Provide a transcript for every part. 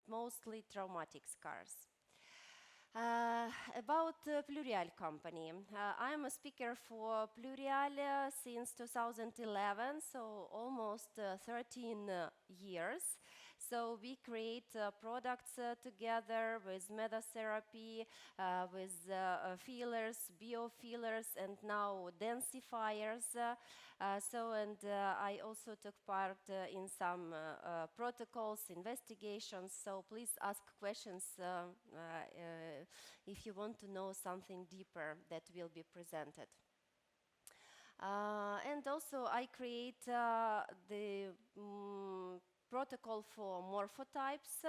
Mostly traumatic scars. About Pluryal company. I'm a speaker for Pluryal since 2011, so almost 13 years. So we create products together with methatherapy, with fillers, biofillers, and now densifiers. I also took part in some protocols, investigations, so please ask questions if you want to know something deeper that will be presented. And also I create the protocol for morphotypes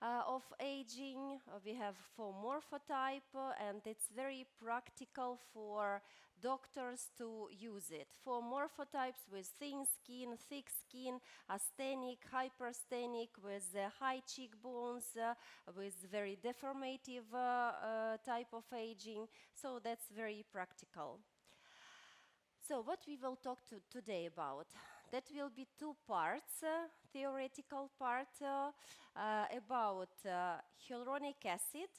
of aging. We have 4 morphotype and it's very practical for doctors to use it for morphotypes with thin skin, thick skin, asthenic, hypersthenic, with high cheekbones, with very deformative type of aging. So that's very practical. So what we will talk today about, that will be two parts, theoretical part about hyaluronic acid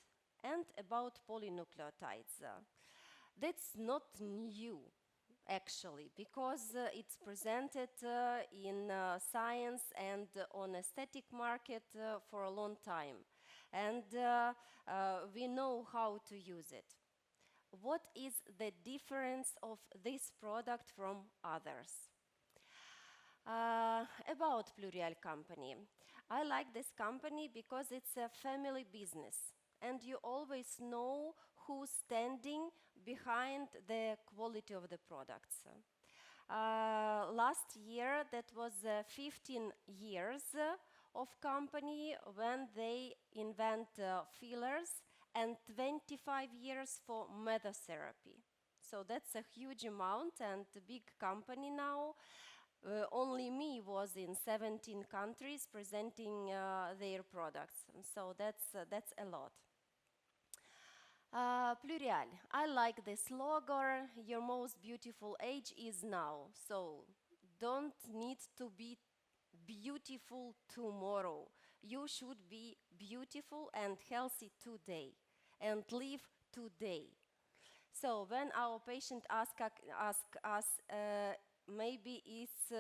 and about polynucleotides. That's not new actually, because it's presented in science and on aesthetic market for a long time, and we know how to use it. What is the difference of this product from others? About Pluryal company. I like this company because it's a family business and you always know who's standing behind the quality of the products. Last year, that was 15 years of company when they invent fillers, and 25 years for methatherapy. So that's a huge amount and a big company now. Only me was in 17 countries presenting their products. So that's a lot. Pluryal, I like this logo. Your most beautiful age is now. So don't need to be beautiful tomorrow. You should be beautiful and healthy today and live today. So when our patient ask us, maybe it's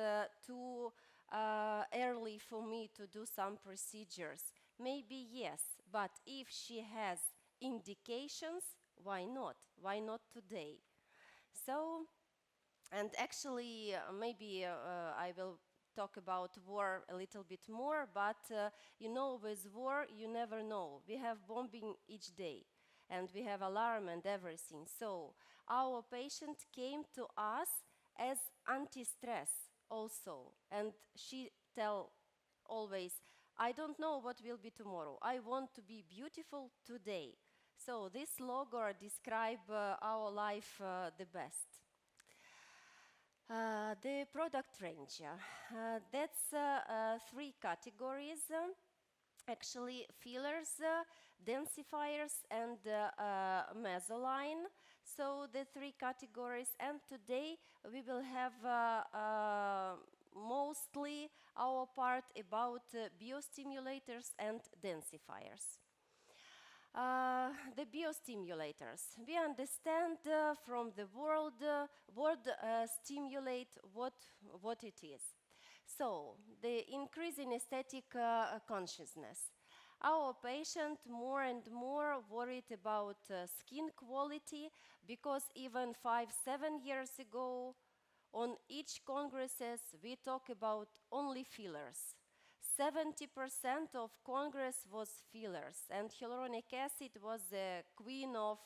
too early for me to do some procedures. Maybe yes, but if she has indications, why not? Why not today? So, and actually, maybe I will talk about war a little bit more, but you know, with war, you never know. We have bombing each day, and we have alarm and everything. So our patient came to us as anti-stress also, and she tell always, I don't know what will be tomorrow. I want to be beautiful today. So this logo describe our life the best. The product range, that's three categories, actually fillers, densifiers and mesoline. So the three categories, and today we will have mostly our part about biostimulators and densifiers. The biostimulators. We understand from the word stimulate what it is. So, the increase in aesthetic consciousness. Our patient more and more worried about skin quality, because even 5-7 years ago, on each congresses we talk about only fillers. 70% of Congress was fillers, and hyaluronic acid was the queen of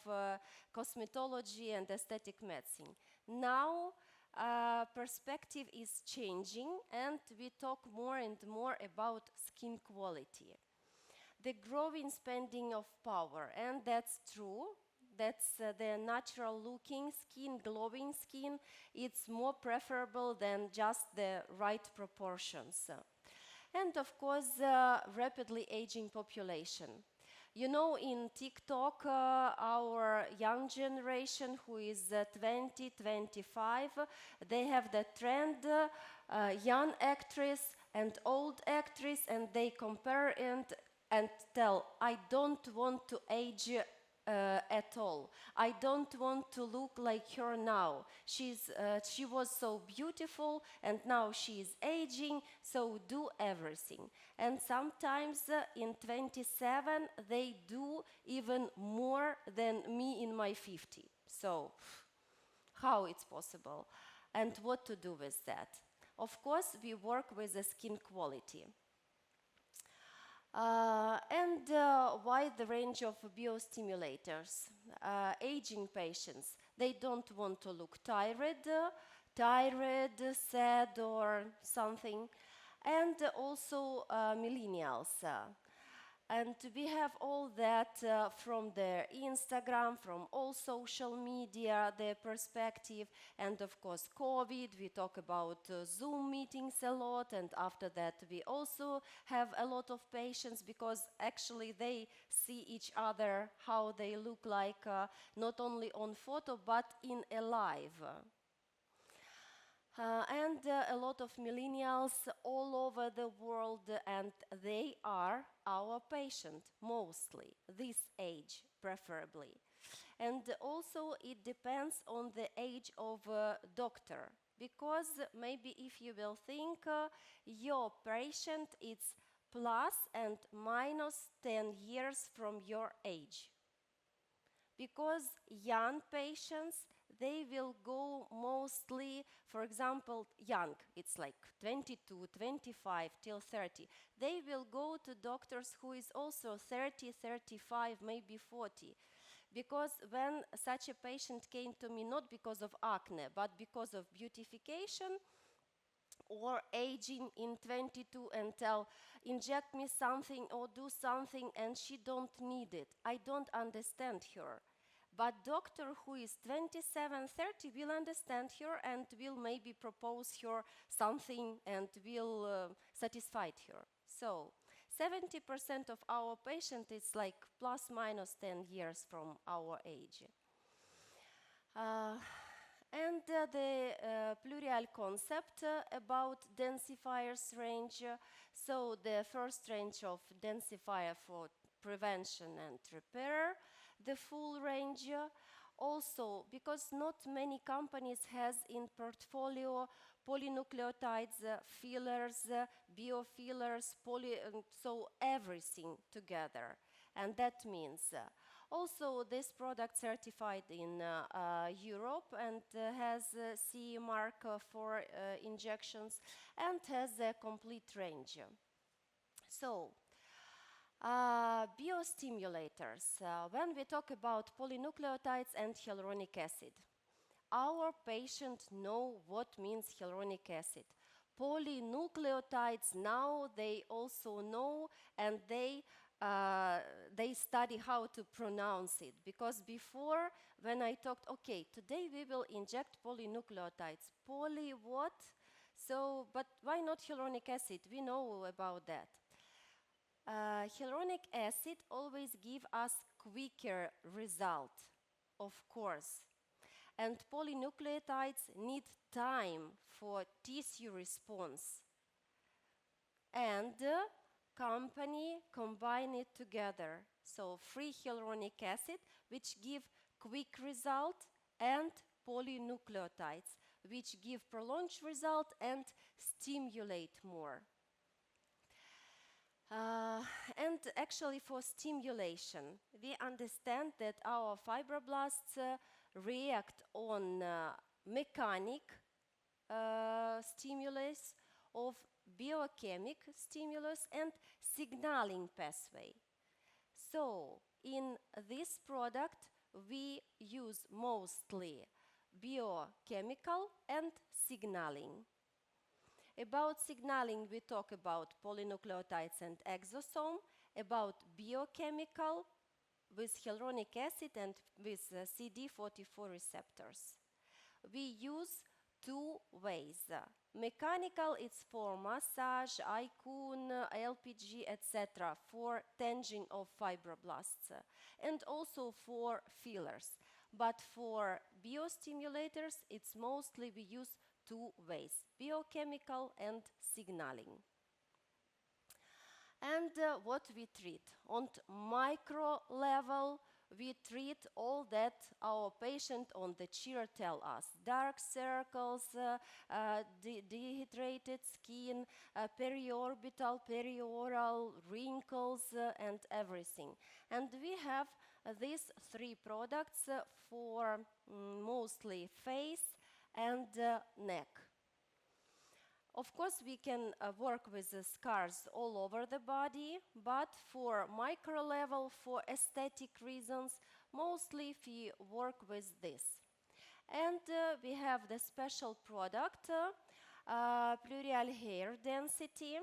cosmetology and aesthetic medicine. Now, perspective is changing, and we talk more and more about skin quality. The growing spending of power, and that's true. That's the natural looking skin, glowing skin. It's more preferable than just the right proportions. And of course, rapidly aging population. You know, in TikTok, our young generation who is 20, 25, they have the trend, young actress and old actress, and they compare and tell, I don't want to age at all. I don't want to look like her now. She was so beautiful, and now she is aging, so do everything. And sometimes in 27, they do even more than me in my 50. So how it's possible? And what to do with that? Of course, we work with the skin quality. And wide range of biostimulators. Aging patients, they don't want to look tired, sad or something. And also millennials. And we have all that from the Instagram, from all social media, their perspective, and of course COVID. We talk about Zoom meetings a lot, and after that we also have a lot of patients because actually they see each other, how they look like, not only on photo but in a live. And a lot of millennials all over the world, and they are our patient mostly, this age preferably. And also it depends on the age of doctor, because maybe if you will think your patient is plus and minus 10 years from your age. Because young patients, they will go mostly, for example, young, it's like 22, 25 till 30. They will go to doctors who is also 30, 35, maybe 40. Because when such a patient came to me, not because of acne, but because of beautification, or aging in 22 and tell, inject me something or do something, and she don't need it. I don't understand her. But doctor who is 27, 30 will understand her and will maybe propose her something and will satisfy her. So 70% of our patient is like plus minus 10 years from our age. And the Pluryal concept about densifiers range. So the first range of densifier for prevention and repair, the full range. Also, because not many companies has in portfolio polynucleotides, fillers, biofillers, so everything together. And that means also this product certified in Europe and has a CE mark for injections and has a complete range. So, biostimulators. When we talk about polynucleotides and hyaluronic acid, our patients know what means hyaluronic acid. Polynucleotides now they also know, and they study how to pronounce it, because before when I talked, okay, today we will inject polynucleotides. Poly what? So, but why not hyaluronic acid? We know about that. Hyaluronic acid always give us quicker result, of course. And polynucleotides need time for tissue response. And company combine it together. So free hyaluronic acid, which give quick result, and polynucleotides, which give prolonged result and stimulate more. And actually for stimulation, we understand that our fibroblasts react on mechanic stimulus of biochemic stimulus and signaling pathway. So in this product we use mostly biochemical and signaling. About signaling we talk about polynucleotides and exosome, about biochemical with hyaluronic acid and with CD44 receptors. We use two ways. Mechanical, it's for massage, ICON, LPG, etc., for tanging of fibroblasts, and also for fillers. But for biostimulators, it's mostly we use two ways, biochemical and signaling. And what we treat? On micro level, we treat all that our patient on the chair tell us. Dark circles, dehydrated skin, periorbital, perioral, wrinkles, and everything. And we have these three products for mostly face and neck. Of course, we can work with the scars all over the body, but for micro level, for aesthetic reasons, mostly we work with this. And we have the special product, Pluryal Hair Density.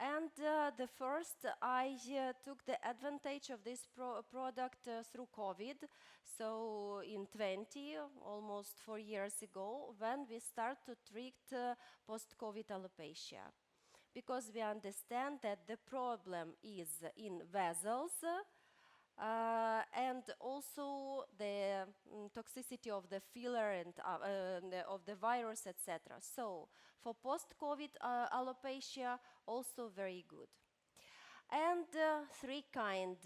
And the first, I took the advantage of this product through COVID. So in 20, almost 4 years ago, when we start to treat post-COVID alopecia. Because we understand that the problem is in vessels, and also the toxicity of the filler and of the virus, etc. So for post-COVID alopecia, also very good. And three kind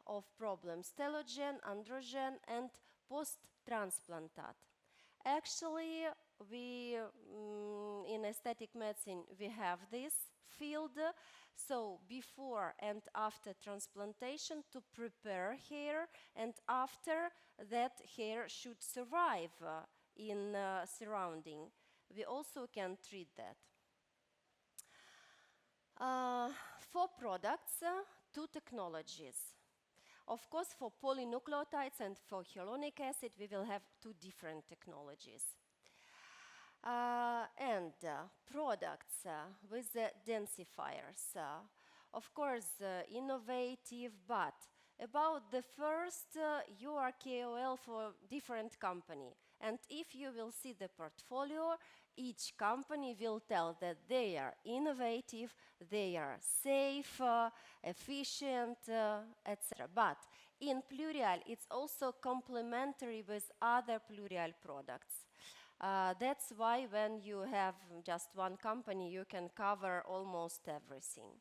of problems: telogen, androgen, and post-transplantat. Actually, we in aesthetic medicine we have this field. So before and after transplantation, to prepare hair, and after that hair should survive in surrounding. We also can treat that. For products, two technologies. Of course, for polynucleotides and for hyaluronic acid, we will have two different technologies. And products with densifiers. Of course, innovative, but about the first, you are KOL for different company. And if you will see the portfolio, each company will tell that they are innovative, they are safe, efficient, etc. But in Pluryal, it's also complementary with other Pluryal products. That's why when you have just one company, you can cover almost everything.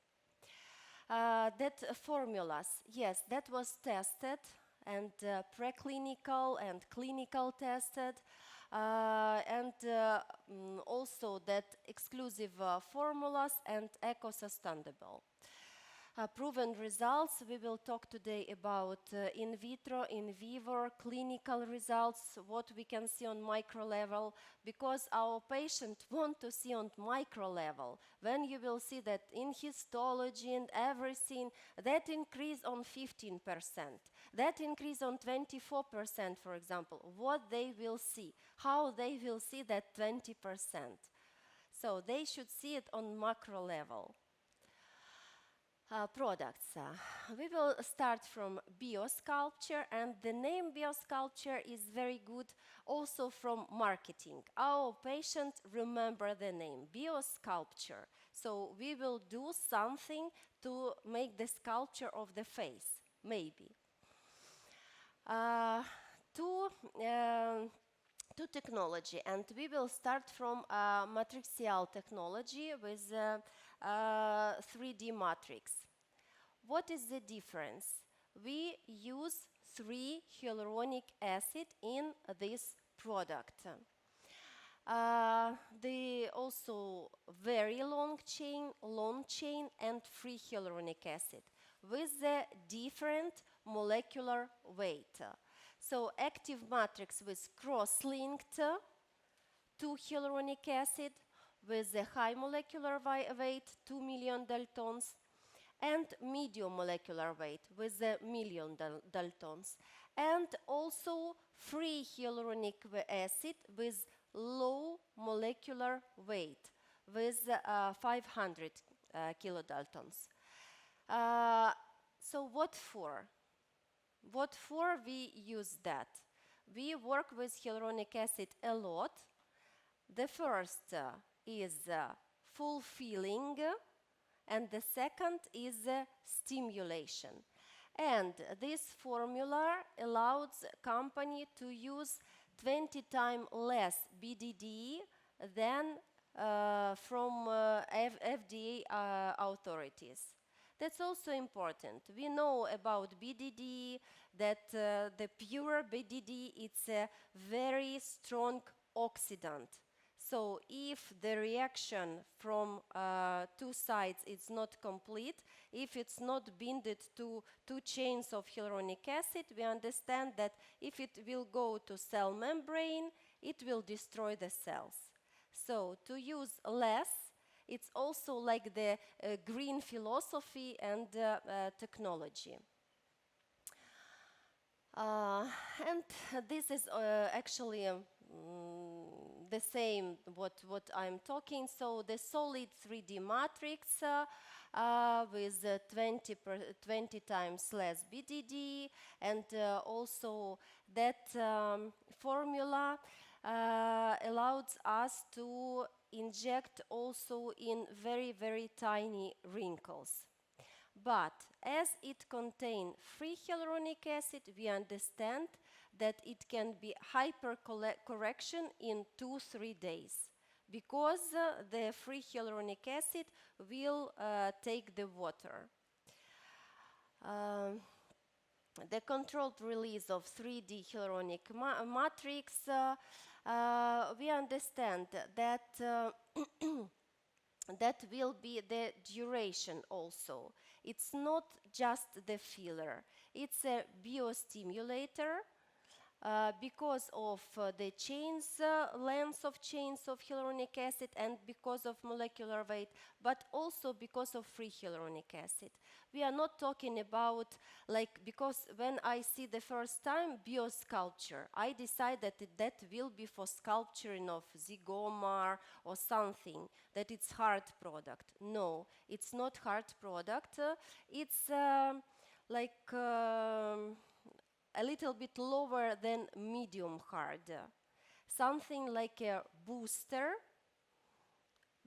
That formulas, yes, that was tested and preclinical and clinical tested. And also that exclusive formulas and eco-sustainable. Proven results, we will talk today about in vitro, in vivo, clinical results, what we can see on micro level, because our patient want to see on micro level. When you will see that in histology and everything, that increase on 15%, that increase on 24%, for example, what they will see, how they will see that 20%. So they should see it on macro level. Products. We will start from biosculpture, and the name biosculpture is very good also from marketing. Our patient remember the name biosculpture, so we will do something to make the sculpture of the face, maybe. To technology, and we will start from matrixial technology with 3D matrix. What is the difference? We use 3 hyaluronic acid in this product. The also very long chain and free hyaluronic acid with the different molecular weight. So active matrix with cross-linked 2 hyaluronic acid with a high molecular weight, 2 million daltons, and medium molecular weight with a million daltons, and also free hyaluronic acid with low molecular weight with 500 kilodaltons. So what for? What for we use that? We work with hyaluronic acid a lot. The first is fulfilling, and the second is stimulation. And this formula allows company to use 20 times less BDD than from FDA authorities. That's also important. We know about BDD, that the pure BDD, it's a very strong oxidant. So if the reaction from two sides is not complete, if it's not binded to 2 chains of hyaluronic acid, we understand that if it will go to cell membrane, it will destroy the cells. So to use less, it's also like the green philosophy and technology. And this is actually the same what I'm talking. So the solid 3D matrix with 20 times less BDD, and also that formula allows us to inject also in very tiny wrinkles. But as it contains free hyaluronic acid, we understand that it can be hypercorrection in 2-3 days, because the free hyaluronic acid will take the water. The controlled release of 3D hyaluronic matrix, we understand that that will be the duration also. It's not just the filler, it's a biostimulator. Because of the length of chains of hyaluronic acid, and because of molecular weight, but also because of free hyaluronic acid. We are not talking about, because when I see the first time biosculpture, I decide that that will be for sculpturing of zygoma or something, that it's hard product. No, it's not hard product. It's a little bit lower than medium hard, something like a booster,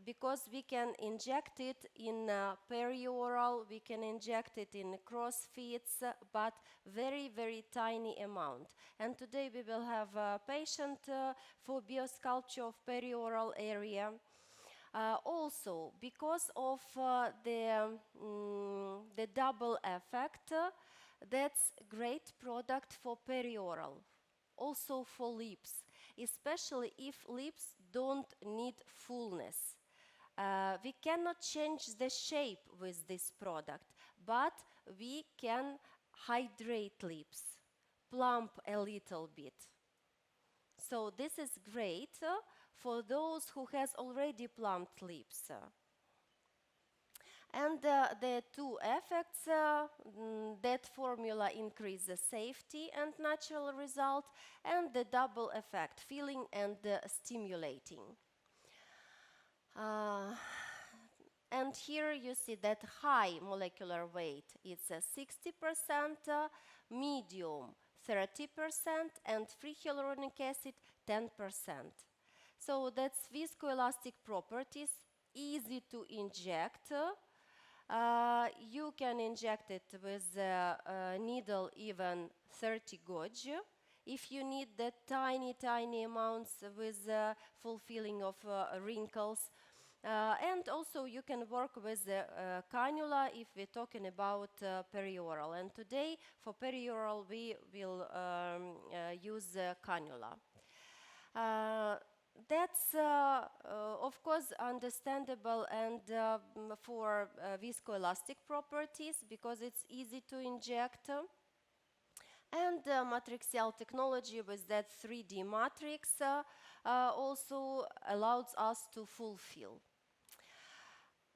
because we can inject it in perioral, we can inject it in crossfits, but very tiny amount. And today we will have a patient for biosculpture of perioral area. Also, because of the double effect, that's great product for perioral, also for lips, especially if lips don't need fullness. We cannot change the shape with this product, but we can hydrate lips, plump a little bit. So this is great for those who has already plumped lips. And the two effects, that formula increases safety and natural result, and the double effect, filling and stimulating. And here you see that high molecular weight is 60%, medium 30%, and free hyaluronic acid 10%. So that's viscoelastic properties, easy to inject. You can inject it with a needle even 30 gauge. If you need the tiny amounts with fulfilling of wrinkles. And also you can work with the cannula if we're talking about perioral. And today for perioral we will use cannula. That's of course understandable, and for viscoelastic properties, because it's easy to inject. And matrixial technology with that 3D matrix also allows us to fulfill.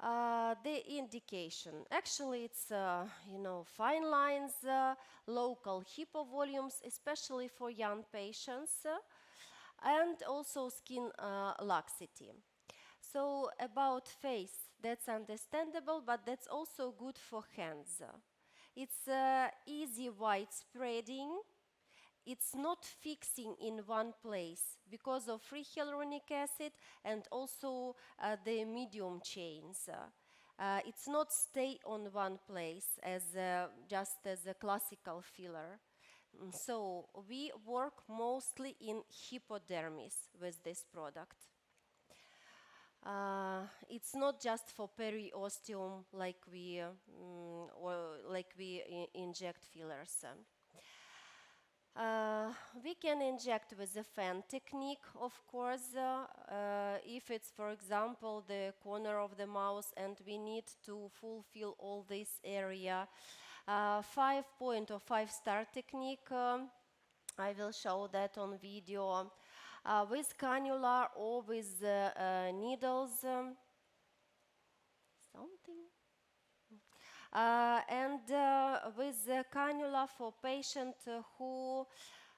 The indication, actually it's fine lines, local hypovolumes, especially for young patients, and also skin laxity. So about face, that's understandable, but that's also good for hands. It's easy widespreading. It's not fixing in one place because of free hyaluronic acid and also the medium chains. It's not stay on one place as just as a classical filler. So we work mostly in hypodermis with this product. It's not just for periosteum like we inject fillers. We can inject with a fan technique, of course, if it's, for example, the corner of the mouth and we need to fulfill all this area. 5-point or 5-star technique, I will show that on video. With cannula or with needles, and with cannula for patient who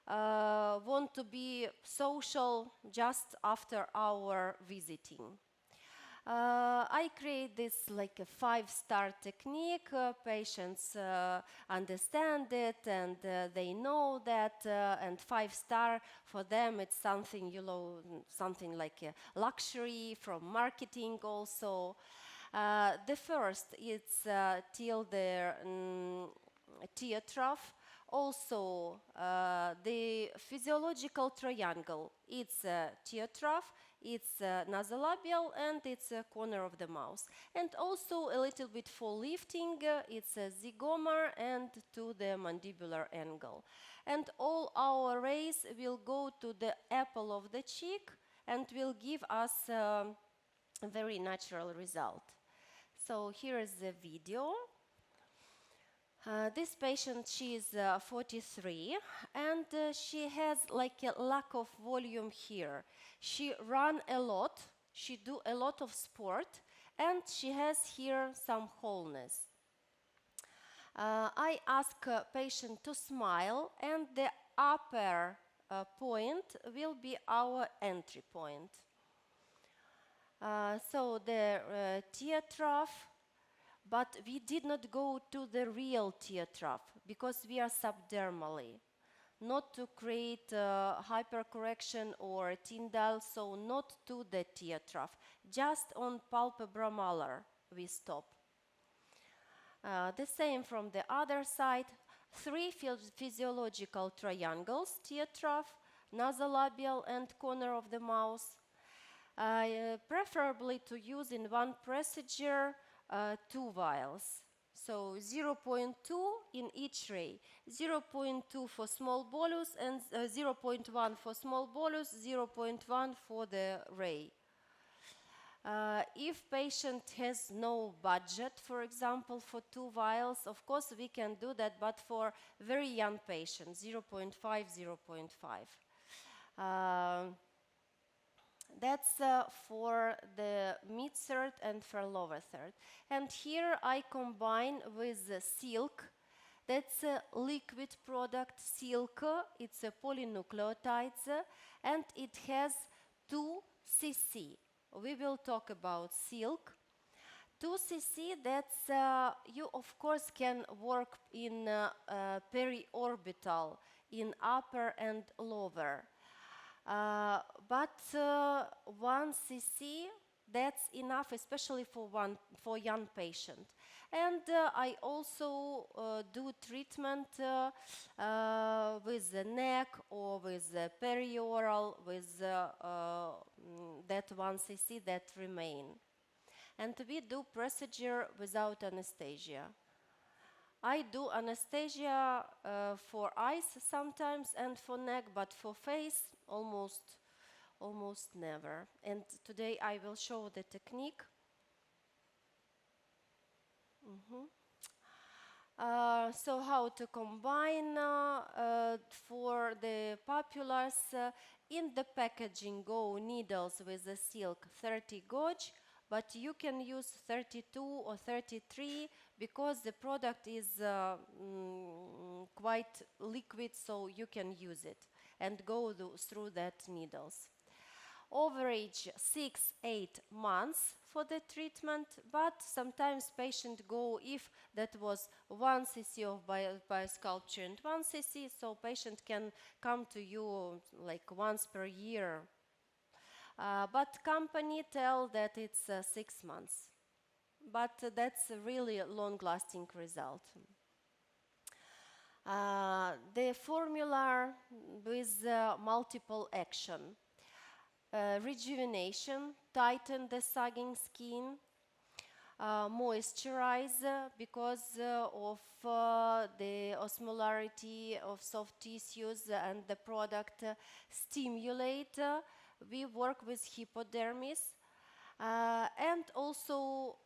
want to be social just after our visiting. I create this like a 5-star technique. Patients understand it and they know that, and 5-star for them it's something, something like a luxury from marketing also. The first is till the tear trough. Also, the physiological triangle, it's a tear trough, it's nasolabial, and it's a corner of the mouth. And also a little bit for lifting, it's a zygomer and to the mandibular angle. And all our rays will go to the apple of the cheek and will give us a very natural result. So here is the video. This patient, she is 43 and she has like a lack of volume here. She run a lot, she do a lot of sport, and she has here some wholeness. I ask patient to smile, and the upper point will be our entry point. So the tear trough, but we did not go to the real tear trough because we are subdermally, not to create hypercorrection or Tyndall, so not to the tear trough, just on palpebral molar we stop. The same from the other side, 3 physiological triangles, tear trough, nasolabial and corner of the mouth, preferably to use in one procedure 2 vials. So 0.2 in each ray, 0.2 for small bolus and 0.1 for small bolus, 0.1 for the ray. If patient has no budget, for example, for 2 vials, of course we can do that, but for very young patients, 0.5, 0.5. That's for the mid-third and for lower third. And here I combine with the silk. That's a liquid product, silk. It's a polynucleotides and it has 2 cc. We will talk about silk. 2 cc, that's, you of course can work in periorbital, in upper and lower. But 1 cc, that's enough, especially for young patient. And I also do treatment with the neck or with the perioral, with that 1 cc that remain. And we do procedure without anesthesia. I do anesthesia for eyes sometimes and for neck, but for face almost never. And today I will show the technique. So how to combine for the papulars, in the packaging go needles with the silk 30 gauge, but you can use 32 or 33 because the product is quite liquid, so you can use it and go through that needles. Average 6-8 months for the treatment, but sometimes patient go, if that was 1 cc of biosculpture and 1 cc, so patient can come to you like once per year. But company tell that it's 6 months, but that's a really long-lasting result. The formula with multiple action. Rejuvenation, tighten the sagging skin, moisturize because of the osmolarity of soft tissues, and the product stimulate. We work with hypodermis and also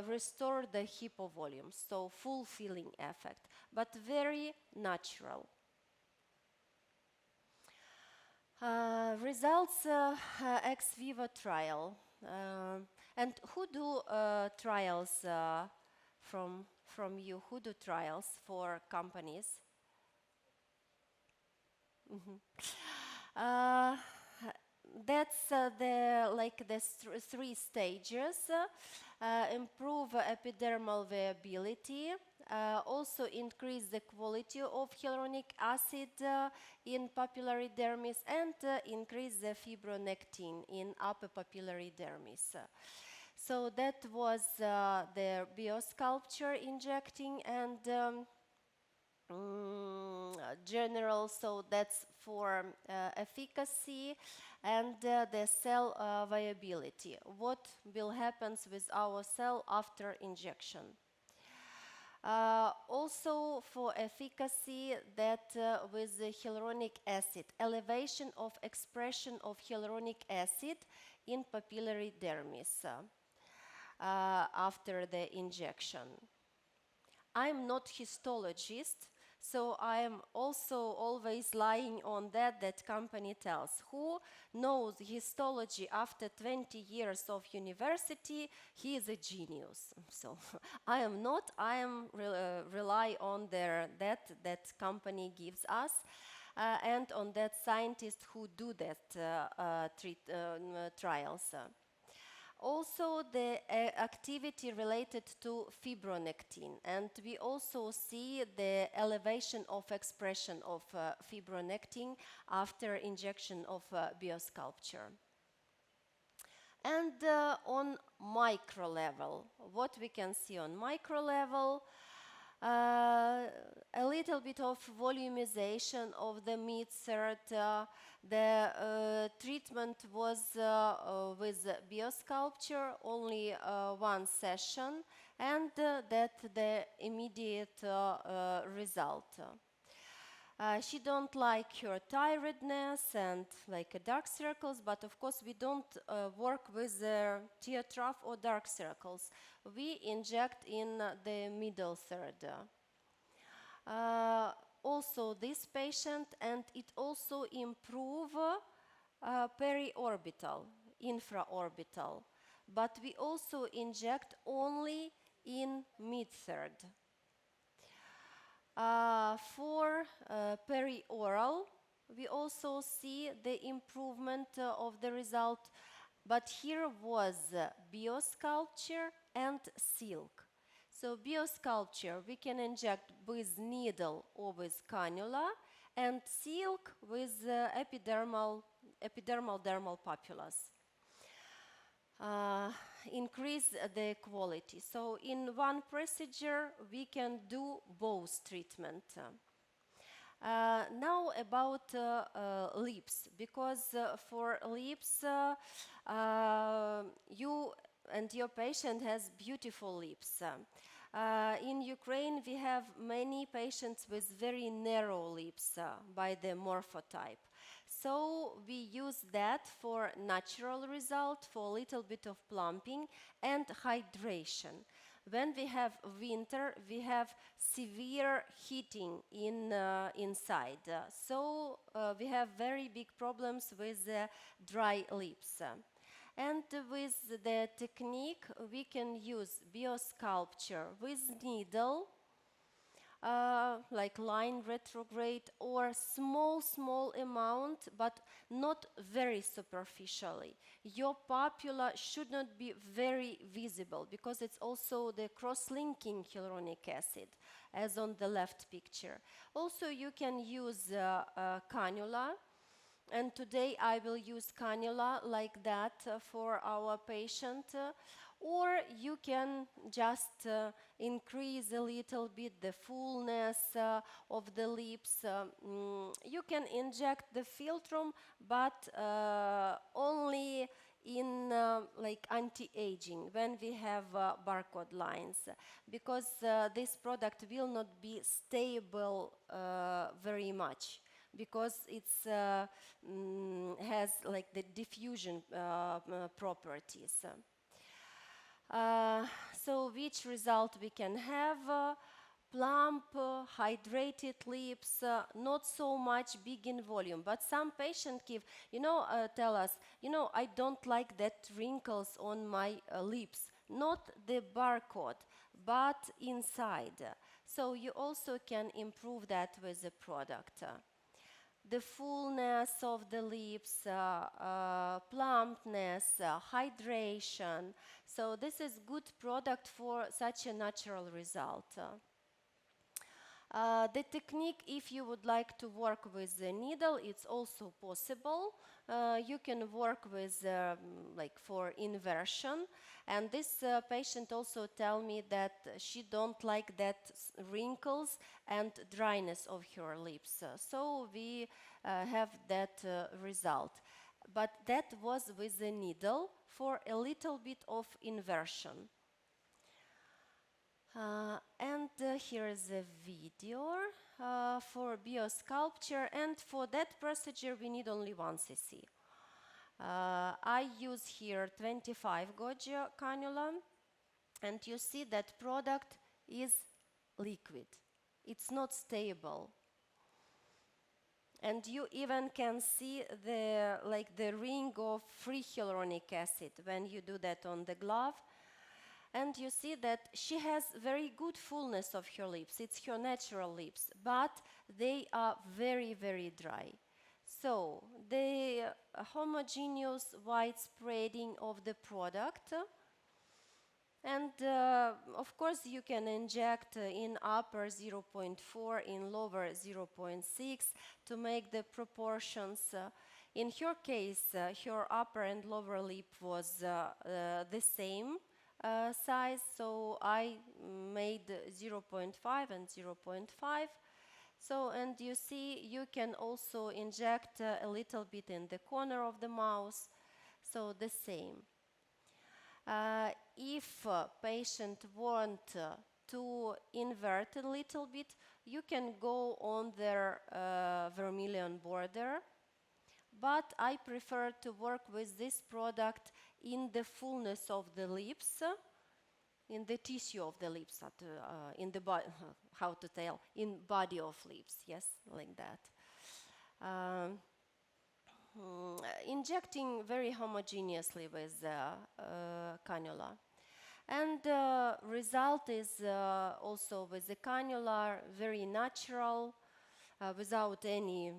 restore the hypovolume, so full filling effect, but very natural. Results ex vivo trial. And who do trials from you? Who do trials for companies? Uh, that's the three stages. Improve epidermal viability, also increase the quality of hyaluronic acid in papillary dermis, and increase the fibronectin in upper papillary dermis. So that was the biosculpture injecting and general, so that's for efficacy and the cell viability. What will happen with our cell after injection? Also for efficacy, that with the hyaluronic acid, elevation of expression of hyaluronic acid in papillary dermis after the injection. I'm not histologist, so I am also always lying on that company tells. Who knows histology after 20 years of university, he is a genius. So I am not, I am rely on that company gives us and on that scientists who do that trials. Also the activity related to fibronectin, and we also see the elevation of expression of fibronectin after injection of biosculpture. And on micro level, what we can see on micro level, a little bit of volumization of the mid-third. The treatment was with biosculpture, only one session, and that the immediate result. She don't like her tiredness and like dark circles, but of course we don't work with tear trough or dark circles. We inject in the middle third. Also this patient, and it also improve periorbital, infraorbital, but we also inject only in mid-third. For perioral, we also see the improvement of the result, but here was biosculpture and silk. So biosculpture, we can inject with needle or with cannula, and silk with epidermal dermal papulas. Increase the quality. So in one procedure, we can do both treatment. Now about lips, because for lips, you and your patient has beautiful lips. In Ukraine, we have many patients with very narrow lips by the morphotype. So we use that for natural result, for a little bit of plumping and hydration. When we have winter, we have severe heating inside. So we have very big problems with dry lips. And with the technique, we can use biosculpture with needle, like line retrograde, or small amount, but not very superficially. Your papula should not be very visible, because it's also the cross-linking hyaluronic acid, as on the left picture. Also, you can use cannula, and today I will use cannula like that for our patient. Or you can just increase a little bit the fullness of the lips. You can inject the philtrum, but only in like anti-aging, when we have barcode lines, because this product will not be stable very much, because it's has like the diffusion properties. So which result we can have? Plump, hydrated lips, not so much big in volume, but some patient tell us, I don't like that wrinkles on my lips, not the barcode, but inside. So you also can improve that with the product. the fullness of the lips, plumpness, hydration. So this is good product for such a natural result. The technique, if you would like to work with the needle, it's also possible. You can work with like for inversion, and this patient also tell me that she don't like that wrinkles and dryness of her lips. So we have that result. But that was with the needle for a little bit of inversion. And here is a video for biosculpture, and for that procedure we need only 1 cc. I use here 25 gauge cannula, and you see that product is liquid. It's not stable. And you even can see the ring of free hyaluronic acid when you do that on the glove. And you see that she has very good fullness of her lips. It's her natural lips, but they are very, very dry. So the homogeneous widespreading of the product, and of course you can inject in upper 0.4, in lower 0.6 to make the proportions. In her case, her upper and lower lip was the same size, so I made 0.5 and 0.5. So, and you see, you can also inject a little bit in the corner of the mouth, so the same. If patient want to invert a little bit, you can go on their vermilion border, but I prefer to work with this product in the fullness of the lips, in the tissue of the lips, in the body, how to tell, in body of lips, yes, like that. Injecting very homogeneously with cannula. And result is also with the cannula very natural, without any,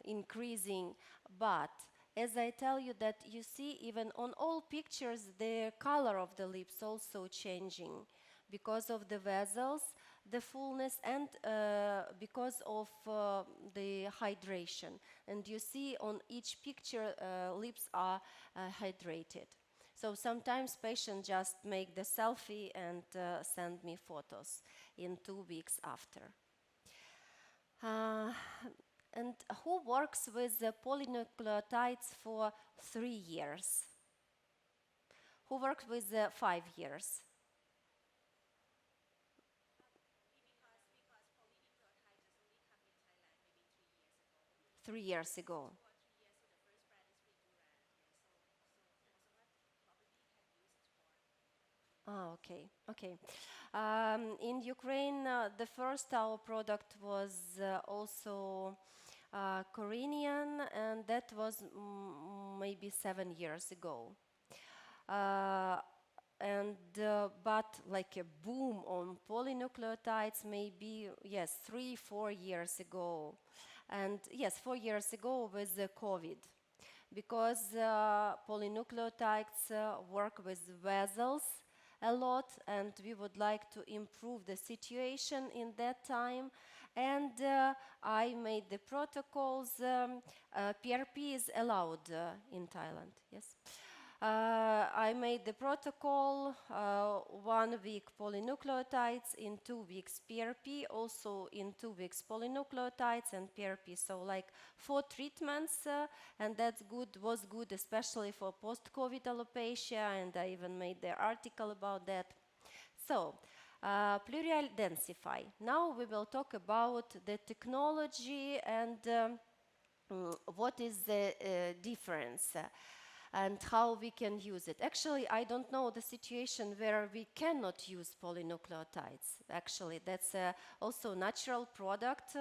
increasing. But as I tell you that you see even on all pictures the color of the lips also changing because of the vessels, the fullness, and because of the hydration. And you see on each picture lips are hydrated. So sometimes patients just make the selfie and send me photos in 2 weeks after. And who works with the polynucleotides for 3 years? Who works with 5 years? Because 3 years ago. Ah, okay, okay. In Ukraine, the first our product was also Korean, and that was maybe 7 years ago. But like a boom on polynucleotides maybe, yes, 3-4 years ago. And yes, 4 years ago with the COVID, because polynucleotides work with vessels a lot, and we would like to improve the situation in that time. And I made the protocols. PRP is allowed in Thailand, yes. I made the protocol, 1 week polynucleotides, in 2 weeks PRP, also in 2 weeks polynucleotides and PRP. So like 4 treatments, and that's good, was good, especially for post-COVID alopecia, and I even made the article about that. So, Pluryal Densify. Now we will talk about the technology and what is the difference. And how we can use it. Actually, I don't know the situation where we cannot use polynucleotides. Actually, that's also natural product.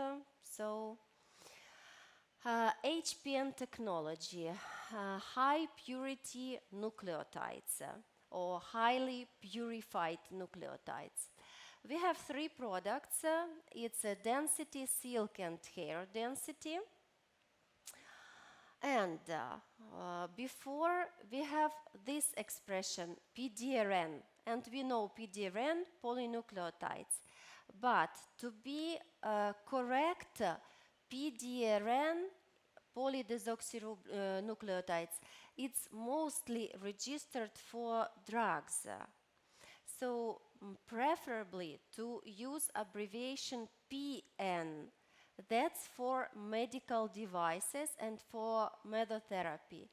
HPN technology, high purity nucleotides, or highly purified nucleotides. We have three products. It's a density, silk, and hair density. And before we have this expression, PDRN, and we know PDRN, polynucleotides. But to be correct, PDRN, polydesoxynucleotides, it's mostly registered for drugs. So preferably to use abbreviation PN. That's for medical devices and for medotherapy.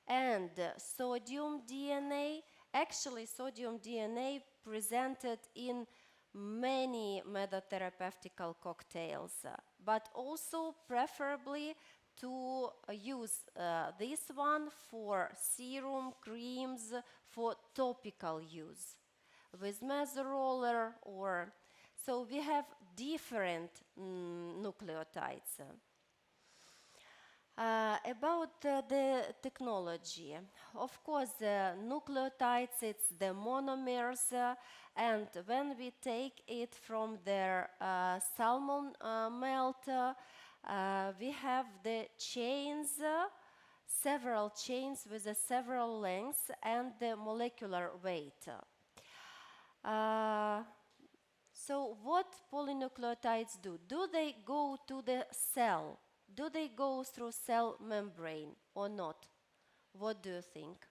And sodium DNA, actually sodium DNA presented in many medotherapeutic cocktails, but also preferably to use this one for serum, creams, for topical use with mesoroller or so we have different nucleotides. About the technology, of course, nucleotides, it's the monomers, and when we take it from their salmon melt, we have the chains, several chains with several lengths and the molecular weight. So what polynucleotides do? Do they go to the cell? Do they go through cell membrane or not? What do you think?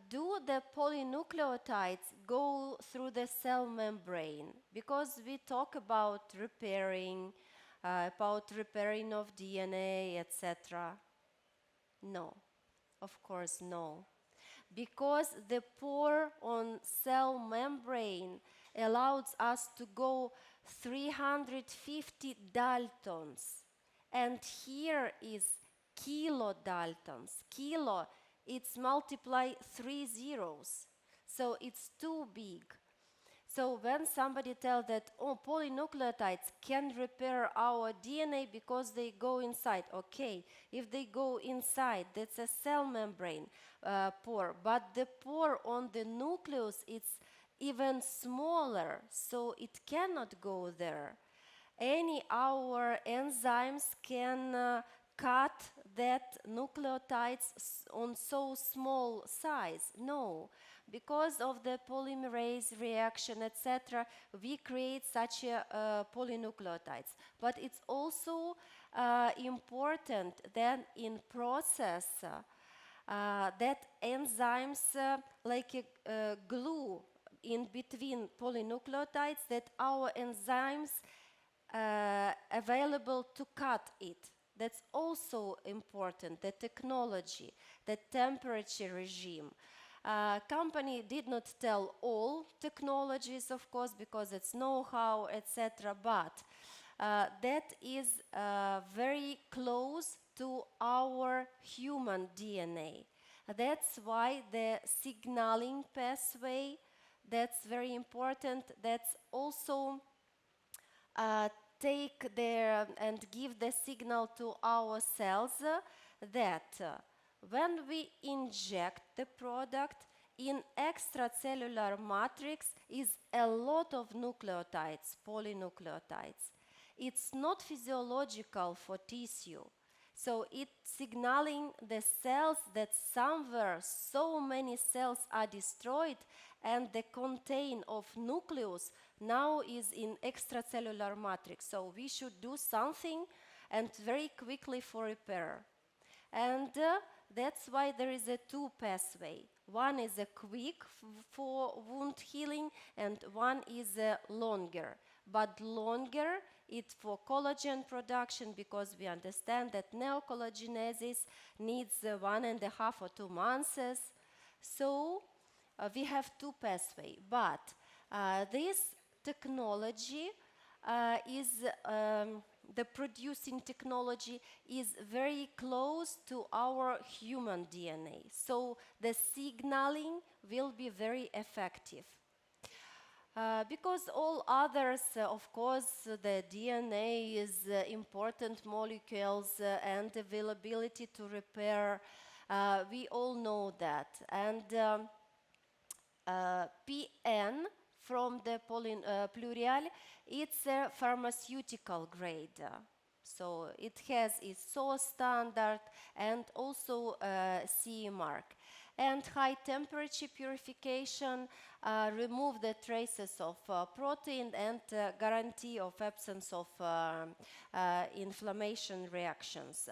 Do the polynucleotides go through the cell membrane? Because we talk about repairing of DNA, etc. No, of course no. Because the pore on cell membrane allows us to go 350 Daltons. And here is kilodaltons. Kilo, it's multiply 3 zeros. So it's too big. So when somebody tells that, oh, polynucleotides can repair our DNA because they go inside, okay, if they go inside, that's a cell membrane pore, but the pore on the nucleus, it's even smaller, so it cannot go there. Any our enzymes can cut that nucleotides on so small size? No. Because of the polymerase reaction, etc., we create such polynucleotides. But it's also important that in process that enzymes like a glue in between polynucleotides, that our enzymes available to cut it. That's also important, the technology, the temperature regime. Company did not tell all technologies, of course, because it's know-how, etc., but that is very close to our human DNA. That's why the signaling pathway, that's very important. That's also take there and give the signal to our cells that when we inject the product in extracellular matrix is a lot of nucleotides, polynucleotides. It's not physiological for tissue. So it's signaling the cells that somewhere so many cells are destroyed and the content of nucleus now is in extracellular matrix. So we should do something and very quickly for repair. And that's why there is a two pathway. One is a quick for wound healing and one is longer. But longer, it's for collagen production because we understand that neocollagenesis needs 1.5 or 2 months. So we have two pathways. But this technology is the producing technology is very close to our human DNA. So the signaling will be very effective. Because all others, of course, the DNA is important molecules and availability to repair We all know that. And PN from the Pluryal, it's a pharmaceutical grade. So it has its SOS standard and also CE mark. And high temperature purification remove the traces of protein and guarantee of absence of inflammation reactions.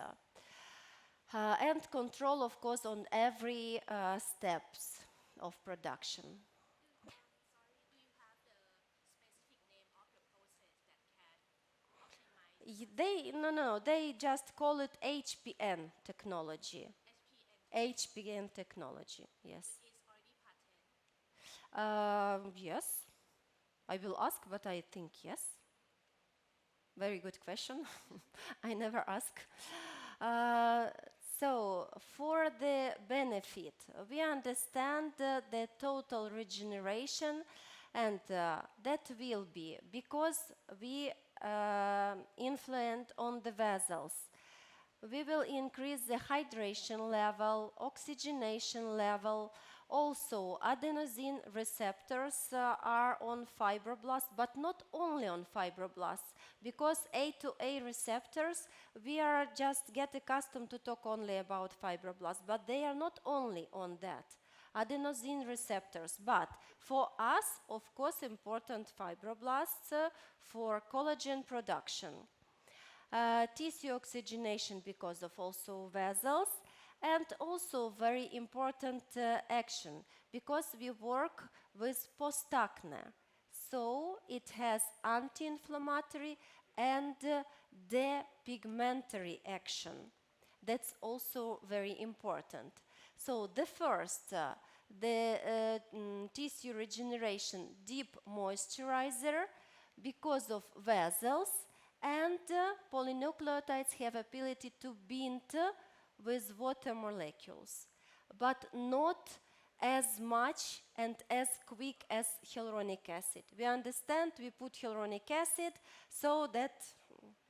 And control, of course, on every steps of production. They just call it HPN technology. HPN technology, yes. Yes, I will ask, but I think yes. Very good question. I never ask. So, for the benefit, we understand the total regeneration, and that will be because we influence on the vessels. We will increase the hydration level, oxygenation level. Also, adenosine receptors are on fibroblasts, but not only on fibroblasts, because A2A receptors, we are just get accustomed to talk only about fibroblasts, but they are not only on that. Adenosine receptors, but for us, of course, important fibroblasts for collagen production. Tissue oxygenation because of also vessels, and also very important action because we work with postacne. So it has anti-inflammatory and depigmentary action. That's also very important. So the first, tissue regeneration, deep moisturizer because of vessels, and polynucleotides have ability to bind with water molecules, but not as much and as quick as hyaluronic acid. We understand we put hyaluronic acid so that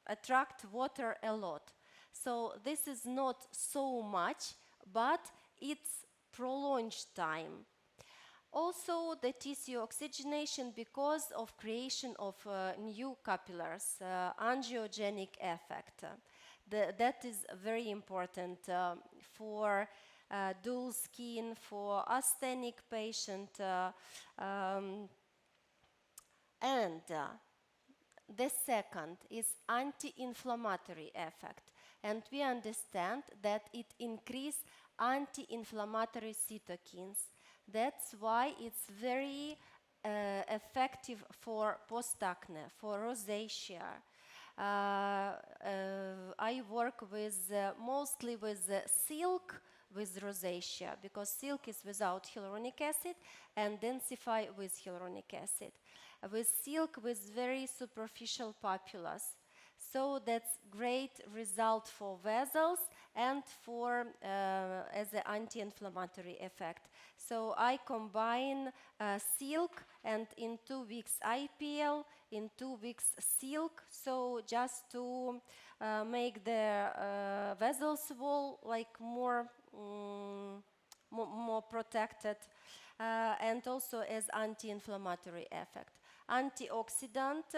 attract water a lot. So this is not so much, but it's prolonged time. Also, the tissue oxygenation because of creation of new capillaries, angiogenic effect. That is very important for dual skin, for asthenic patient, and the second is anti-inflammatory effect. And we understand that it increases anti-inflammatory cytokines. That's why it's very effective for postacne, for rosacea. I work with mostly with silk with rosacea because silk is without hyaluronic acid and densify with hyaluronic acid. With silk with very superficial papulas. So that's great result for vessels and for as an anti-inflammatory effect. So I combine silk and in 2 weeks IPL, in 2 weeks silk. So just to make the vessels wall like more protected, and also as anti-inflammatory effect, antioxidant.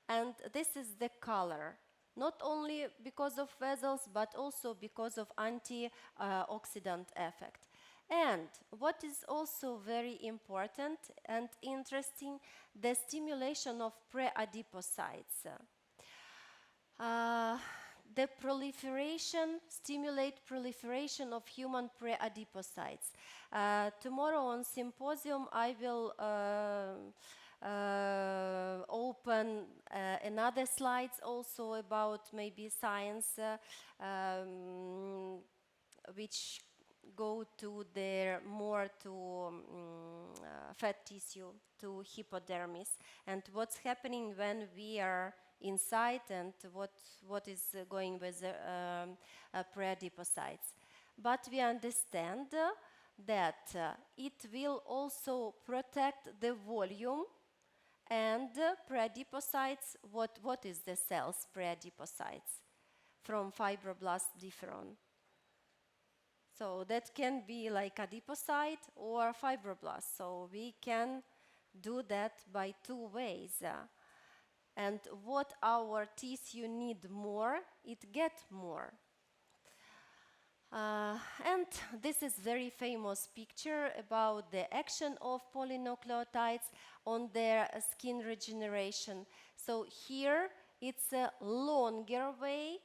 And this is the color, not only because of vessels, but also because of antioxidant effect. And what is also very important and interesting, the stimulation of pre-adipocytes. The stimulate proliferation of human pre-adipocytes. Tomorrow on symposium, I will open another slides also about maybe science which go to more to fat tissue, to hypodermis, and what's happening when we are inside and what is going with pre-adipocytes. But we understand that it will also protect the volume. And pre-adipocytes, what is the cells pre-adipocytes? From fibroblast different. So that can be like adipocyte or fibroblast. So we can do that by two ways. And what our tissue need more, it get more. And this is very famous picture about the action of polynucleotides on their skin regeneration. So here it's a longer way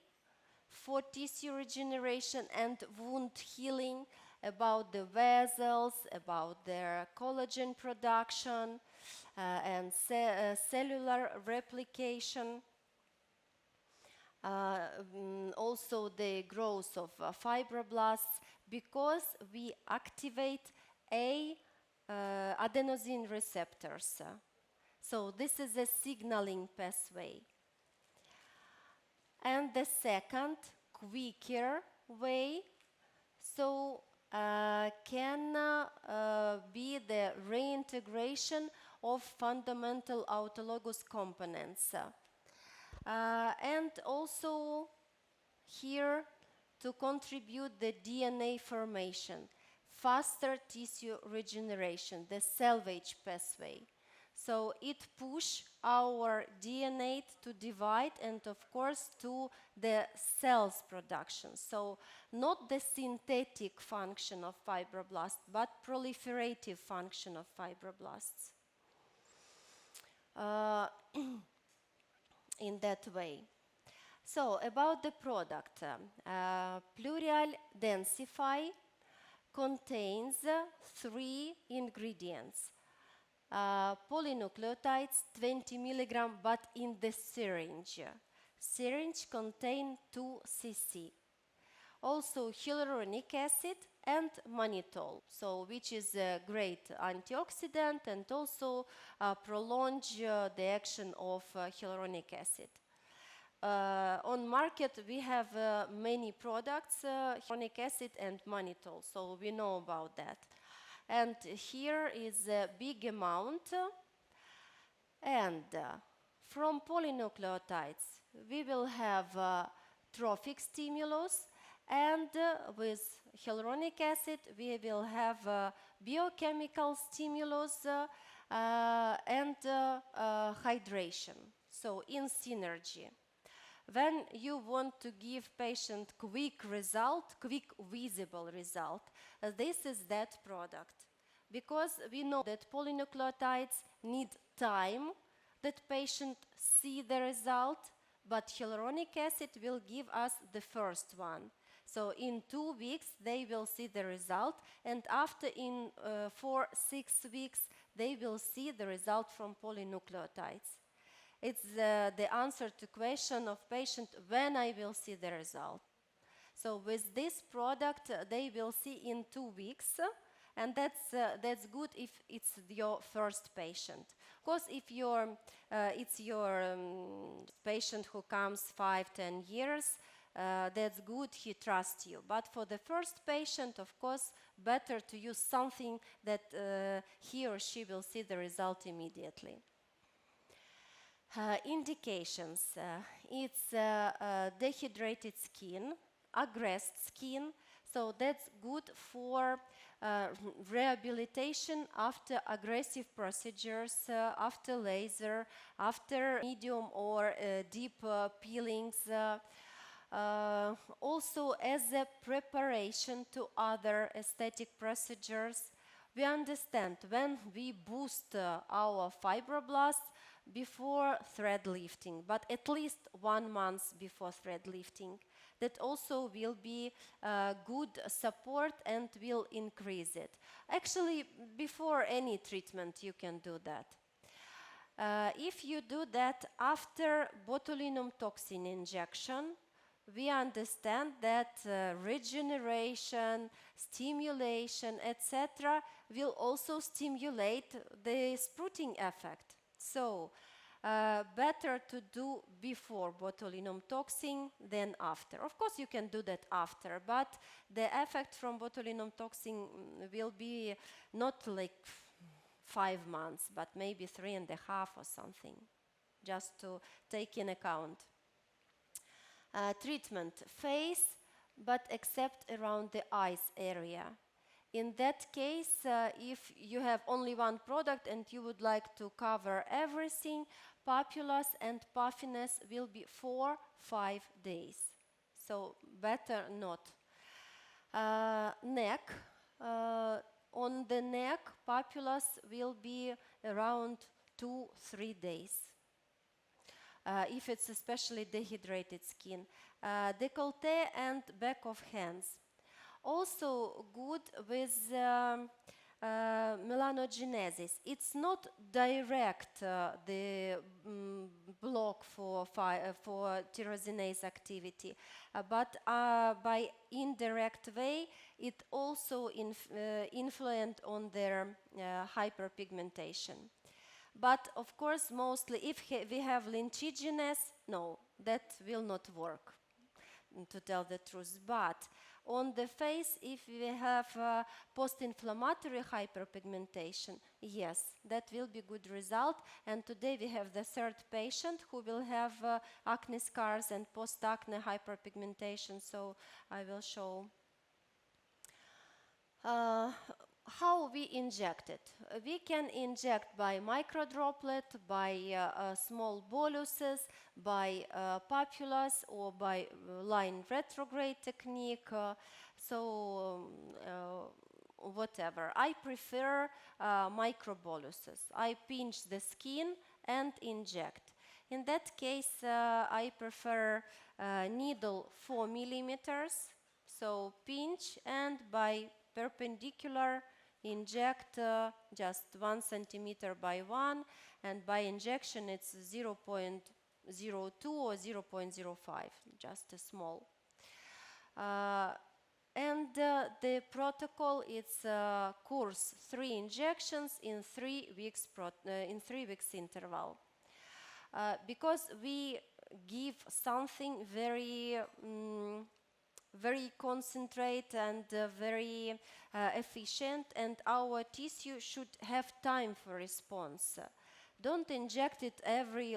for tissue regeneration and wound healing, about the vessels, about their collagen production and cellular replication. Also the growth of fibroblasts, because we activate adenosine receptors. So this is a signaling pathway. And the second, quicker way, so can be the reintegration of fundamental autologous components. And also here to contribute the DNA formation, faster tissue regeneration, the salvage pathway. So it push our DNA to divide and of course to the cells production. So not the synthetic function of fibroblasts, but proliferative function of fibroblasts. In that way. So about the product, Pluryal Densify contains 3 ingredients. Polynucleotides 20 milligram, but in the syringe. Syringe contain 2 cc. Also hyaluronic acid and mannitol, so which is a great antioxidant and also prolonge the action of hyaluronic acid. On market we have many products, hyaluronic acid and mannitol, so we know about that. And here is a big amount. And from polynucleotides we will have trophic stimulus, and with hyaluronic acid we will have biochemical stimulus and hydration, so in synergy. When you want to give patient quick result, quick visible result, this is that product. Because we know that polynucleotides need time that patient see the result, but hyaluronic acid will give us the first one. So in 2 weeks they will see the result, and after in 4-6 weeks they will see the result from polynucleotides. It's the answer to question of patient, when I will see the result. So with this product they will see in 2 weeks, and that's good if it's your first patient. Of course, if it's your patient who comes 5-10 years, that's good, he trusts you. But for the first patient, of course, better to use something that he or she will see the result immediately. Indications. It's dehydrated skin, aggressed skin, so that's good for rehabilitation after aggressive procedures, after laser, after medium or deep peelings. Also as a preparation to other aesthetic procedures. We understand when we boost our fibroblasts before thread lifting, but at least 1 month before thread lifting. That also will be good support and will increase it. Actually, before any treatment you can do that. If you do that after botulinum toxin injection, we understand that regeneration, stimulation, etc. will also stimulate the sprouting effect. So, better to do before botulinum toxin than after. Of course, you can do that after, but the effect from botulinum toxin will be not like 5 months, but maybe 3.5 or something, just to take in account. Treatment phase, but except around the eyes area. In that case, if you have only one product and you would like to cover everything, papulas and puffiness will be 4-5 days. So better not. Neck. On the neck, papulas will be around 2-3 days. If it's especially dehydrated skin. Décolleté and back of hands. Also good with melanogenesis. It's not direct the block for tyrosinase activity, but by indirect way it also influence on their hyperpigmentation. But of course, mostly if we have lentiginous, no, that will not work, to tell the truth. But on the face, if we have post-inflammatory hyperpigmentation, yes, that will be good result. And today we have the third patient who will have acne scars and post-acne hyperpigmentation, so I will show. How we inject it? We can inject by microdroplet, by small boluses, by papulas, or by line retrograde technique. Whatever. I prefer microboluses. I pinch the skin and inject. In that case, I prefer needle 4 millimeters. So pinch and by perpendicular inject just 1 centimeter by 1, and by injection it's 0.02 or 0.05, just a small. And the protocol is course 3 injections in 3 weeks interval. Because we give something very very concentrate and very efficient, and our tissue should have time for response. Don't inject it every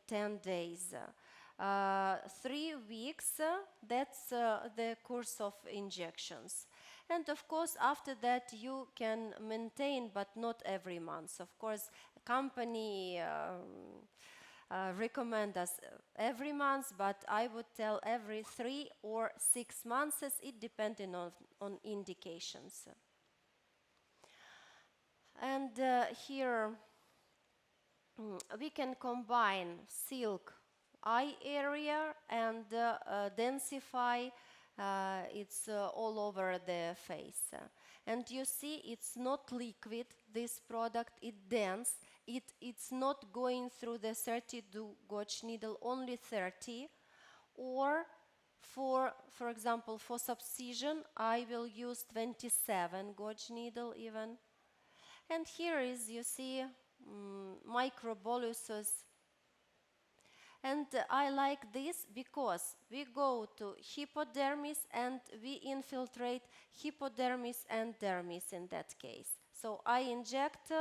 10 days. 3 weeks, that's the course of injections. And of course, after that, you can maintain, but not every month. Of course, company recommend us every month, but I would tell every 3 or 6 months, it depending on indications. And here we can combine silk eye area and densify it's all over the face. And you see it's not liquid, this product, it's dense. It's not going through the 32 gauge needle, only 30. Or for example, for subcision, I will use 27 gauge needle even. And here is, you see, microboluses. And I like this because we go to hypodermis and we infiltrate hypodermis and dermis in that case. So I inject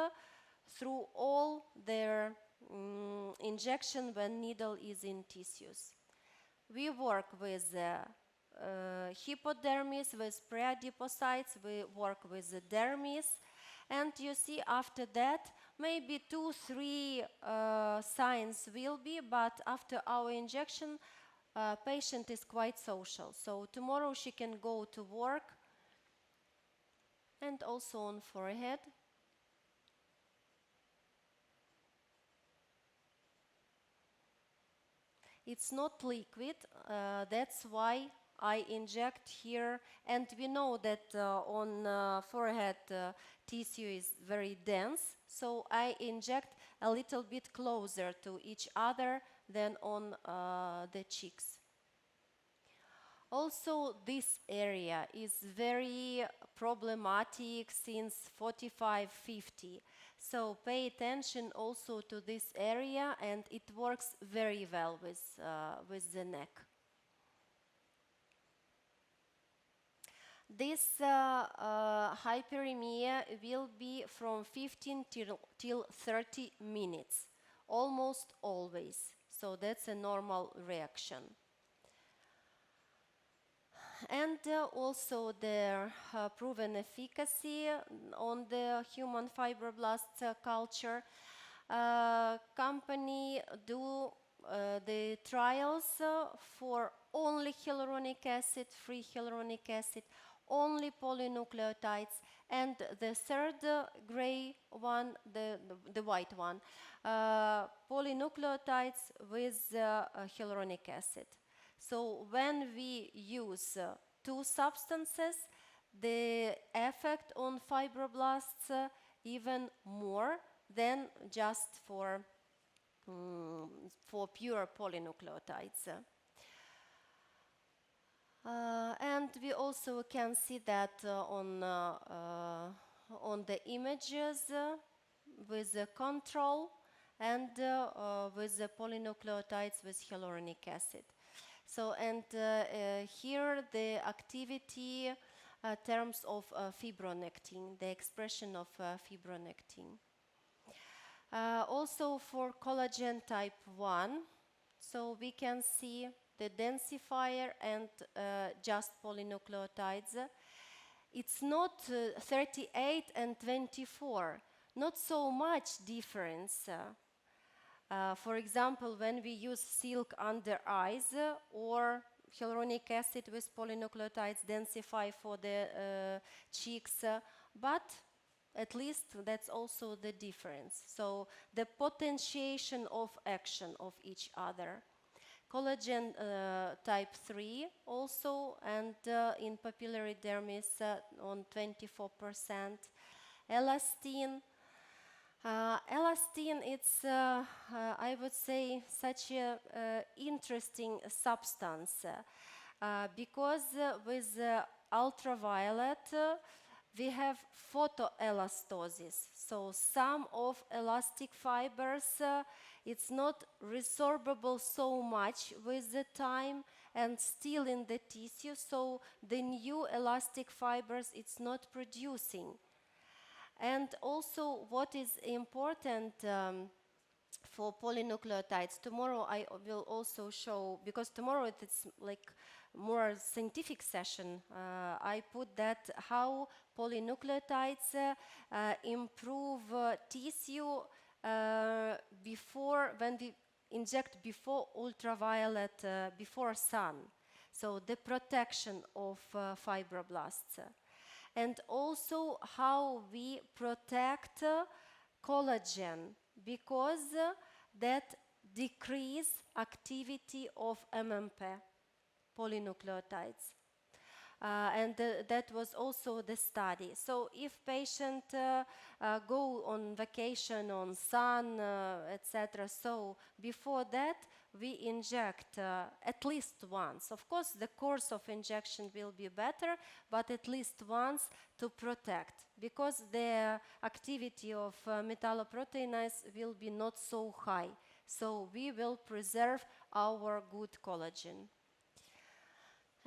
through all their injection when needle is in tissues. We work with hypodermis, with preadipocytes, we work with the dermis, and you see after that maybe 2-3 signs will be, but after our injection patient is quite social, so tomorrow she can go to work. And also on forehead. It's not liquid, that's why I inject here, and we know that on forehead tissue is very dense, so I inject a little bit closer to each other than on the cheeks. Also, this area is very problematic since 45-50. So pay attention also to this area, and it works very well with the neck. This hyperemia will be from 15 till 30 minutes, almost always. So that's a normal reaction. And also their proven efficacy on the human fibroblast culture. Company do the trials for only hyaluronic acid, free hyaluronic acid, only polynucleotides, and the third gray one, the white one, polynucleotides with hyaluronic acid. So when we use two substances, the effect on fibroblasts even more than just for pure polynucleotides. And we also can see that on the images with the control and with the polynucleotides with hyaluronic acid. So, and here the activity terms of fibronectin, the expression of fibronectin. Also for collagen type 1, so we can see the densifier and just polynucleotides. It's not 38 and 24, not so much difference. For example, when we use silk under eyes or hyaluronic acid with polynucleotides densify for the cheeks, but at least that's also the difference. So the potentiation of action of each other. Collagen type 3 also, and in papillary dermis on 24%. Elastin. Elastin, it's, I would say, such a interesting substance because with ultraviolet we have photoelastosis. So some of elastic fibers, it's not resorbable so much with the time and still in the tissue, so the new elastic fibers it's not producing. And also what is important for polynucleotides, tomorrow I will also show, because tomorrow it's like more scientific session, I put that how polynucleotides improve tissue before, when we inject before ultraviolet, before sun. So the protection of fibroblasts. And also how we protect collagen, because that decrease activity of MMP, polynucleotides. And that was also the study. So if patient go on vacation on sun, etc., so before that we inject at least once. Of course, the course of injection will be better, but at least once to protect, because the activity of metalloproteinase will be not so high. So we will preserve our good collagen.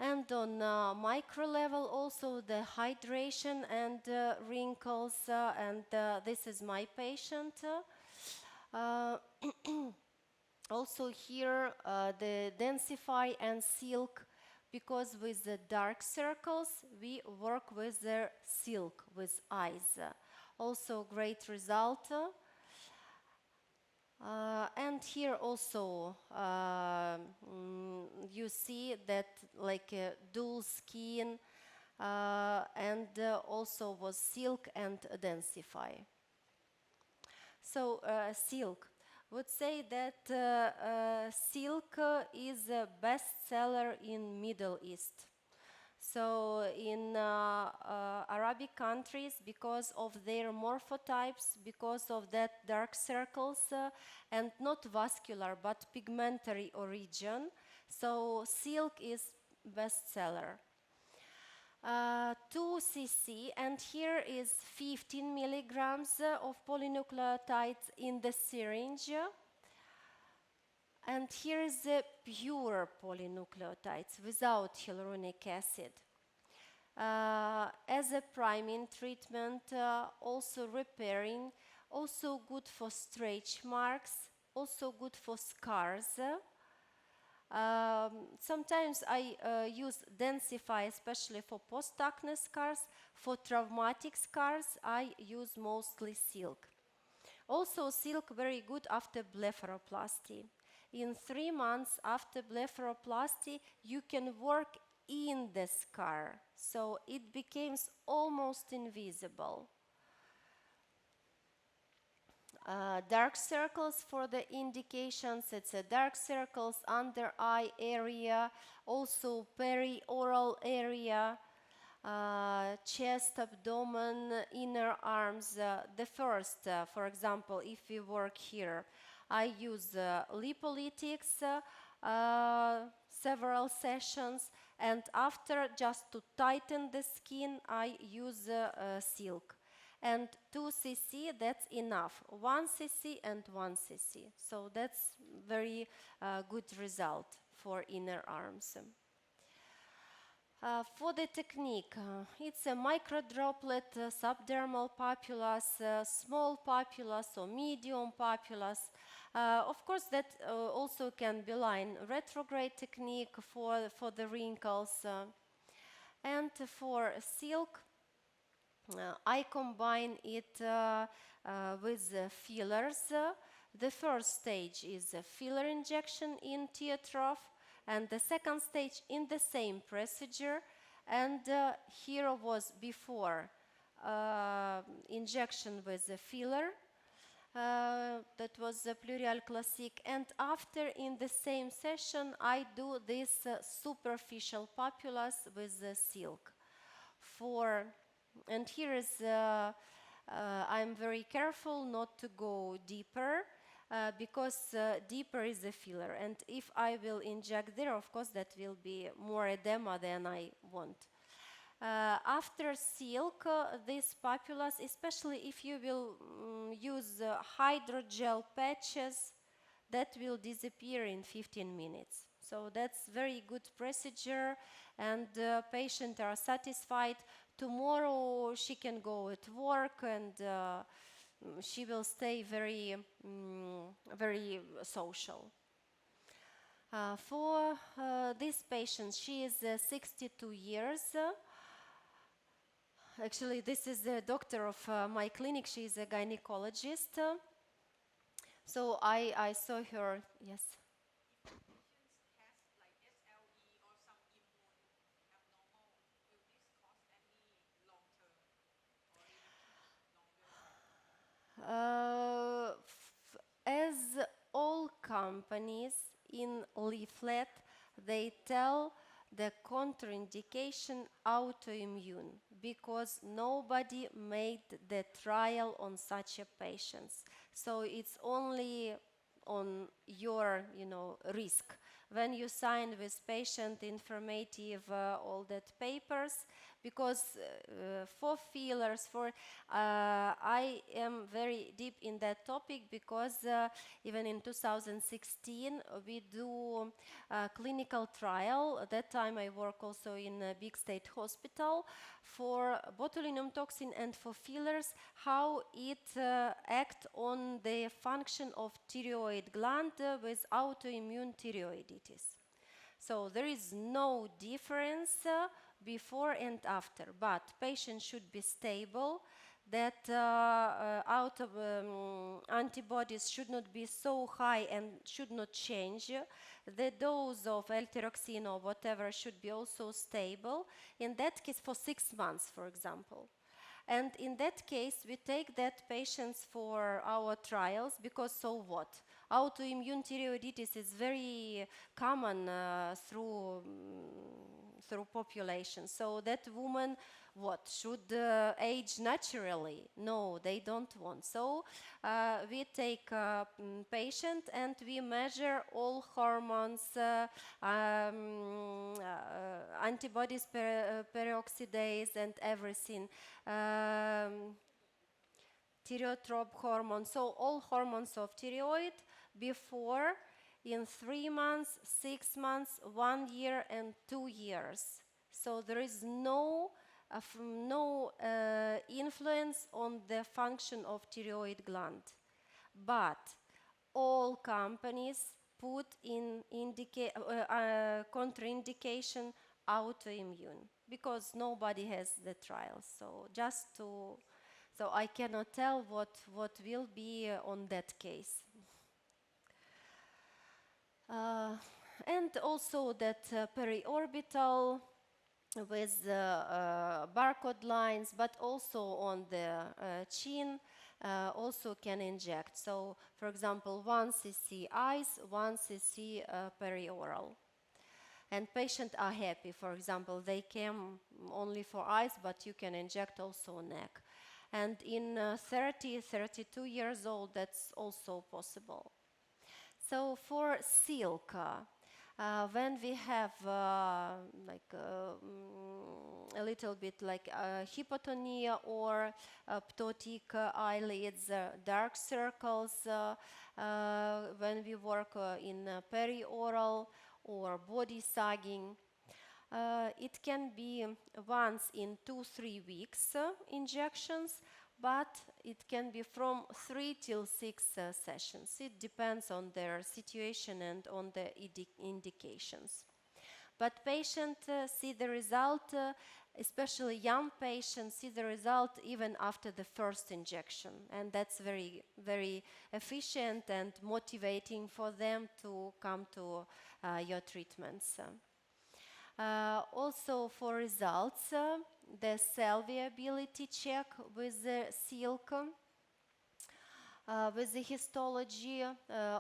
And on micro level also the hydration and wrinkles, and this is my patient. Also here the densify and silk, because with the dark circles we work with the silk with eyes. Also great result. And here also you see that like dual skin and also was silk and densify. So silk, would say that silk is a bestseller in Middle East. So in Arabic countries, because of their morphotypes, because of that dark circles, and not vascular but pigmentary origin, so silk is bestseller. 2 cc, and here is 15 milligrams of polynucleotides in the syringe. And here is the pure polynucleotides without hyaluronic acid. As a priming treatment, also repairing, also good for stretch marks, also good for scars. Sometimes I use densify, especially for post-acne scars. For traumatic scars, I use mostly silk. Also, silk very good after blepharoplasty. In 3 months after blepharoplasty, you can work in the scar, so it becomes almost invisible. Dark circles for the indications, it's a dark circles under eye area, also perioral area, chest, abdomen, inner arms. The first, for example, if we work here, I use lipolytics, several sessions, and after, just to tighten the skin, I use silk. And 2 cc, that's enough. 1 cc and 1 cc. So that's very good result for inner arms. For the technique, it's a microdroplet, subdermal papulus, small papulus or medium papulus. Of course, that also can be line retrograde technique for the wrinkles. And for silk, I combine it with fillers. The first stage is a filler injection in tear trough, and the second stage in the same procedure. And here was before injection with a filler. That was the Pluryal Classic, and after in the same session I do this superficial papulus with the silk. And here is, I'm very careful not to go deeper because deeper is the filler. And if I will inject there, of course, that will be more edema than I want. After silk, this papulus, especially if you will use hydrogel patches, that will disappear in 15 minutes. So that's very good procedure, and patients are satisfied. Tomorrow she can go at work, and she will stay very, very social. For this patient, she is 62 years. Actually, this is the doctor of my clinic. She is a gynecologist. So I saw her, yes. As all companies in leaflet, they tell the contraindication autoimmune because nobody made the trial on such a patients. So it's only on your, risk. When you sign with patient informative all that papers, because for fillers, I am very deep in that topic because even in 2016 we do a clinical trial. At that time I work also in a big state hospital for botulinum toxin and for fillers, how it act on the function of thyroid gland with autoimmune thyroiditis. So there is no difference before and after, but patient should be stable, that antibodies should not be so high and should not change. The dose of L-thyroxine or whatever should be also stable. In that case, for 6 months, for example. And in that case, we take that patients for our trials because so what? Autoimmune thyroiditis is very common through population. So that woman, should age naturally? No, they don't want. So we take patient and we measure all hormones, antibodies, peroxidase, and everything. Thyrotrope hormone, so all hormones of thyroid before, in 3 months, 6 months, 1 year, and 2 years. So there is no influence on the function of thyroid gland. But all companies put in contraindication autoimmune, because nobody has the trials. So I cannot tell what will be on that case. And also that periorbital with barcode lines, but also on the chin, also can inject. So, for example, 1 cc eyes, 1 cc perioral. And patients are happy. For example, they came only for eyes, but you can inject also neck. And in 32 years old, that's also possible. So for silk, when we have a little bit like hypotonia or ptotic eyelids, dark circles, when we work in perioral or body sagging, it can be once in 2-3 weeks injections, but it can be from 3 till 6 sessions. It depends on their situation and on the indications. But patients see the result, especially young patients see the result even after the first injection. And that's very, very efficient and motivating for them to come to your treatments. Also for results, the cell viability check with the silk, with the histology,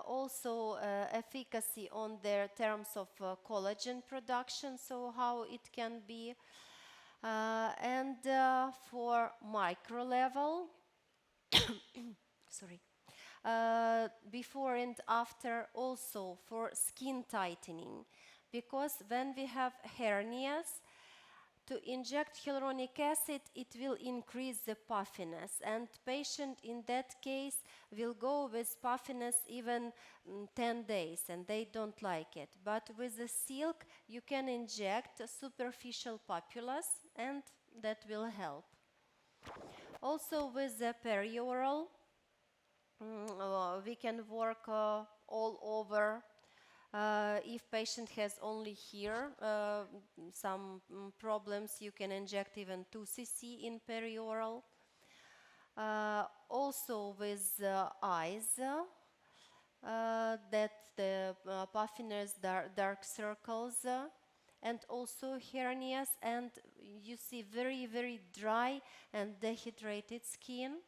also efficacy on their terms of collagen production, so how it can be, and for micro level, sorry, before and after, also for skin tightening. Because when we have hernias, to inject hyaluronic acid, it will increase the puffiness, and patient in that case will go with puffiness even 10 days, and they don't like it. But with the silk, you can inject superficial papulas, and that will help. Also with the perioral, we can work all over. If patient has only here some problems, you can inject even 2 cc in perioral. Also with eyes, that the puffiness, dark circles, and also hernias, and you see very, very dry and dehydrated skin.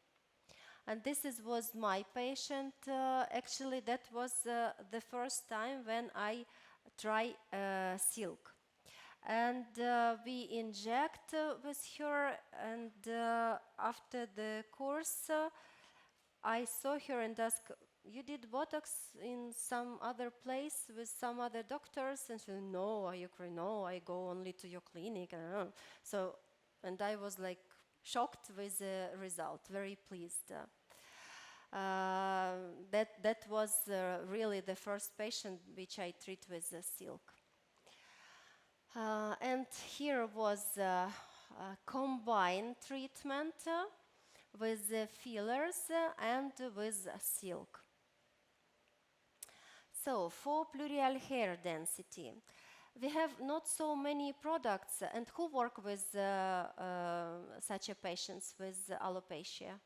And this was my patient. Actually, that was the first time when I try silk. And we inject with her, and after the course, I saw her and asked, "You did Botox in some other place with some other doctors?" And she said, "No, no, I go only to your clinic." So, and I was like shocked with the result, very pleased. That was really the first patient which I treat with silk. And here was a combined treatment with fillers and with silk. So for plurial hair density, we have not so many products. And who work with such a patients with alopecia?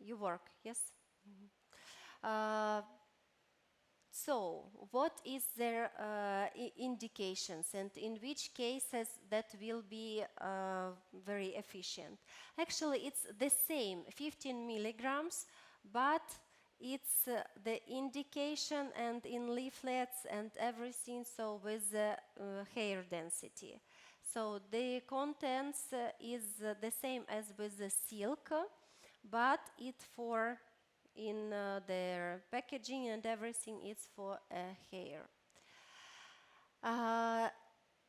You work, yes? Mm-hmm. So, what is their indications, and in which cases that will be very efficient? Actually, it's the same, 15 milligrams, but it's the indication and in leaflets and everything, so with hair density. So the contents is the same as with the silk, but it for in their packaging and everything, it's for hair.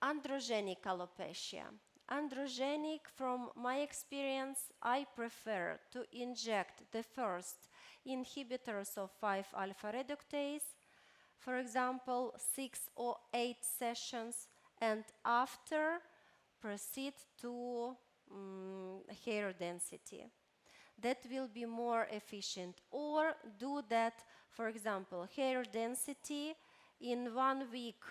Androgenic alopecia. Androgenic, from my experience, I prefer to inject the first inhibitors of 5-alpha reductase, for example, 6 or 8 sessions, and after proceed to hair density. that will be more efficient. Or do that, for example, hair density in 1 week,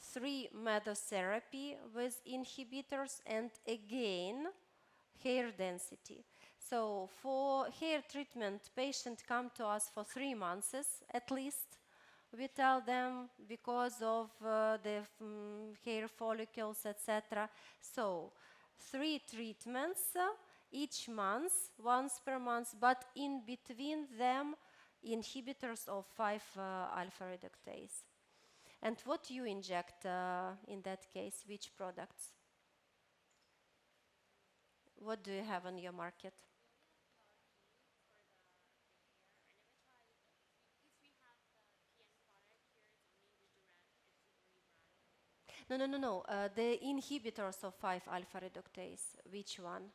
3 mesotherapy with inhibitors, and again hair density. So for hair treatment, patient come to us for 3 months at least. We tell them because of the hair follicles, etc. So 3 treatments each month, once per month, but in between them inhibitors of 5-alpha reductase. And what you inject in that case, which products? What do you have on your market? No. The inhibitors of 5-alpha reductase, which one?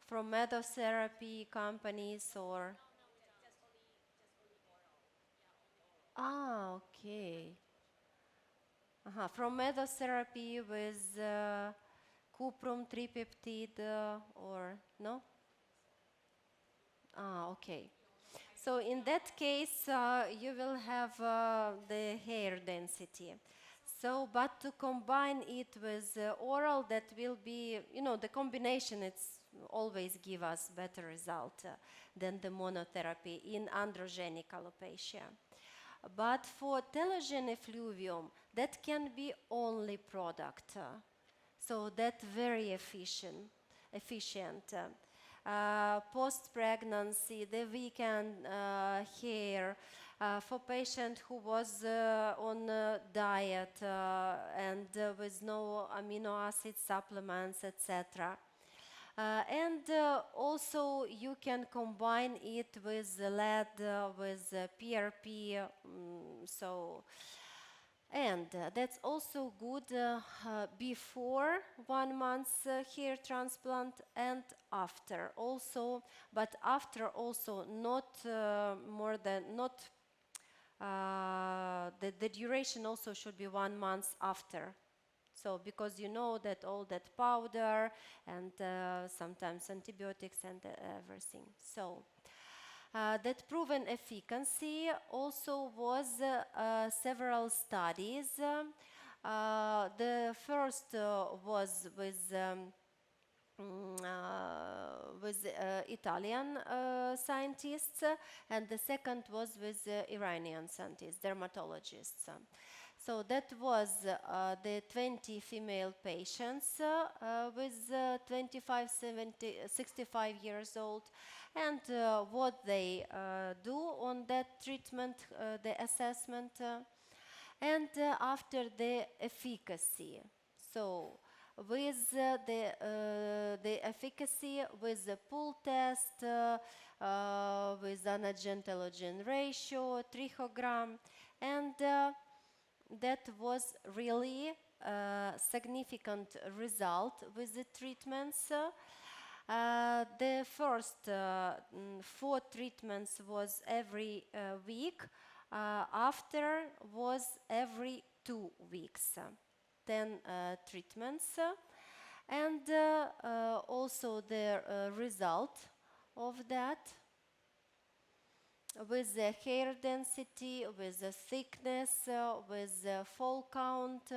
From mesotherapy companies or? Ah, okay. From mesotherapy with cuprum tripeptide or no? Ah, okay. So in that case, you will have the hair density. So, but to combine it with oral, that will be, the combination, it's always give us better result than the monotherapy in androgenic alopecia. But for telogen effluvium, that can be only product. So that's very efficient. Post-pregnancy, the weekend hair, for patient who was on diet and with no amino acid supplements, etc. And also you can combine it with lead, with PRP, and that's also good before 1 month hair transplant and after also, but after also not the duration also should be 1 month after. So because you know that all that powder and sometimes antibiotics and everything. So that proven efficacy also was several studies. The first was with Italian scientists, and the second was with Iranian scientists, dermatologists. So that was the 20 female patients with 65 years old, and what they do on that treatment, the assessment, and after the efficacy. So with the efficacy with the pool test, with anagen-telogen ratio, trichogram, and that was really a significant result with the treatments. The first 4 treatments was every week. After was every 2 weeks. 10 treatments. And also the result of that with the hair density, with the thickness, with the fold count.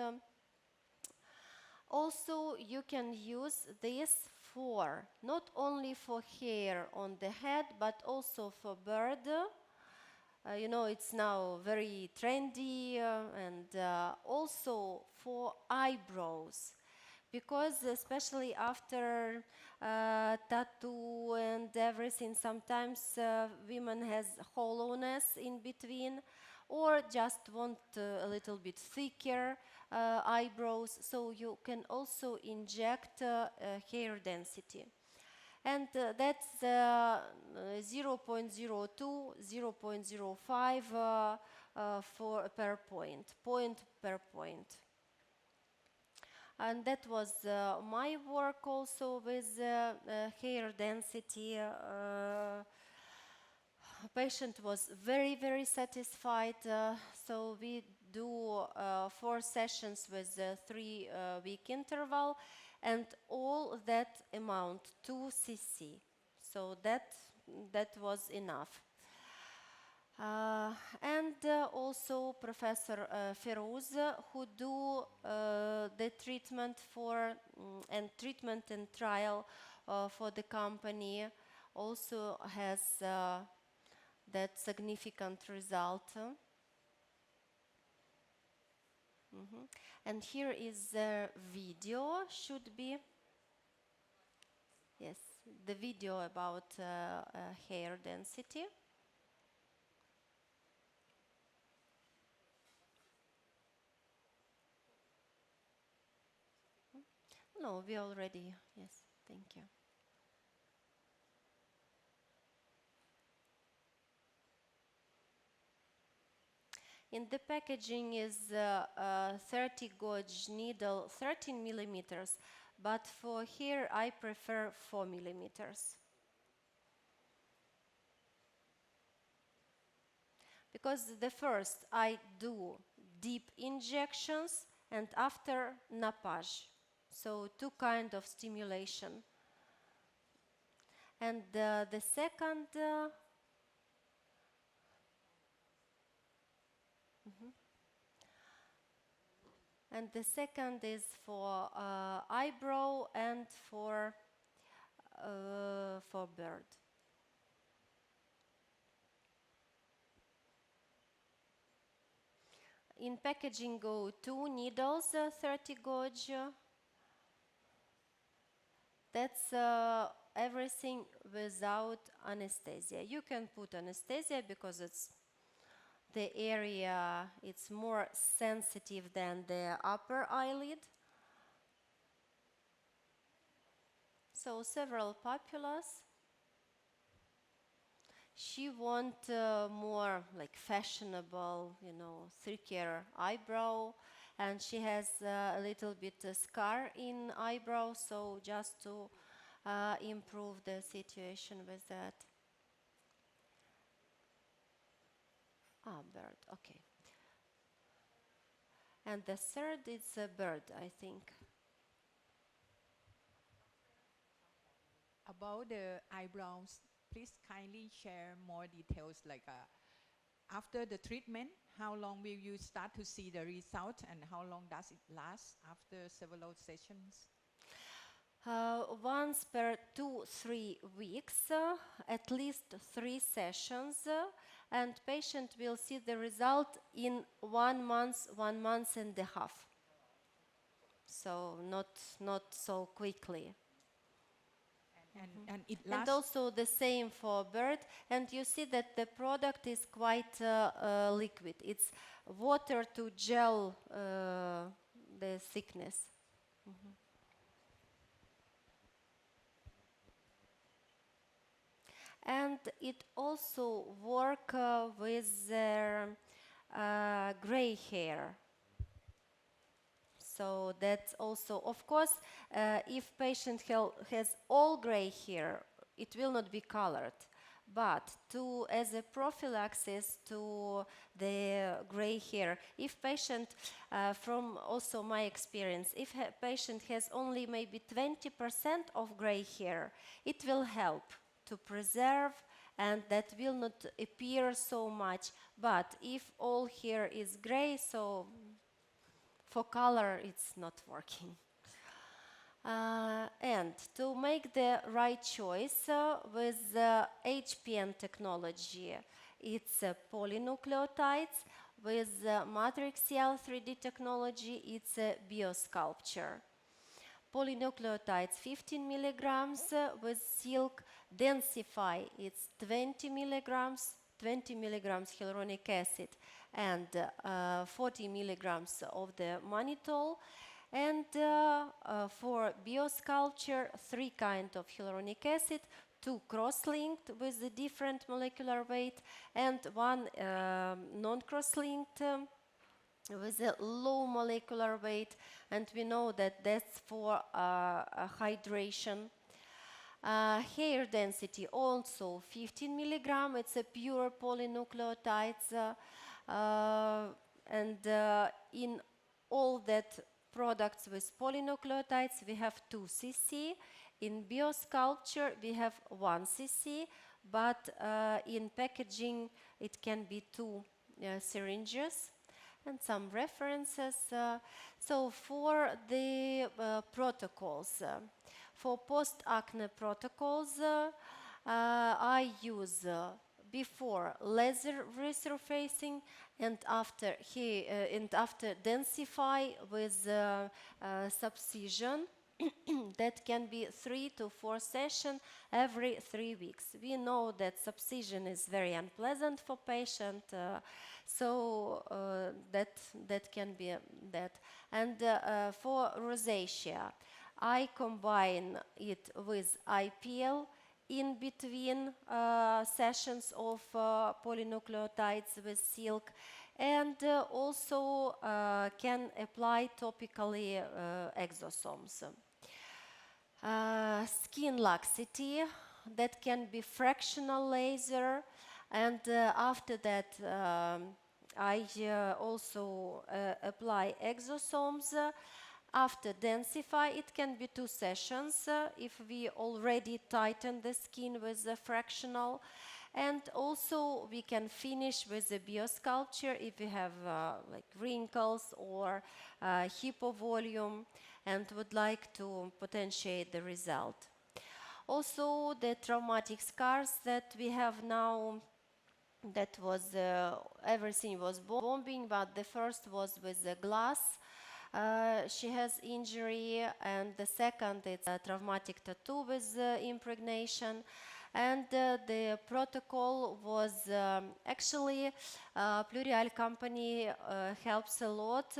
Also, you can use this for not only for hair on the head, but also for beard. It's now very trendy, and also for eyebrows, because especially after tattoo and everything, sometimes women has hollowness in between, or just want a little bit thicker eyebrows, so you can also inject hair density. And that's 0.02, 0.05 per point. And that was my work also with hair density. Patient was very, very satisfied. So we do 4 sessions with 3-week interval, and all that amount 2 cc. So that was enough. And also Professor Feroz, who do the treatment treatment and trial for the company, also has that significant result. And here is the video, should be. Yes, the video about hair density. No, we already, yes, thank you. In the packaging is 30 gauge needle, 13 millimeters, but for here I prefer 4 millimeters. Because the first I do deep injections and after nappage. So two kind of stimulation. And the second and the second is for eyebrow and for bird. In packaging go 2 needles, 30 gauge. That's everything without anesthesia. You can put anesthesia because it's the area, it's more sensitive than the upper eyelid. So several papulas. She want more like fashionable, you know, thicker eyebrow, and she has a little bit scar in eyebrow, so just to improve the situation with that. Bird, okay. And the third is a bird, I think. About the eyebrows, please kindly share more details like after the treatment, how long will you start to see the result and how long does it last after several sessions? Once per 2-3 weeks, at least 3 sessions, and patient will see the result in 1 month and a half. So not so quickly. And it lasts. And also the same for bird, and you see that the product is quite liquid. It's water to gel the thickness. And it also work with their gray hair. So that's also, of course, if patient has all gray hair, it will not be colored. But as a prophylaxis to the gray hair, if patient, from also my experience, if a patient has only maybe 20% of gray hair, it will help to preserve, and that will not appear so much. But if all hair is gray, so for color it's not working. And to make the right choice with HPN technology, it's polynucleotides. With matrix-cell 3D technology, it's a biosculpture. Polynucleotides 15 milligrams, with silk densify, it's 20 milligrams hyaluronic acid and 40 milligrams of the mannitol. And for biosculpture, 3 kinds of hyaluronic acid, 2 cross-linked with a different molecular weight, and 1 non-cross-linked with a low molecular weight, and we know that that's for hydration. Hair density also 15 milligram, it's a pure polynucleotides, and in all that products with polynucleotides, we have 2 cc. In biosculpture, we have 1 cc, but in packaging, it can be 2 syringes. And some references. So for the protocols, for post-acne protocols, I use before laser resurfacing and after densify with subcision. That can be 3 to 4 sessions every 3 weeks. We know that subcision is very unpleasant for patient, so that can be that. And for rosacea, I combine it with IPL in between sessions of polynucleotides with silk, and also can apply topically exosomes. Skin laxity, that can be fractional laser, and after that I also apply exosomes. After densify, it can be 2 sessions if we already tighten the skin with the fractional. And also we can finish with the biosculpture if we have like wrinkles or hypovolume and would like to potentiate the result. Also the traumatic scars that we have now, that was everything was bombing, but the first was with the glass. She has injury, and the second it's a traumatic tattoo with impregnation. And the protocol was actually Pluryal company helps a lot.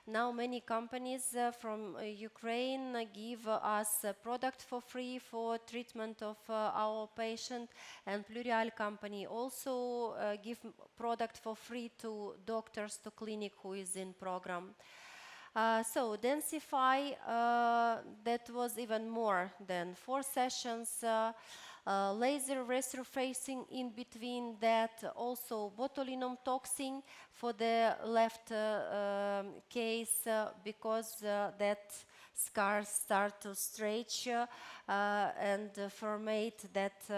Now many companies from Ukraine give us a product for free for treatment of our patient, and Pluryal company also give product for free to doctors, to clinic who is in program. So densify, that was even more than 4 sessions. Laser resurfacing in between that, also botulinum toxin for the left case because that scars start to stretch and formate that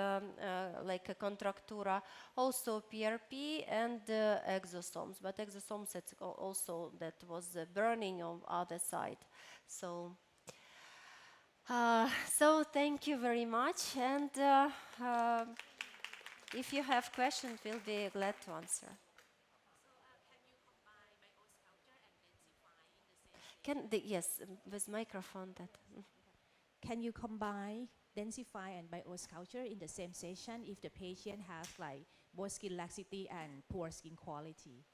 like a contractura. Also PRP and exosomes, but exosomes it's also that was burning on other side. So thank you very much, and if you have questions, we'll be glad to answer. Yes, with microphone that. Can you combine densify and biosculpture in the same session if the patient has like both skin laxity and poor skin quality?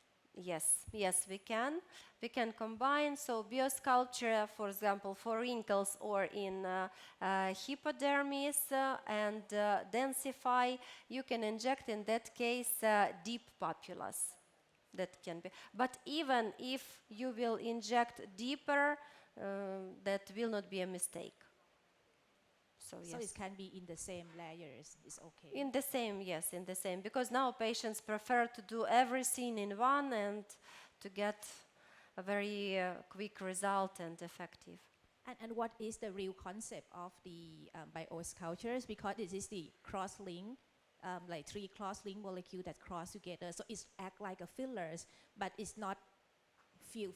Yes, we can. We can combine. So biosculpture, for example, for wrinkles or in hypodermis, and densify, you can inject in that case deep papulas. That can be. But even if you will inject deeper, that will not be a mistake. So yes. So it can be in the same layers, it's okay? In the same, yes, in the same. Because now patients prefer to do everything in one and to get a very quick result and effective. And what is the real concept of the biosculptures? Because this is the cross-link, like 3 cross-link molecules that cross together. So it's act like a fillers, but it's not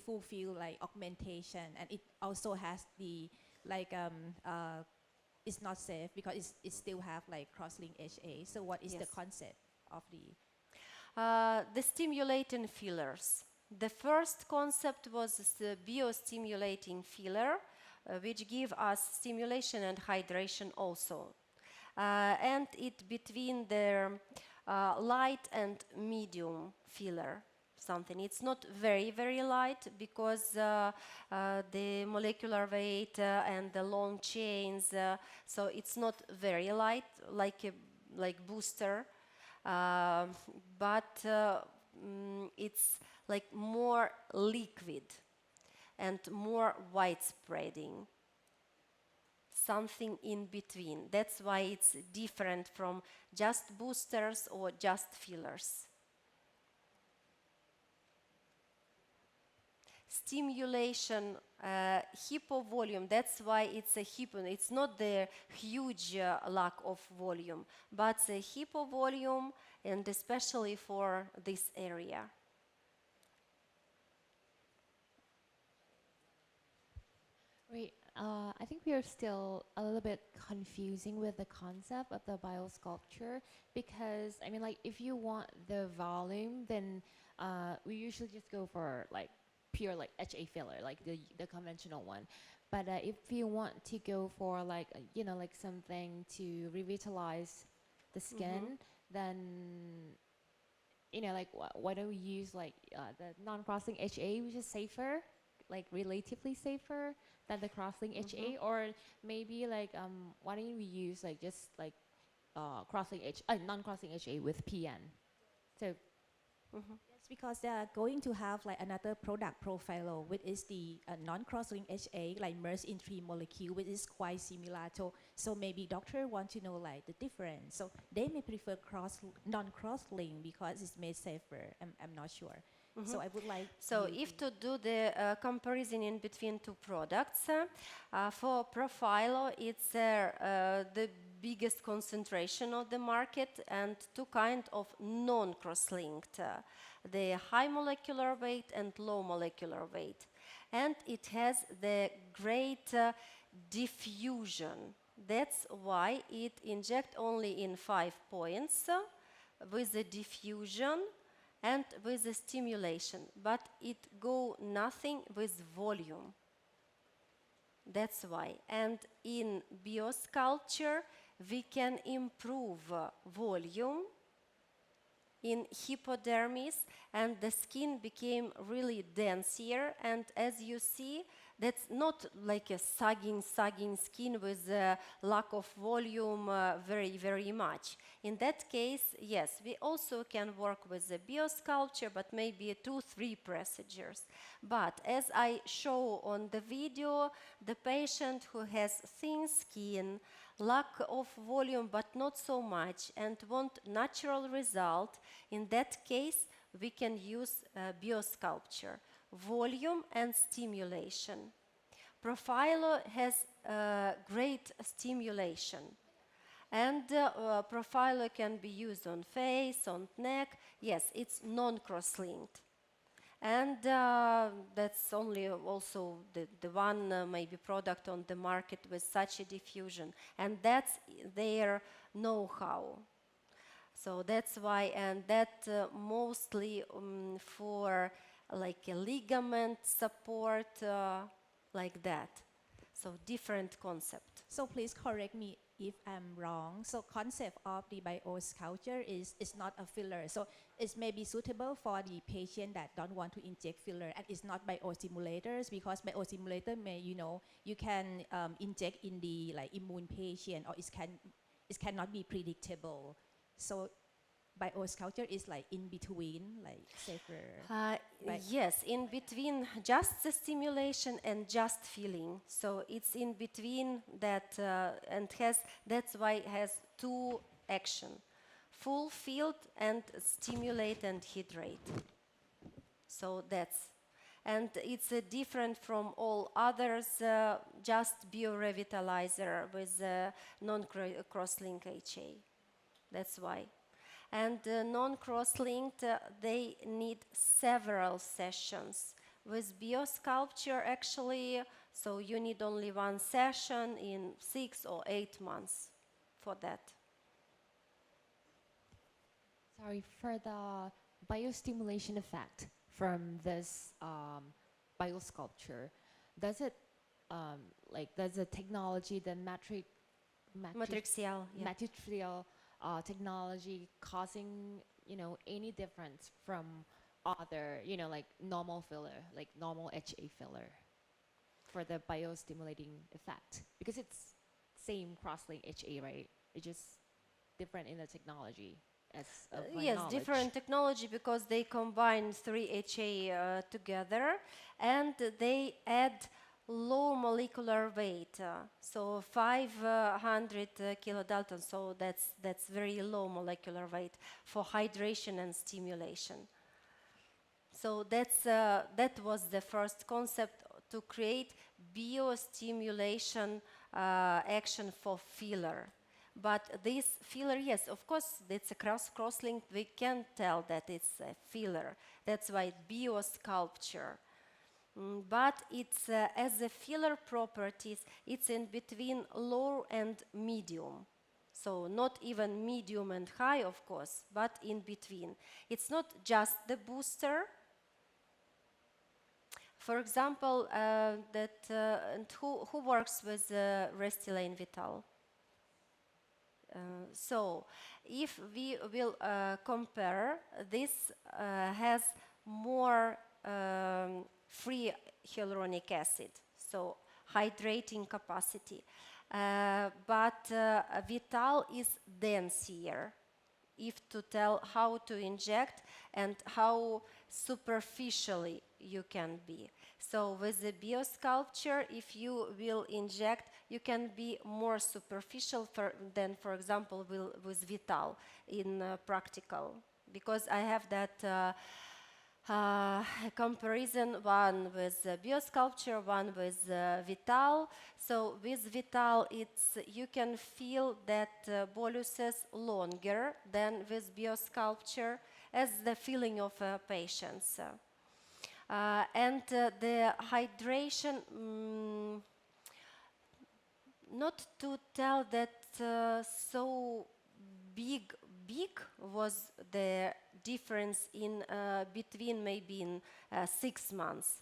fulfill like augmentation. And it also has the like it's not safe because it still have like cross-link HA. So what is the concept of the stimulating fillers? The first concept was the biostimulating filler, which give us stimulation and hydration also. And it between the light and medium filler. Something. It's not very, very light because the molecular weight and the long chains, so it's not very light like booster, but it's like more liquid and more widespreading. Something in between. That's why it's different from just boosters or just fillers. stimulation, hypovolume. That's why it's a hypo. It's not the huge lack of volume, but the hypovolume, and especially for this area. Wait, I think we are still a little bit confusing with the concept of the biosculpture because, I mean, like, if you want the volume, then we usually just go for, like, pure, like, HA filler, like the conventional one. But if you want to go for, like, you know, like something to revitalize the skin, then, you know, like, why don't we use, like, the non-crossing HA, which is safer, like, relatively safer than the cross-link HA, or maybe like why don't we use like just like non-crossing HA with PN? So Yes, because they are going to have like another product profile, which is the non-cross-link HA, like merged in 3 molecules, which is quite similar. So maybe doctor want to know like the difference. So they may prefer non-cross-link because it's made safer. I'm not sure. So I would like. So if to do the comparison in between two products, for Profilo, it's the biggest concentration of the market and two kind of non-cross-linked, the high molecular weight and low molecular weight. And it has the great diffusion. That's why it inject only in 5 points with the diffusion and with the stimulation, but it go nothing with volume. That's why. And in biosculpture, we can improve volume in hypodermis, and the skin became really denser. And as you see, that's not like a sagging skin with a lack of volume very much. In that case, yes, we also can work with the biosculpture, but maybe 2-3 procedures. But as I show on the video, the patient who has thin skin, lack of volume but not so much, and want natural result, in that case, we can use biosculpture, volume and stimulation. Profilo has great stimulation. And Profilo can be used on face, on neck. Yes, it's non-cross-linked. And that's only also the one maybe product on the market with such a diffusion. And that's their know-how. So that's why, and that mostly for like a ligament support, like that. So different concept. So please correct me if I'm wrong. So concept of the biosculpture is not a filler. So it may be suitable for the patient that don't want to inject filler, and it's not biostimulators, because biostimulator may, you can inject in the like immune patient, or it cannot be predictable. So biosculpture is like in between, like safer. Yes, in between just the stimulation and just feeling. So it's in between that, and that's why it has 2 action: full field and stimulate and hydrate. So that's, and it's different from all others, just biorevitalizer with non-cross-link HA. That's why. And non-cross-linked, they need several sessions. With biosculpture, actually, so you need only 1 session in 6 or 8 months for that. sorry, for the biostimulation effect from this biosculpture, does it does the technology, the Matricial, yeah. matricial technology causing any difference from other like normal filler, like normal HA filler, for the biostimulating effect? Because it's same cross-link HA, right? It's just different in the technology. As of my Yes, knowledge. different technology, because they combine 3 HA together, and they add low molecular weight, so 500 kilodaltons. So that's very low molecular weight for hydration and stimulation. So that was the first concept to create biostimulation action for filler. But this filler, yes, of course, it's a cross-link. We can tell that it's a filler. That's why biosculpture. But it's as a filler properties, it's in between low and medium. So not even medium and high, of course, but in between. It's not just the booster. For example, and who works with Restylane Vital? So if we will compare, this has more free hyaluronic acid, so hydrating capacity. But Vital is denser, if to tell how to inject and how superficially you can be. So with the biosculpture, if you will inject, you can be more superficial than, for example, with Vital in practical. Because I have that comparison, one with biosculpture, one with Vital. So with Vital, you can feel that boluses longer than with biosculpture as the feeling of patients. And the hydration, not to tell that so big was the difference in between maybe in 6 months.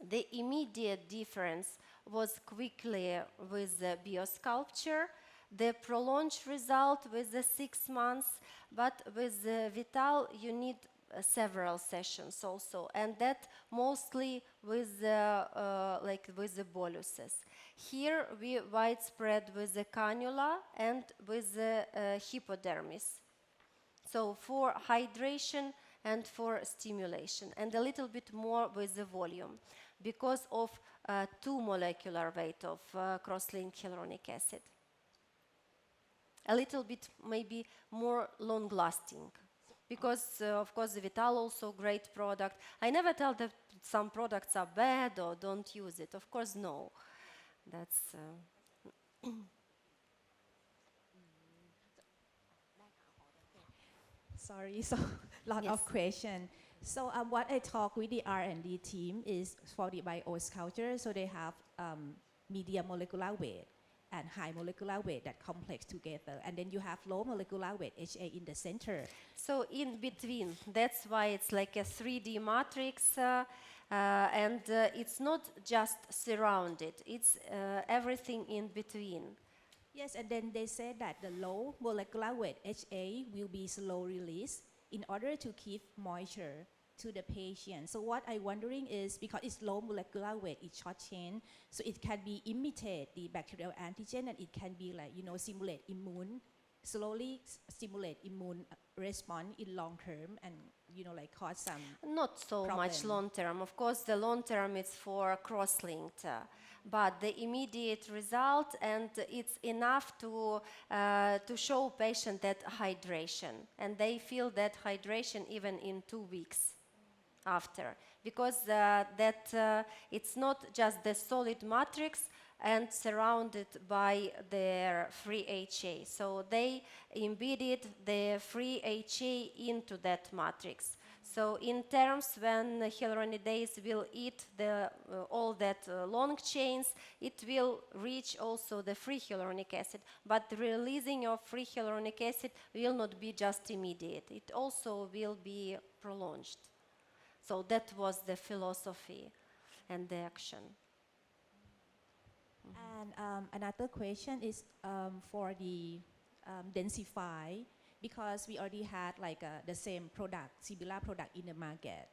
The immediate difference was quickly with the biosculpture, the prolonged result with the 6 months, but with the Vital you need several sessions also, and that mostly with with the boluses. Here we widespread with the cannula and with the hypodermis. So for hydration and for stimulation, and a little bit more with the volume, because of 2 molecular weight of cross-linked hyaluronic acid. A little bit maybe more long-lasting. Because, of course, the Vital also great product. I never tell that some products are bad or don't use it. Of course, no. That's... Sorry, so lot Yes. of question. So what I talk with the R&D team is for the biosculpture, so they have medium molecular weight and high molecular weight that complex together. And then you have low molecular weight, HA, in the center. So in between, that's why it's like a 3D matrix, and it's not just surrounded, it's everything in between. Yes, and then they said that the low molecular weight, HA, will be slow release in order to keep moisture to the patient. So what I'm wondering is, because it's low molecular weight, it's short chain, so it can be imitate the bacterial antigen, and it can be like, simulate immune, slowly stimulate immune response in long term, and cause some Not so much problem. long term. Of course, the long term is for cross-linked, but the immediate result, and it's enough to show patient that hydration, and they feel that hydration even in 2 weeks after, because it's not just the solid matrix and surrounded by their free HA. So they embedded the free HA into that matrix. So in terms when hyaluronidase will eat all that long chains, it will reach also the free hyaluronic acid. But the releasing of free hyaluronic acid will not be just immediate. It also will be prolonged. So that was the philosophy and the action. And another question is for the densify, because we already had like the same product, similar product in the market.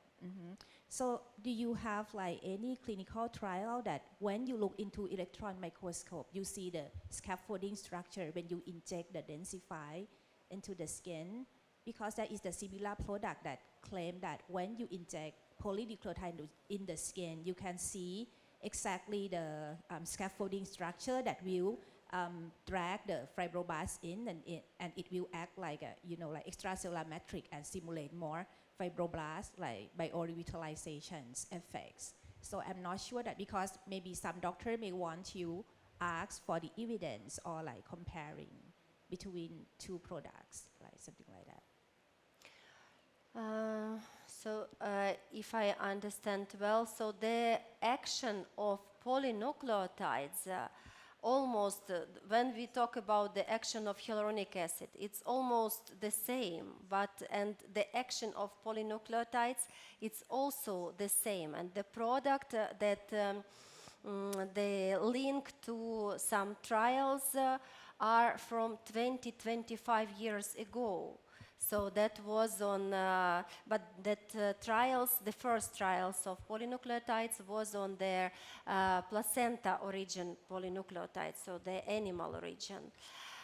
So do you have like any clinical trial that when you look into electron microscope, you see the scaffolding structure when you inject the densify into the skin? Because that is the similar product that claim that when you inject polynucleotide in the skin, you can see exactly the scaffolding structure that will drag the fibroblasts in, and it will act like a like extracellular matrix and simulate more fibroblasts like biorevitalizations effects. So I'm not sure that because maybe some doctor may want to ask for the evidence or like comparing between two products, like something like that. If I understand well, so the action of polynucleotides almost, when we talk about the action of hyaluronic acid, it's almost the same, and the action of polynucleotides, it's also the same. And the product that they link to some trials are from 20-25 years ago. So that was on, but that trials, the first trials of polynucleotides was on their placenta origin polynucleotides, so the animal origin.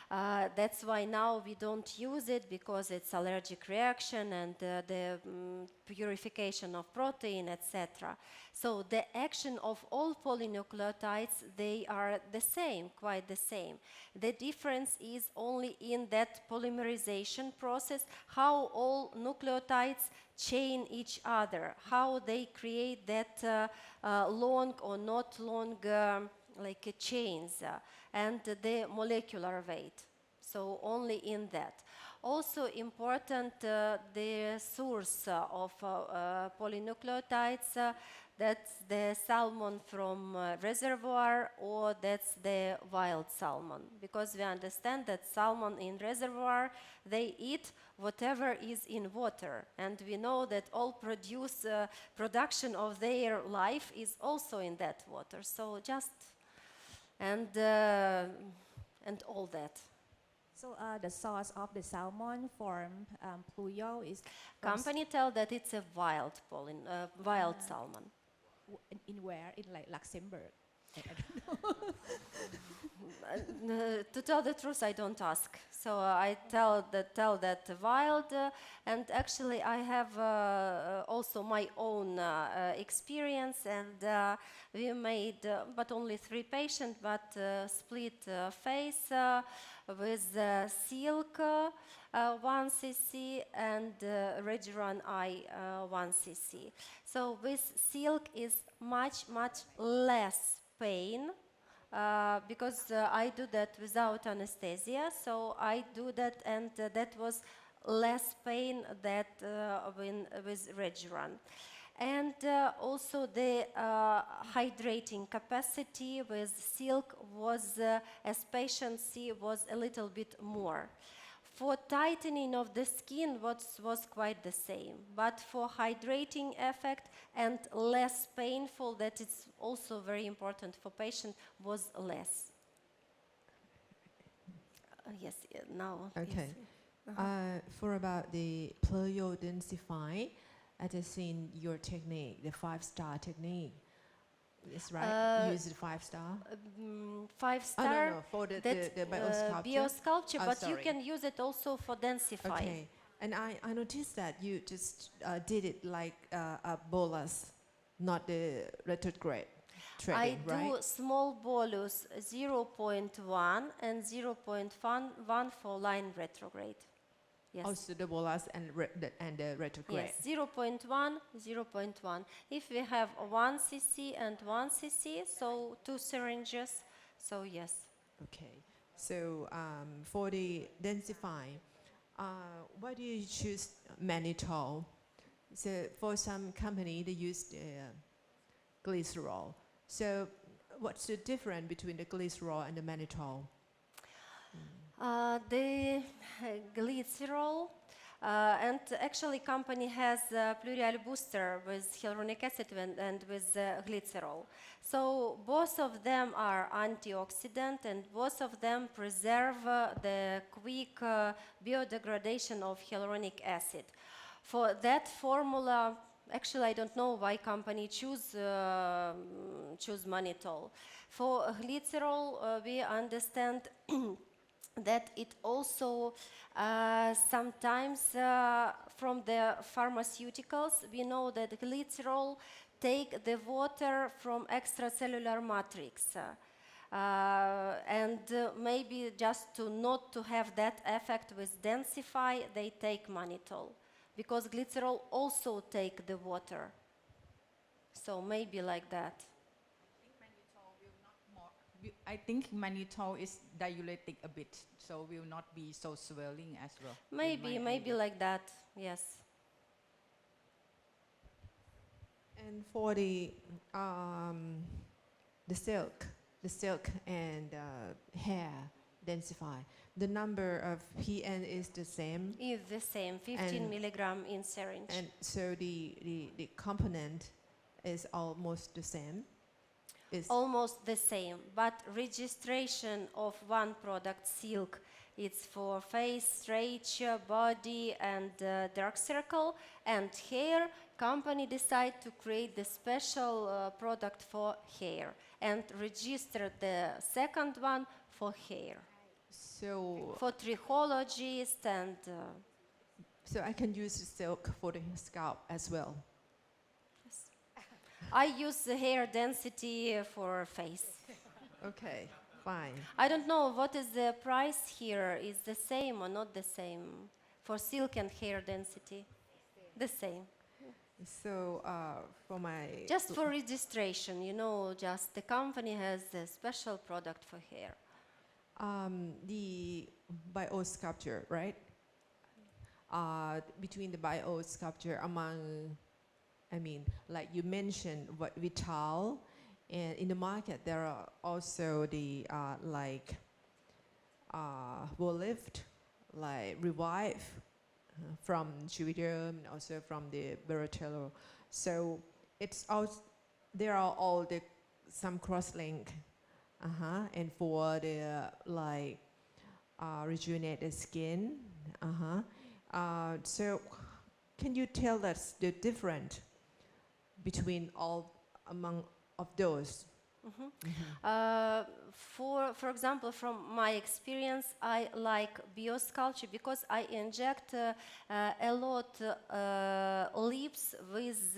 That's why now we don't use it because it's allergic reaction and the purification of protein, etc. So the action of all polynucleotides, they are the same, quite the same. The difference is only in that polymerization process, how all nucleotides chain each other, how they create that long or not long like chains, and the molecular weight. So only in that. Also important, the source of polynucleotides, that's the salmon from reservoir or that's the wild salmon. Because we understand that salmon in reservoir, they eat whatever is in water. And we know that all production of their life is also in that water. So just, and all that. So the source of the salmon from Pluryal is Company tell that it's a wild salmon. In where? In like Luxembourg? To tell the truth, I don't ask. So I tell that wild, and actually I have also my own experience, and we made, but only 3 patients, but split face with silk 1 cc and Regeron I 1 cc. So with silk is much less pain. Because I do that without anesthesia, so I do that, and that was less pain that with Regeron. And also the hydrating capacity with silk was, as patients see, was a little bit more. For tightening of the skin, was quite the same, but for hydrating effect and less painful, that it's also very important for patient, was less. Yes, now. Okay. Yes. For about the Pluryal densify, I have seen your technique, the 5-star technique. Is right? Use the 5-star. 5-star. No, for the That's biosculpture. biosculpture, Oh, but you sorry. can use it also for densify. Okay. And I noticed that you just did it like a bolus, not the retrograde threading, I right? do small bolus 0.1 and 0.1 for line retrograde. Yes. Also the bolus and the retrograde. Yes, 0.1, 0.1. If we have 1 cc and 1 cc, so 2 syringes, so yes. Okay. So for the densify, why do you choose mannitol? So for some company, they use glycerol. So what's the difference between the glycerol and the mannitol? The glycerol, and actually company has Pluryal booster with hyaluronic acid and with glycerol. So both of them are antioxidant, and both of them preserve the quick biodegradation of hyaluronic acid. For that formula, actually I don't know why company choose mannitol. For glycerol, we understand that it also sometimes from the pharmaceuticals, we know that glycerol take the water from extracellular matrix. And maybe just not to have that effect with densify, they take mannitol. because glycerol also take the water. So maybe like that. I think mannitol is diuretic a bit, so will not be so swelling as well. in Maybe my idea. like that, yes. And for the silk and hair densify, the number of PN is the same, Is the same, 15 milligram in syringe. and so the component is almost the same. Is Almost the same, but registration of one product, silk, it's for face, stretch, body, and dark circle, and hair. Company decide to create the special product for hair and register the second one for hair, so for trichologists and so I can use the silk for the scalp as well. I use the hair density for face. Okay, fine. I don't know what is the price here. Is the same or not the same for silk and hair density? The same. So for my Just for registration, you know, just the company has a special product for hair. the biosculpture, right? Between the biosculpture among, I mean, like you mentioned, what Vital, and in the market there are also the like Lift, like Revive from Juvederm, and also from the Baratello. So it's also there are all the some cross-link, and for the like rejuvenate the skin, so can you tell us the difference between all among of those? For example, from my experience, I like biosculpture because I inject a lot lips with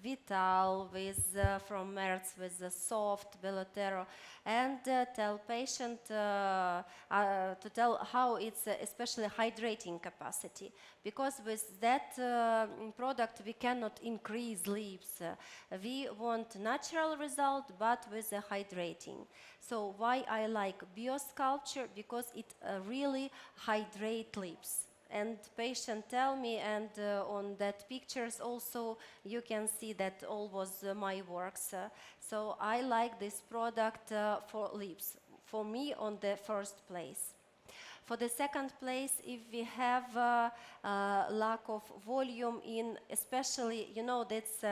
Vital, with from Merz, with the soft Belotero, and tell patient to tell how it's especially hydrating capacity, because with that product we cannot increase lips. We want natural result, but with a hydrating. So why I like biosculpture? Because it really hydrate lips. And patient tell me, and on that pictures also you can see that all was my works. So I like this product for lips. For me, on the first place. For the second place, if we have lack of volume in, especially, you know, that's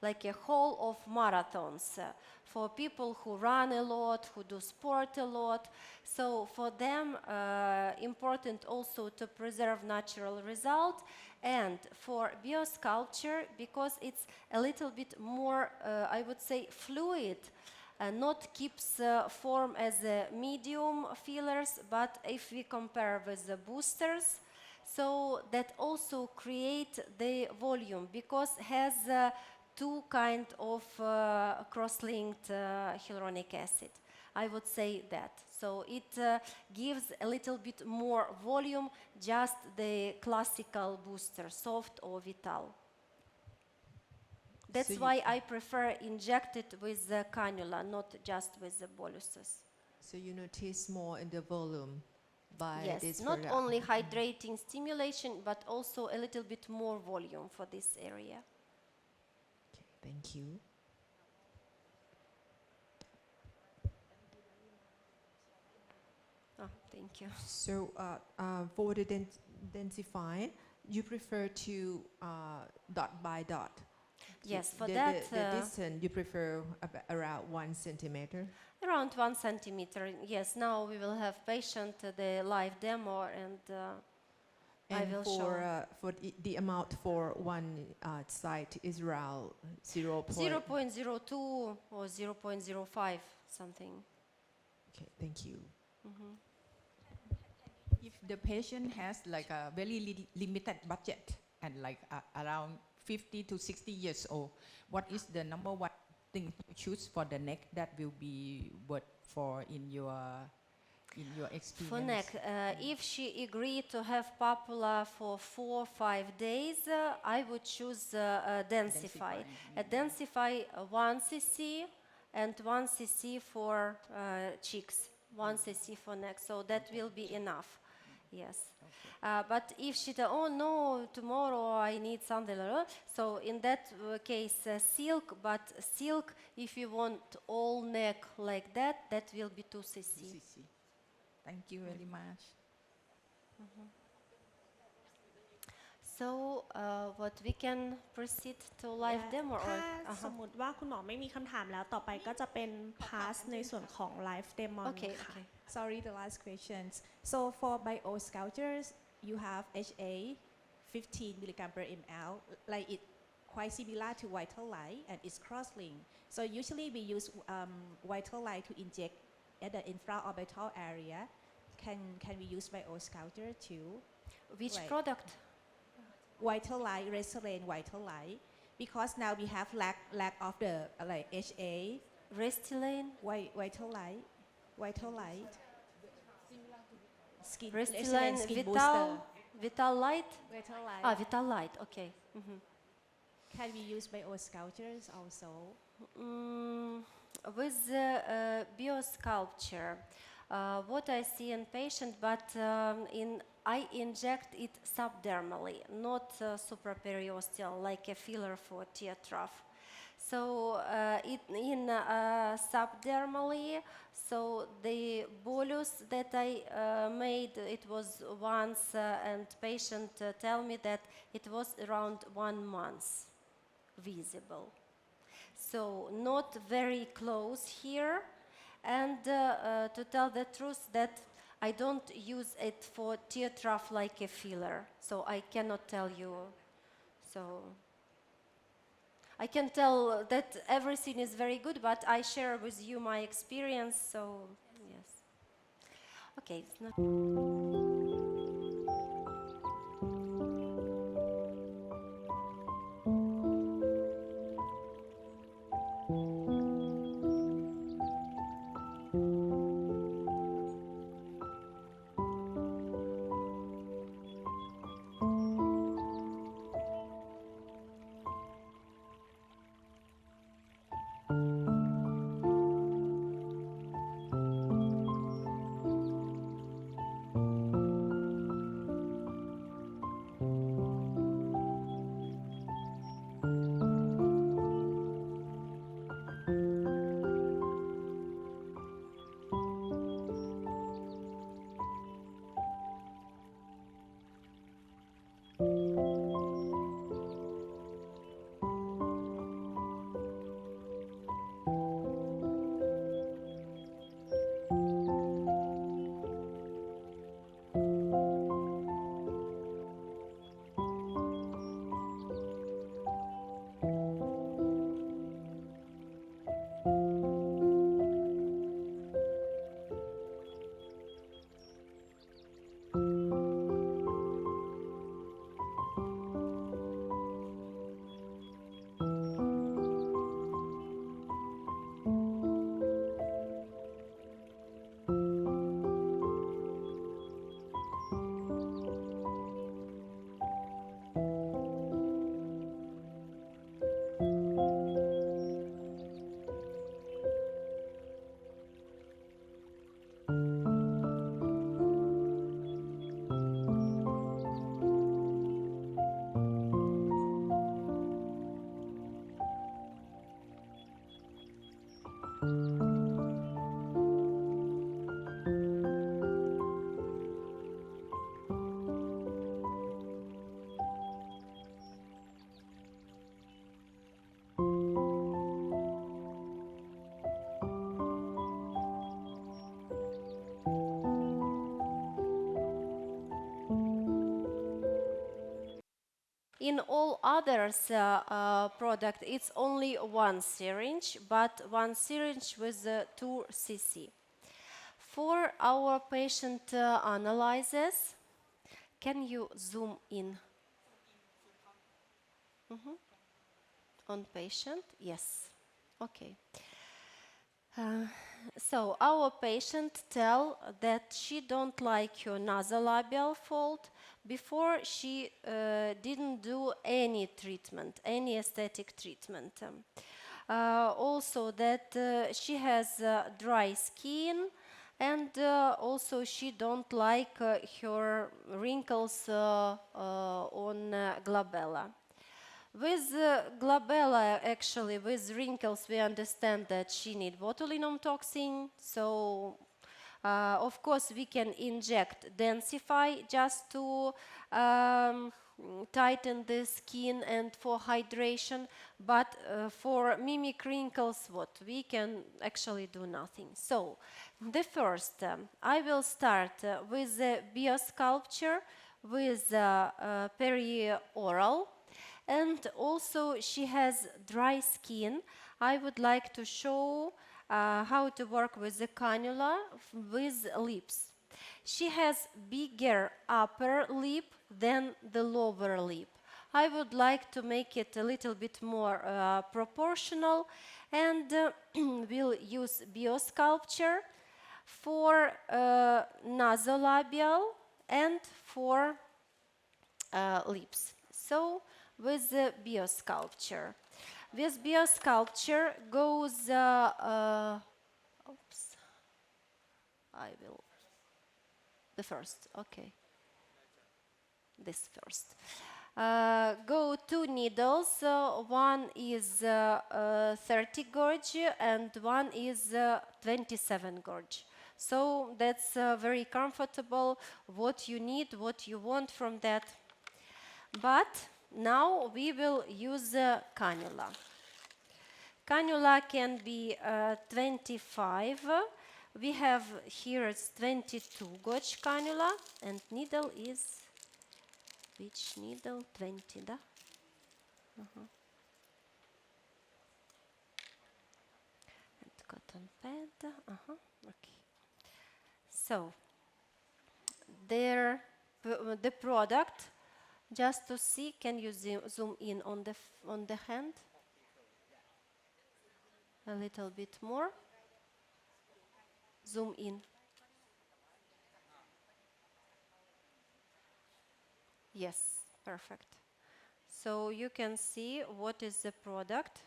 like a whole of marathons for people who run a lot, who do sport a lot. So for them, important also to preserve natural result. And for biosculpture, because it's a little bit more, I would say, fluid, not keeps form as medium fillers, but if we compare with the boosters, so that also create the volume, because has two kind of cross-linked hyaluronic acid. I would say that. So it gives a little bit more volume, just the classical booster, soft or Vital. That's So why I prefer injected with the cannula, not just with the boluses. So you notice more in the volume by Yes, this not product. only hydrating stimulation, but also a little bit more volume for this area. Okay, thank you. Oh, thank you. So for the densify, you prefer to dot by dot. Yes, for the that, distance you prefer around 1 centimeter. around 1 centimeter. Yes, now we will have patient the live demo, and I And will show. for the amount for one site is around 0.02 or 0.05 something. Okay, thank you. If the patient has like a very limited budget and like around 50 to 60 years old, what is the number one thing to choose for the neck that will be worth for in your in your For experience? neck, if she agreed to have papilla for 4 or 5 days, I would choose Densify. Densify 1 cc and 1 cc for cheeks, 1 cc for neck, so that will be enough. Yes. But if she said, oh no, tomorrow I need something, so in that case, silk, but silk, if you want all neck like that, that will be 2 cc. CC. Thank you very much. So, what we can proceed to live demo ถ้า or สมมติว่าคุณหมอไม่มีคำถามแล้วต่อไปก็จะเป็น pass ในส่วนของ live demo Okay, ค่ะ okay. Sorry, the last questions. So for bio sculptures, you have HA 15 milligram per ml, like it quite similar to vital light and it's cross-linked. So usually we use vital light to inject at the infraorbital area. Can we use bio sculpture too? Which Right. product? Vital light, restaurant vital light, because now we have lack of the like HA, Restylane? vital light, skin Restylane skin Vital? booster. Vital Light? Vital light. Vital Light, okay. Can we use bio sculptures also? With biosculpture, what I see in patient, but I inject it subdermally, not supraperiosteal, like a filler for tear trough. So in subdermally, so the bolus that I made, it was once, and patient tell me that it was around 1 month visible. So not very close here, and to tell the truth that I don't use it for tear trough like a filler, so I cannot tell you. So I can tell that everything is very good, but I share with you my experience, so yes. Okay, it's not. In all others product, it's only 1 syringe, but 1 syringe with 2 cc. For our patient analysis, can you zoom in? On patient? Yes. Okay. So our patient tell that she don't like her nasolabial fold. Before she didn't do any treatment, any aesthetic treatment. Also that she has dry skin, and also she don't like her wrinkles on glabella. With glabella, actually, with wrinkles, we understand that she need botulinum toxin. So, of course, we can inject densify just to tighten the skin and for hydration. But for mimic wrinkles, what we can actually do nothing. So, the first, I will start with the biosculpture with perioral. And also she has dry skin. I would like to show how to work with the cannula with lips. She has bigger upper lip than the lower lip. I would like to make it a little bit more proportional, and we'll use biosculpture for nasolabial and for lips. So with the biosculpture. With biosculpture goes, oops, I will, the first, okay, this first. Go 2 needles, one is 30 gauge and one is 27 gauge. So that's very comfortable, what you need, what you want from that. But now we will use cannula. Cannula can be 25. We have here it's 22 gauge cannula, and needle is, which needle? 20, da? And cotton pad, okay. So, there, the product, just to see, can you zoom in on the hand? A little bit more. Zoom in. Yes, perfect. So you can see what is the product.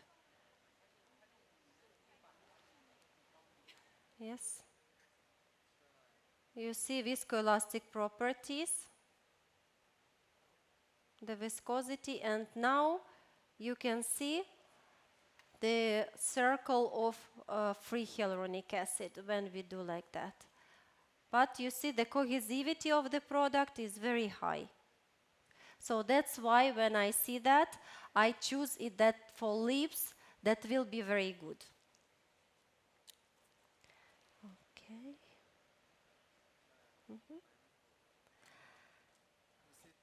Yes. You see viscoelastic properties, the viscosity, and now you can see the circle of free hyaluronic acid when we do like that. But you see the cohesivity of the product is very high. So that's why when I see that, I choose it that for lips, that will be very good. Okay.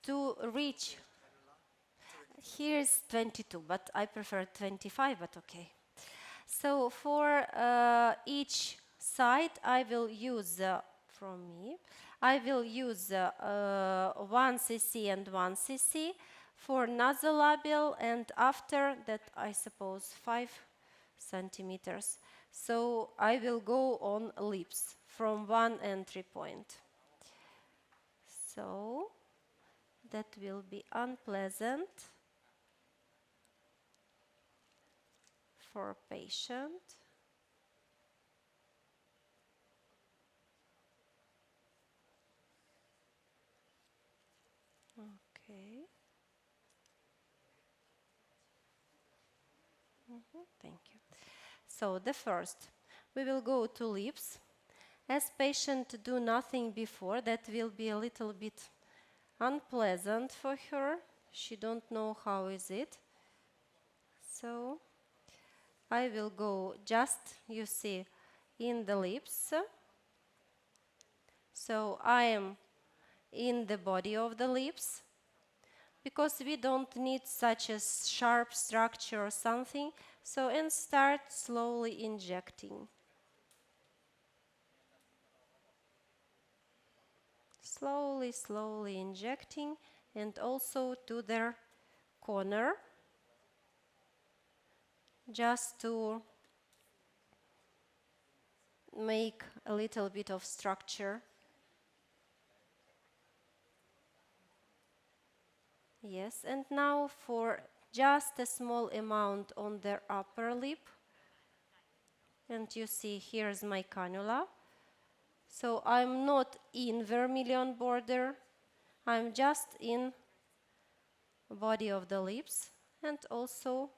To reach, here's 22, but I prefer 25, but okay. So for each side, I will use, from me, I will use 1 cc and 1 cc for nasolabial, and after that, I suppose 5 centimeters. So I will go on lips from 1 entry point. So that will be unpleasant for patient. Okay. Thank you. So the first, we will go to lips. As patient do nothing before, that will be a little bit unpleasant for her. She don't know how is it. So I will go just, you see, in the lips. So I am in the body of the lips, because we don't need such a sharp structure or something. So, and start slowly injecting. Slowly, slowly injecting, and also to their corner, just to make a little bit of structure. Yes, and now for just a small amount on their upper lip. And you see, here's my cannula. So I'm not in vermilion border, I'm just in body of the lips, and also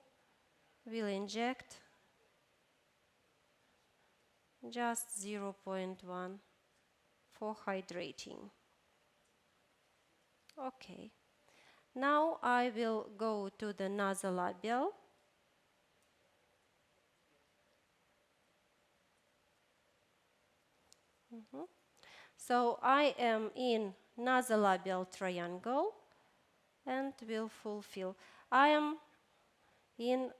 will inject just 0.1 for hydrating. Okay. Now I will go to the nasolabial. So I am in nasolabial triangle and will fulfill. I am in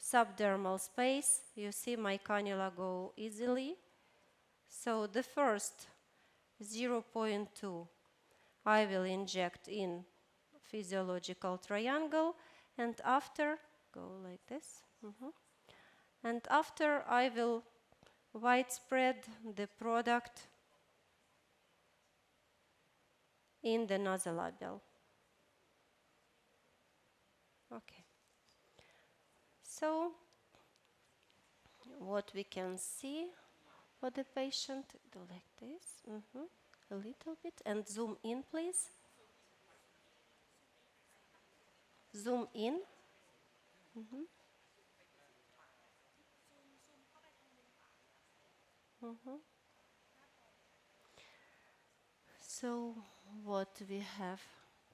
subdermal space. You see my cannula go easily. So the first 0.2 I will inject in physiological triangle, and after go like this. And after I will widespread the product in the nasolabial. Okay. So what we can see for the patient, do like this, a little bit, and zoom in, please. Zoom in. So what we have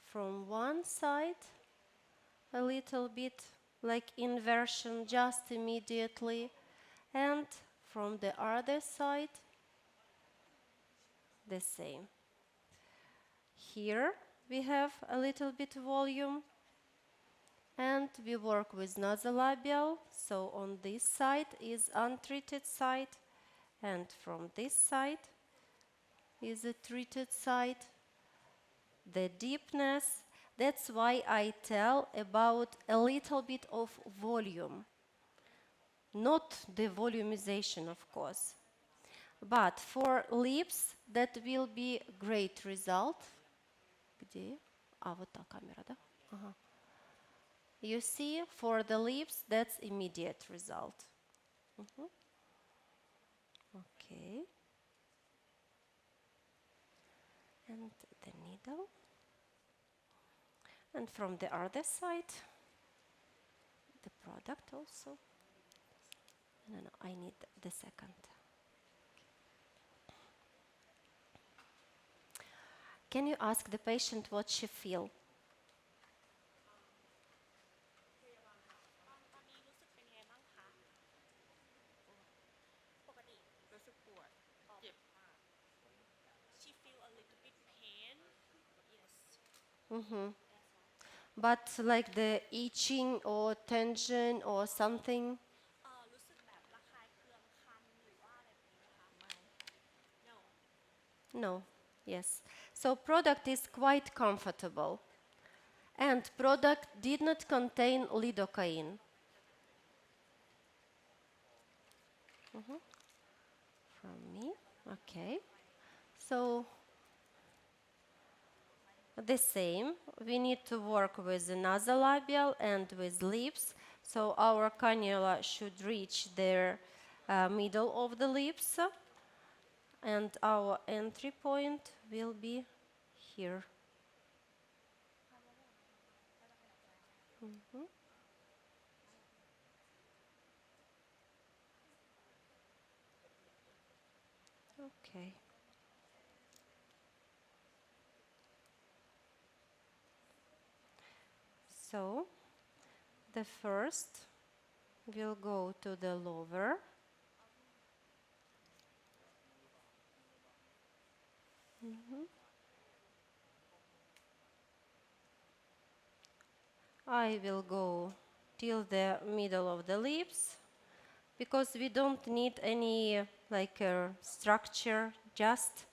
from one side, a little bit like inversion just immediately, and from the other side, the same. Here we have a little bit volume, and we work with nasolabial. So on this side is untreated side, and from this side is a treated side. The deepness, that's why I tell about a little bit of volume. Not the volumization, of course. But for lips, that will be great result. Где? Вот та камера, да? You see, for the lips, that's immediate result. Okay. And the needle. And from the other side, the product also. No, I need the second. Can you ask the patient what she feels? But like the itching or tension or something? No, yes. So product is quite comfortable. And product did not contain lidocaine. From me, okay. So the same, we need to work with the nasolabial and with lips. So our cannula should reach the middle of the lips, and our entry point will be here. Okay. So the first will go to the lower. I will go till the middle of the lips, because we don't need any structure, just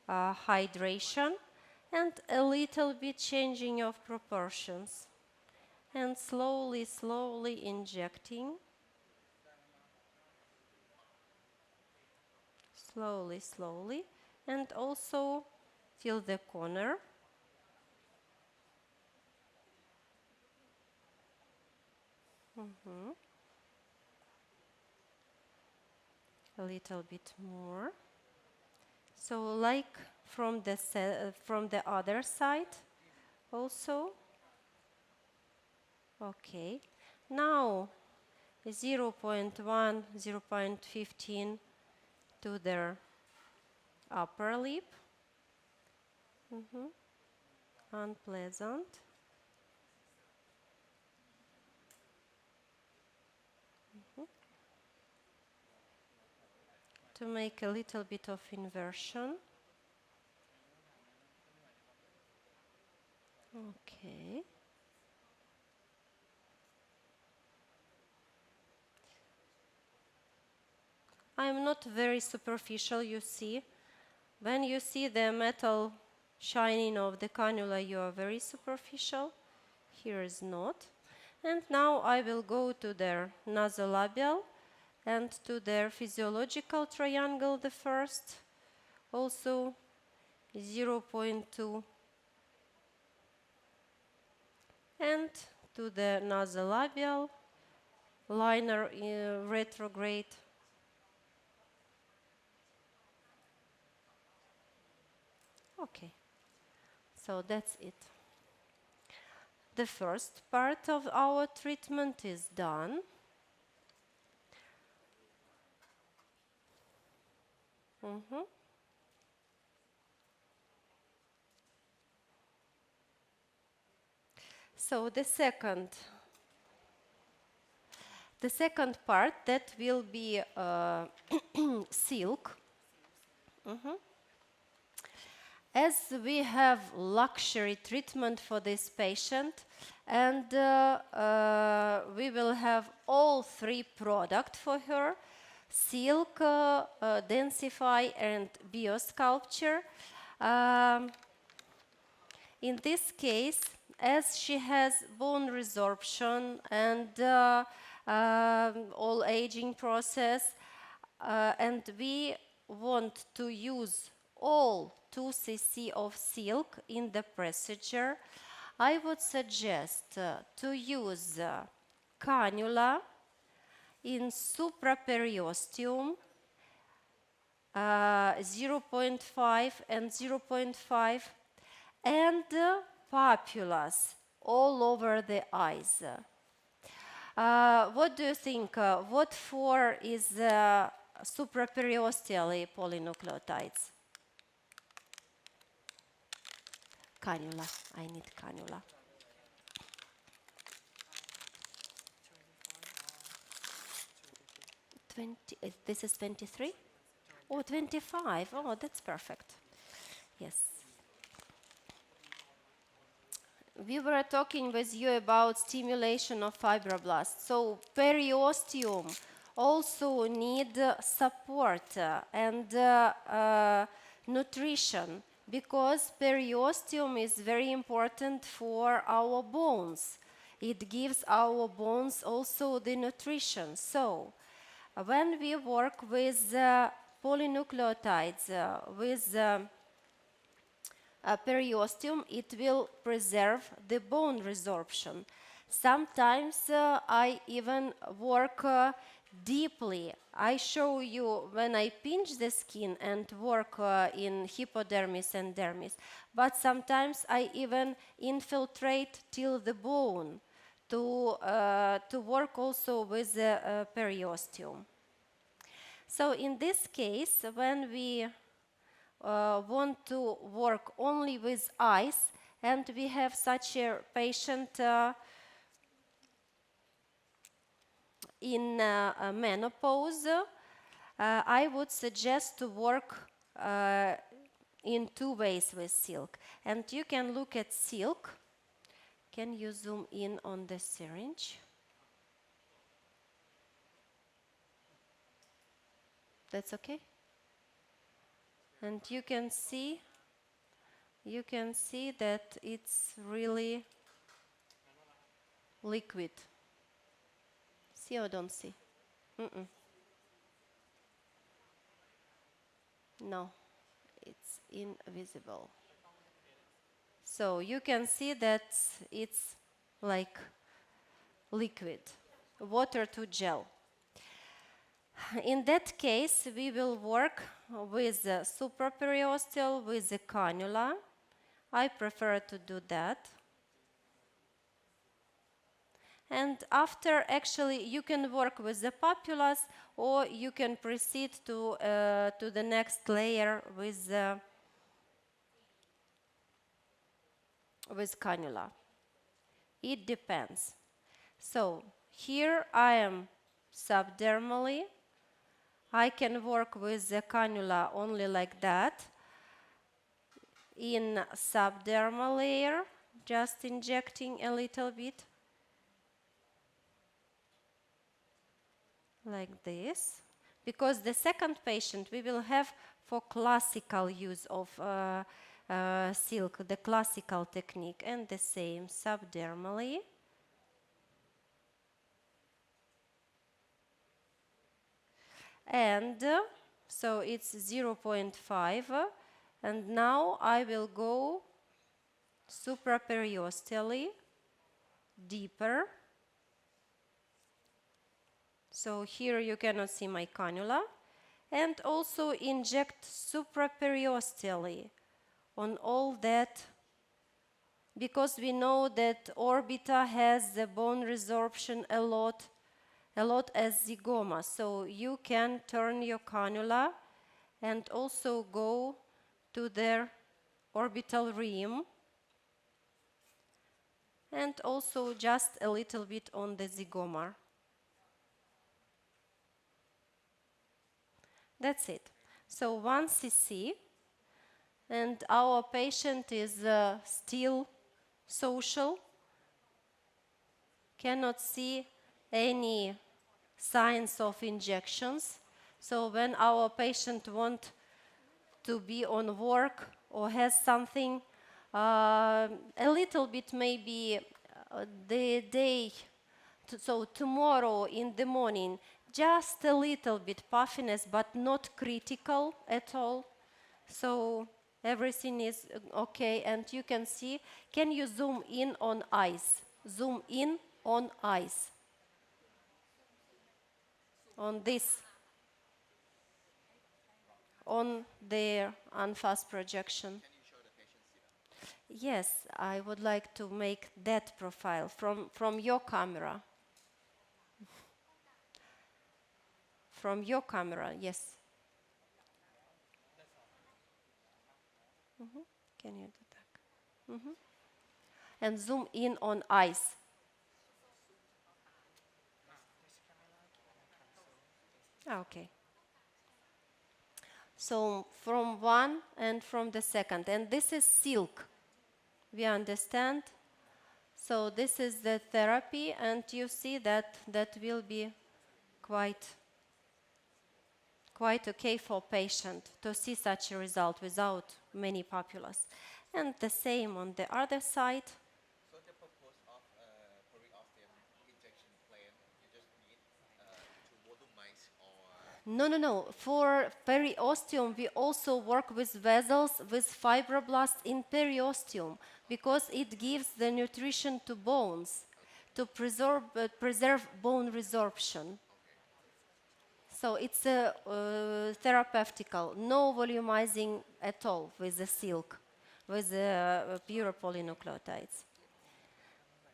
hydration and a little bit changing of proportions, and slowly injecting. slowly, slowly, and also till the corner. A little bit more. So like from the other side also. Okay. Now 0.1, 0.15 to their upper lip. Unpleasant. To make a little bit of inversion. Okay. I'm not very superficial, you see. When you see the metal shining of the cannula, you are very superficial. Here is not. And now I will go to their nasolabial and to their physiological triangle, the first. Also 0.2. And to the nasolabial liner retrograde. Okay, so that's it. The first part of our treatment is done. So the second part, that will be silk. As we have luxury treatment for this patient, and we will have all three products for her: silk, densify, and biosculpture. In this case, as she has bone resorption and all aging process, and we want to use all 2 cc of silk in the procedure, I would suggest to use cannula in supraperiosteum 0.5 and 0.5, and papulas all over the eyes. What do you think? What for is supraperiosteally polynucleotides? Cannula. I need cannula. 20. This is 23? Oh, 25. Oh, that's perfect. Yes. We were talking with you about stimulation of fibroblasts. So periosteum also need support and nutrition, because periosteum is very important for our bones. It gives our bones also the nutrition. So when we work with polynucleotides, with periosteum, it will preserve the bone resorption. Sometimes I even work deeply. I show you when I pinch the skin and work in hypodermis and dermis, but sometimes I even infiltrate till the bone to work also with the periosteum. So in this case, when we want to work only with eyes, and we have such a patient in menopause, I would suggest to work in 2 ways with silk. And you can look at silk. Can you zoom in on the syringe? That's okay? And you can see that it's really liquid. See or don't see? No, it's invisible. So you can see that it's like liquid, water to gel. In that case, we will work with the supraperiosteal with the cannula. I prefer to do that. And after, actually, you can work with the papulas, or you can proceed to the next layer with cannula. It depends. So here I am subdermally. I can work with the cannula only like that. In subdermal layer, just injecting a little bit. Like this. Because the second patient we will have for classical use of silk, the classical technique, and the same subdermally. And so it's 0.5, and now I will go supraperiosteally, deeper. So here you cannot see my cannula. And also inject supraperiosteally on all that, because we know that orbita has the bone resorption a lot as zygoma. So you can turn your cannula and also go to their orbital rim, and also just a little bit on the zygoma. That's it. So 1 cc, and our patient is still social, cannot see any signs of injections. So when our patient wants to be on work or has something a little bit, maybe the day, so tomorrow in the morning, just a little bit puffiness, but not critical at all. So everything is okay, and you can see. Can you zoom in on eyes? Zoom in on eyes. On this. On their unfast projection. Yes, I would like to make that profile from your camera. From your camera, yes. Can you do that? And zoom in on eyes. Okay. So from one and from the second. And this is silk. We understand? So this is the therapy, and you see that will be quite okay for patient to see such a result without many papulas. And the same on the other side. So the purpose of periosteum injection plan, you just need to volumize or No. For periosteum, we also work with vessels with fibroblasts in periosteum, because it gives the nutrition to bones, to preserve bone resorption. So it's a therapeutical, no volumizing at all with the silk, with the pure polynucleotides.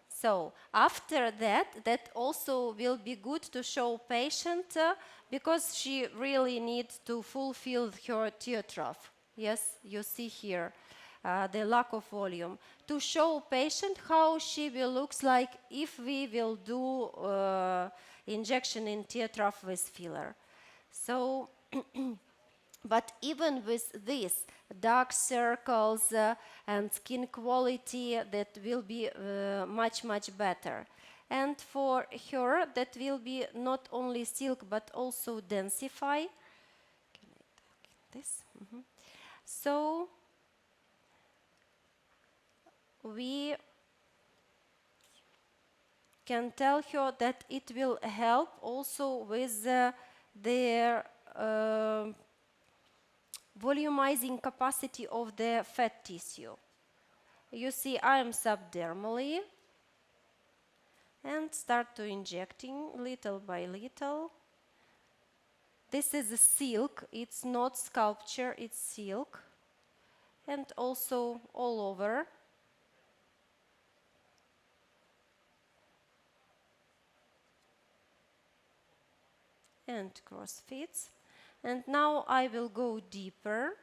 So after that also will be good to show patient, because she really needs to fulfill her tear trough. Yes, you see here the lack of volume. To show patient how she will looks like if we will do injection in tear trough with filler. So, but even with this, dark circles and skin quality, that will be much better. And for her, that will be not only silk but also densify. Can I take this? So we can tell her that it will help also with their volumizing capacity of the fat tissue. You see, I am subdermally and start to injecting little by little. This is a silk, it's not sculpture, it's silk. And also all over. And cross fits. And now I will go deeper.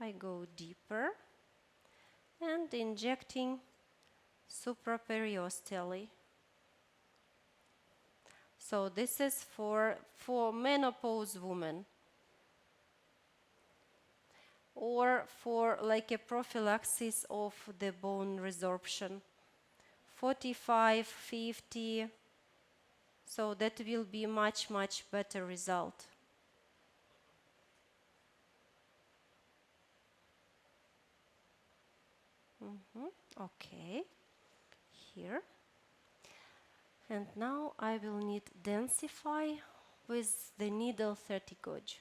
I go deeper and injecting supraperiosteally. So this is for menopause women or for like a prophylaxis of the bone resorption. 45, 50, so that will be much better result. Okay, here. And now I will need densify with the needle 30 gauge.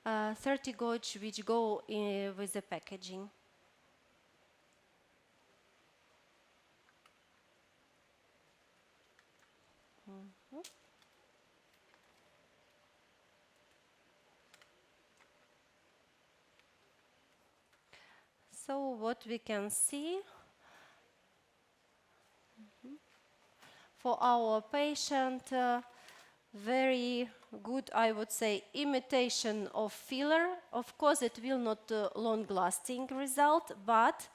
30 gauge which go with the packaging. So what we can see for our patient, very good, I would say, imitation of filler. Of course, it will not long-lasting result, but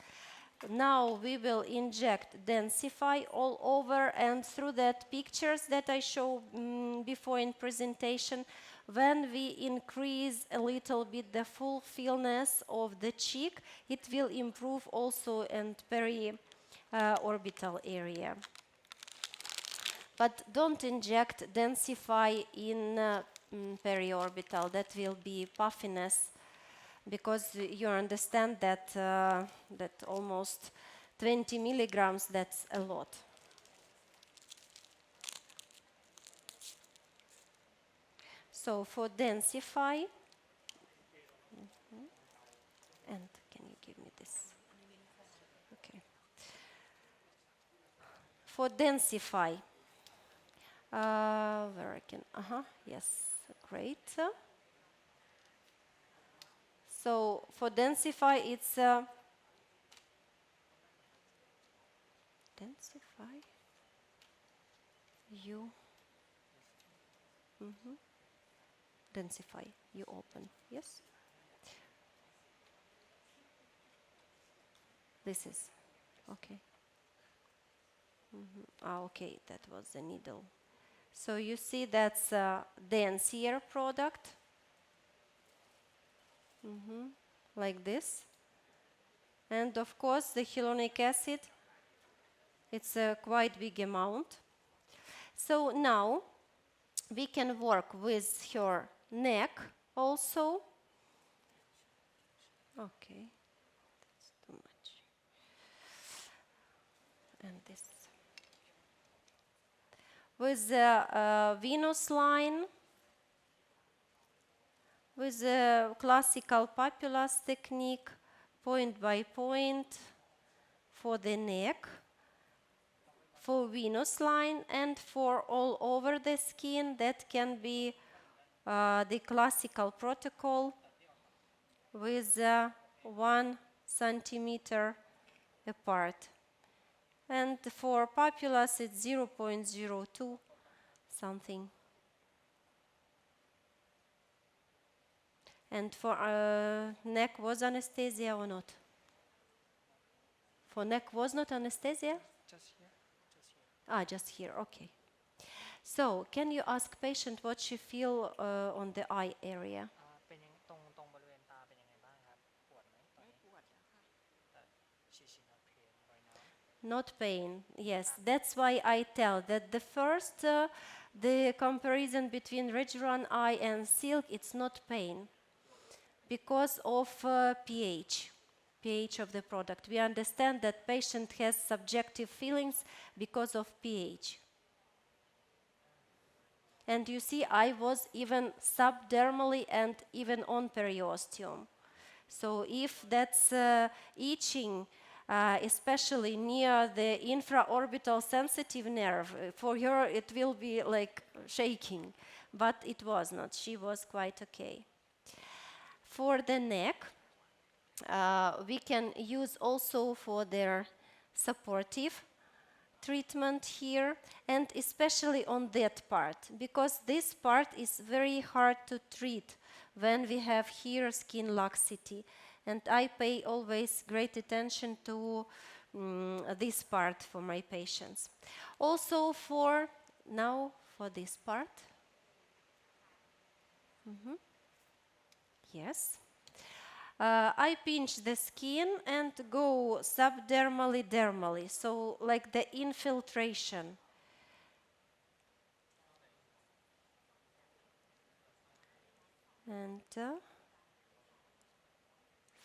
now we will inject densify all over, and through that pictures that I showed before in presentation, when we increase a little bit the fulfillness of the cheek, it will improve also in peri-orbital area. But don't inject densify in peri-orbital, that will be puffiness, because you understand that that almost 20 milligrams, that's a lot. So for densify, and can you give me this? Okay. For densify, where I can, yes, great. So for densify, it's densify, you, densify, you open, yes? This is, okay. Okay, that was the needle. So you see that's a densier product, like this. And of course the hyaluronic acid, it's a quite big amount. So now we can work with her neck also. Okay, that's too much. And this. With the venous line, with the classical papillus technique, point by point for the neck, for venous line, and for all over the skin, that can be the classical protocol with 1 centimeter apart. And for papillus, it's 0.02 something. And for neck, was anesthesia or not? For neck was not anesthesia? Just here. Just here, okay. So, can you ask patient what she feel on the eye area? เป็นยังตรงบริเวณตาเป็นยังไงบ้างครับปวดไหมตอนนี้ปวดค่ะ She not pain right now. Not pain, yes. That's why I tell that the first, the comparison between Regeron eye and silk, it's not pain. because of pH of the product. We understand that patient has subjective feelings because of pH. And you see, I was even subdermally and even on periosteum. So if that's itching, especially near the infraorbital sensitive nerve, for her it will be like shaking, but it was not. She was quite okay. For the neck, we can use also for their supportive treatment here, and especially on that part, because this part is very hard to treat when we have here skin laxity, and I pay always great attention to this part for my patients. Also for this part. Yes. I pinch the skin and go subdermally, dermally, so like the infiltration. And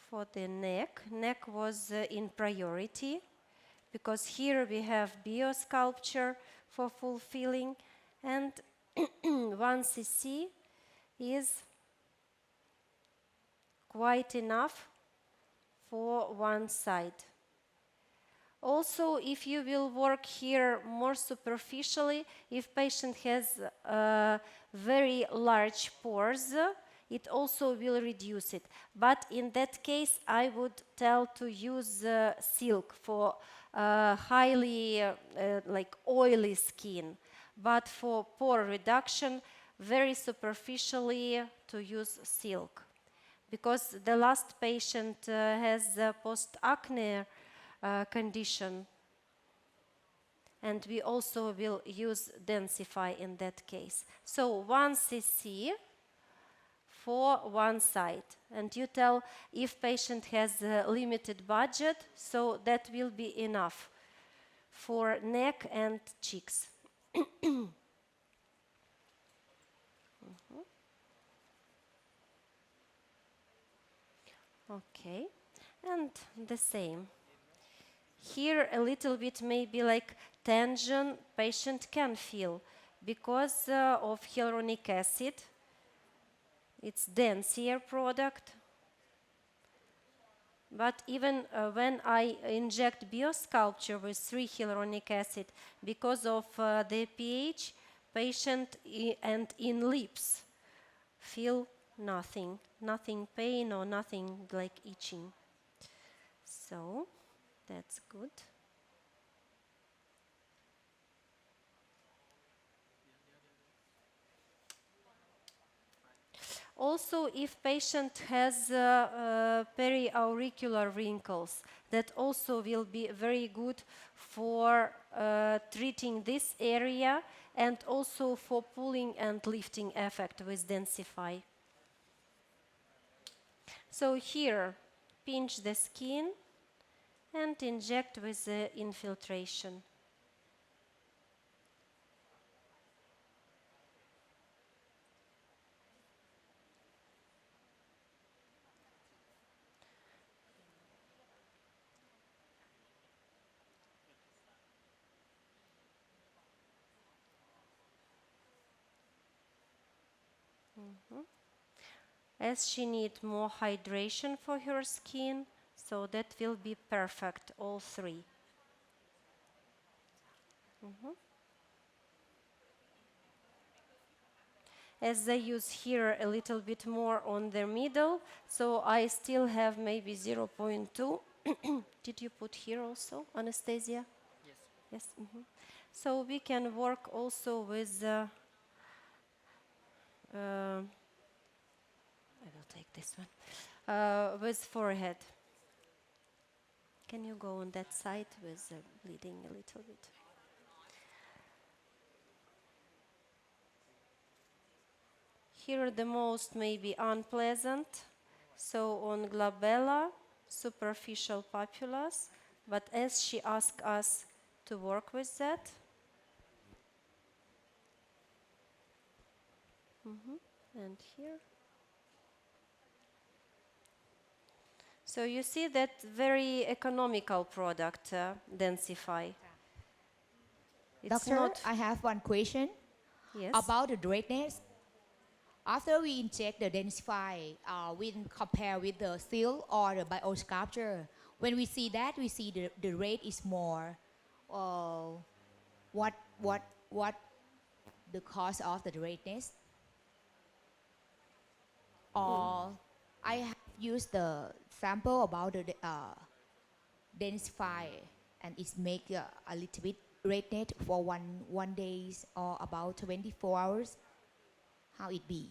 for the neck was in priority, because here we have biosculpture for fulfilling, and 1 cc is quite enough for one side. Also, if you will work here more superficially, if patient has very large pores, it also will reduce it. But in that case, I would tell to use silk for highly like oily skin. But for pore reduction, very superficially to use silk. Because the last patient has post-acne condition, and we also will use Densify in that case. So 1 cc for one side, and you tell if patient has a limited budget, so that will be enough for neck and cheeks. Okay, and the same. Here a little bit maybe like tension patient can feel because of hyaluronic acid. It's denser product. But even when I inject biosculpture with 3 hyaluronic acid, because of the pH, patient and in lips feel nothing pain or nothing like itching. So that's good. Also, if patient has periauricular wrinkles, that also will be very good for treating this area and also for pulling and lifting effect with Densify. So here, pinch the skin and inject with the infiltration. As she needs more hydration for her skin, so that will be perfect, all 3. As I use here a little bit more on the middle, so I still have maybe 0.2. Did you put here also, Anastasia? Yes. Yes. So we can work also with I will take this one. With forehead. Can you go on that side with bleeding a little bit? Here the most maybe unpleasant. So on glabella, superficial papulus, but as she asked us to work with that. And here. So you see that very economical product, Densify. It's Doctor, not, I have one question yes. about the redness. After we inject the Densify, when compare with the seal or the biosculpture, when we see that, we see the rate is more. What the cause of the redness? Or I have used the sample about the Densify and it make a little bit redness for one day or about 24 hours. How it be?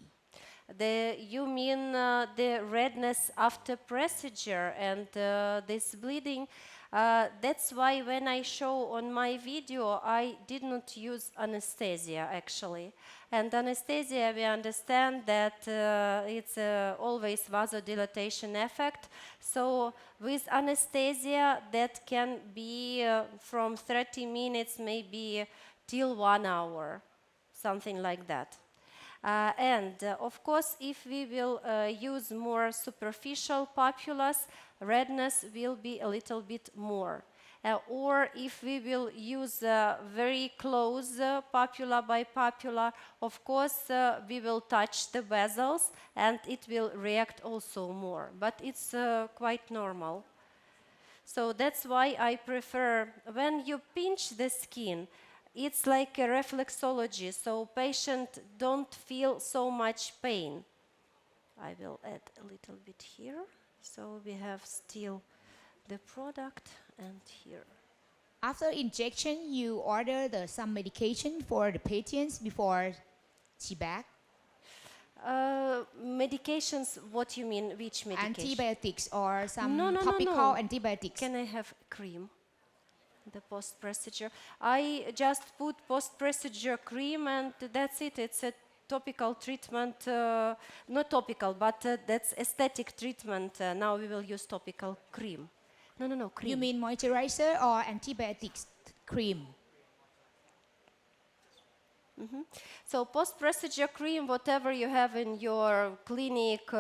You mean the redness after procedure and this bleeding? That's why when I show on my video, I did not use anesthesia actually. And anesthesia, we understand that it's always vasodilatation effect. So with anesthesia, that can be from 30 minutes maybe till 1 hour, something like that. Of course, if we will use more superficial papulas, redness will be a little bit more. Or if we will use very close papula by papula, of course, we will touch the vessels and it will react also more. But it's quite normal. So that's why I prefer, when you pinch the skin, it's like a reflexology, so patient don't feel so much pain. I will add a little bit here. So we have still the product and here. After injection, you order some medication for the patients before she back? Medications, what you mean, which medication? Antibiotics or some No. topical antibiotics. Can I have cream? The post-procedure. I just put post-procedure cream and that's it. It's a topical treatment, not topical, but that's aesthetic treatment. Now we will use topical cream. No, cream. You mean moisturizer or antibiotics cream? So post-procedure cream, whatever you have in your clinic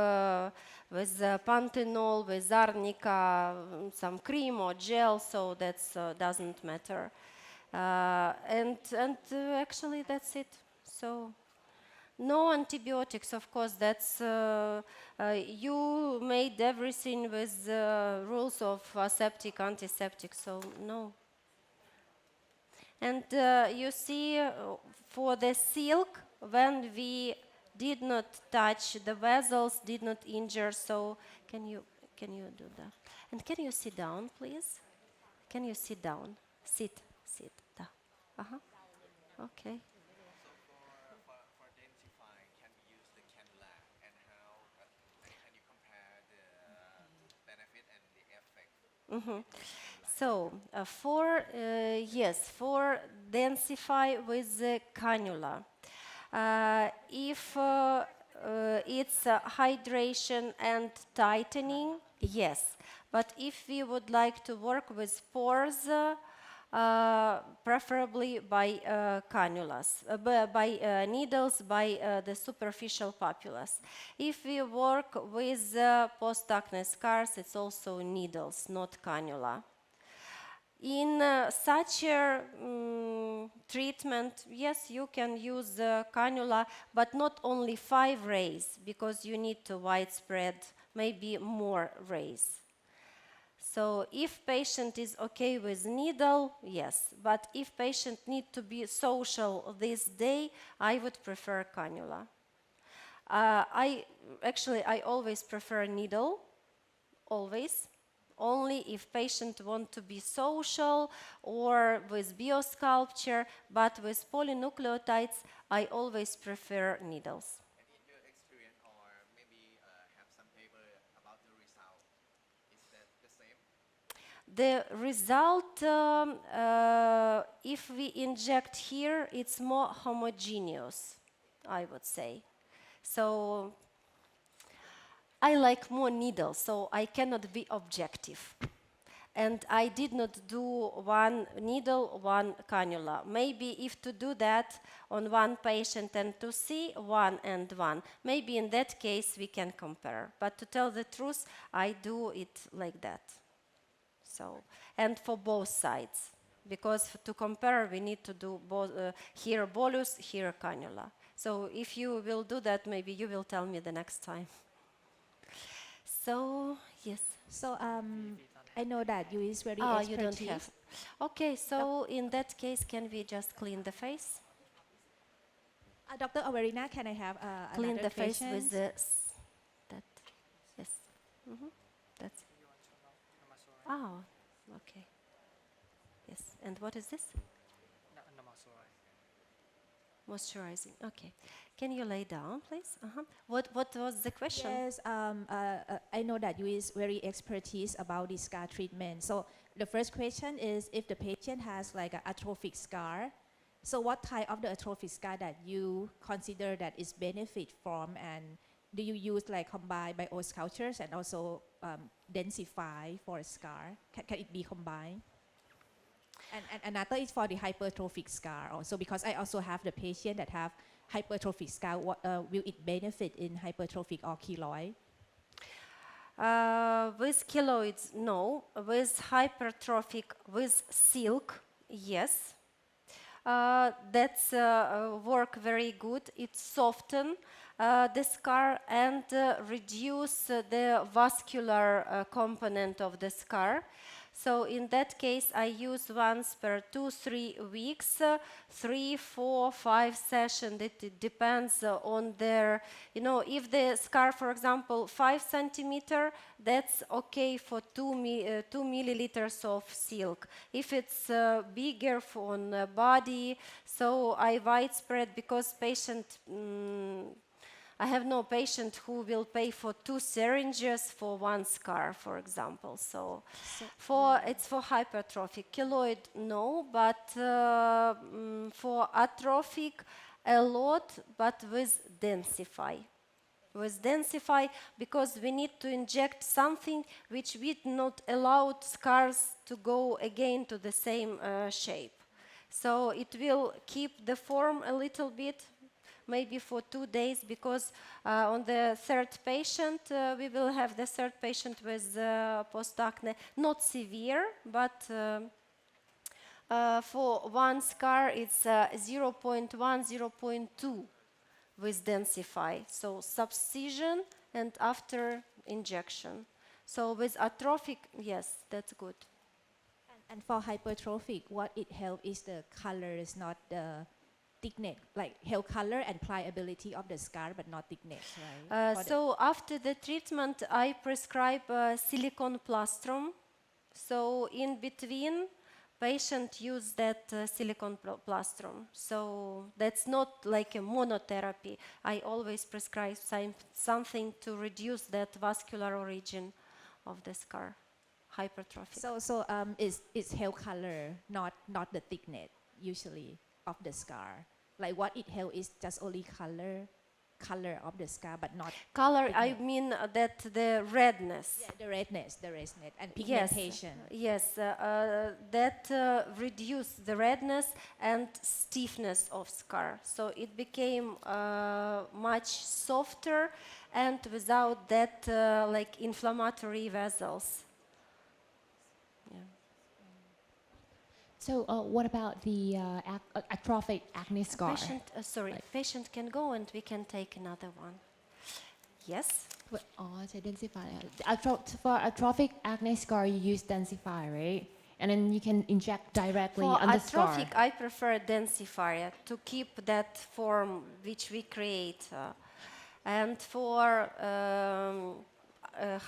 with panthenol, with arnica, some cream or gel, so that doesn't matter. Actually that's it. So no antibiotics, of course, that's you made everything with rules of aseptic, antiseptic, so no. And you see, for the silk, when we did not touch the vessels, did not injure, so can you do that? And can you sit down, please? Can you sit down? Sit. Da. Okay. So for Densify, can we use the cannula and how can you compare the benefit and the effect? So for Densify with the cannula, if it's hydration and tightening, yes. But if we would like to work with pores, preferably by cannulas, by needles, by the superficial papulas. If we work with post-acne scars, it's also needles, not cannula. In such a treatment, yes, you can use cannula, but not only 5 rays, because you need to widespread, maybe more rays. So if patient is okay with needle, yes, but if patient need to be social this day, I would prefer cannula. I always prefer needle, always. Only if patient want to be social or with biosculpture, but with polynucleotides, I always prefer needles. And in your experience, or maybe have some paper about the result, is that the same? The result, if we inject here, it's more homogeneous, I would say. So I like more needles, so I cannot be objective. and I did not do one needle, one cannula. Maybe if to do that on one patient and to see one and one, maybe in that case we can compare. But to tell the truth, I do it like that. So, and for both sides, because to compare we need to do both, here bolus, here cannula. So if you will do that, maybe you will tell me the next time. So, yes. So I know that you is very Oh, expertise. you don't have. Okay, so in that case, can we just clean the face? Dr. Averina, can I have Clean another the face question? with this. That. Yes. That's. Oh, okay. Yes. And what is this? Moisturizing. Okay. Can you lay down, please? What was the question? Yes, I know that you is very expertise about the scar treatment. So the first question is if the patient has like an atrophic scar, so what type of the atrophic scar that you consider that is benefit from, and do you use like combined biosculptures and also densify for a scar? Can it be combined? And another is for the hypertrophic scar also, because I also have the patient that have hypertrophic scar. What, will it benefit in hypertrophic or keloid? With keloids, no. With hypertrophic, with silk, yes. That's work very good. It soften the scar and reduce the vascular component of the scar. So in that case, I use once per 2-3 weeks, 3, 4, 5 sessions. It depends on their, if the scar, for example, 5 centimeter, that's okay for 2 milliliters of silk. If it's bigger on body, so I widespread, because patient, I have no patient who will pay for 2 syringes for 1 scar, for example. So it's for hypertrophic. Keloid, no, but for atrophic, a lot, but with densify. With densify, because we need to inject something which will not allow scars to go again to the same shape. So it will keep the form a little bit, maybe for 2 days, because on the third patient, we will have the third patient with post-acne, not severe, but for 1 scar, it's 0.1, 0.2 with densify. So subcision and after injection. So with atrophic, yes, that's good. And for hypertrophic, what it helps is the colors, not the thickness, like hair color and pliability of the scar, but not thickness, right? So after the treatment, I prescribe silicone plastron. So in between, patient use that silicone plastron. So that's not like a monotherapy. I always prescribe something to reduce that vascular origin of the scar, hypertrophic. So it's hair color, not the thickness usually of the scar. Like what it helps is just only color of the scar, but not color. thickness. I mean that the redness. Yeah, the redness and pigmentation. Yes, that reduce the redness and stiffness of scar. So it became much softer and without that like inflammatory vessels. So what about the atrophic acne scar? Patient can go and we can take another one. Yes? To densify. For atrophic acne scar, you use densify, right? And then you can inject directly on the scar. For atrophic, I prefer densifier to keep that form which we create. And for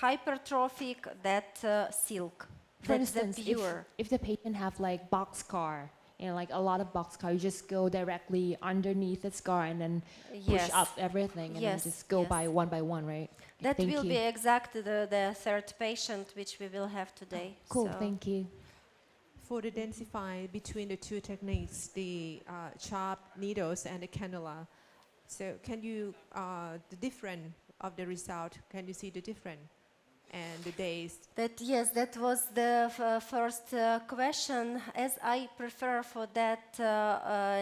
hypertrophic, that silk. For instance, if the patient have like box scar, like a lot of box scar, you just go directly underneath the scar and then push up everything and then just go by one, right? That will be exactly the third patient which we will have today. Cool, thank you. For the densify between the two techniques, the sharp needles and the cannula, so can you, the difference of the result, can you see the difference? and the days? Yes, that was the first question. As I prefer for that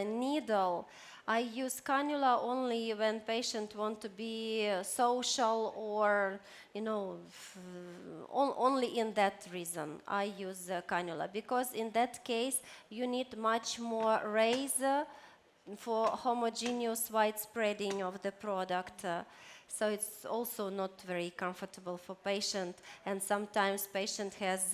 needle, I use cannula only when patient want to be social or, only in that reason I use cannula, because in that case you need much more raise for homogeneous widespreading of the product. So it's also not very comfortable for patient, and sometimes patient has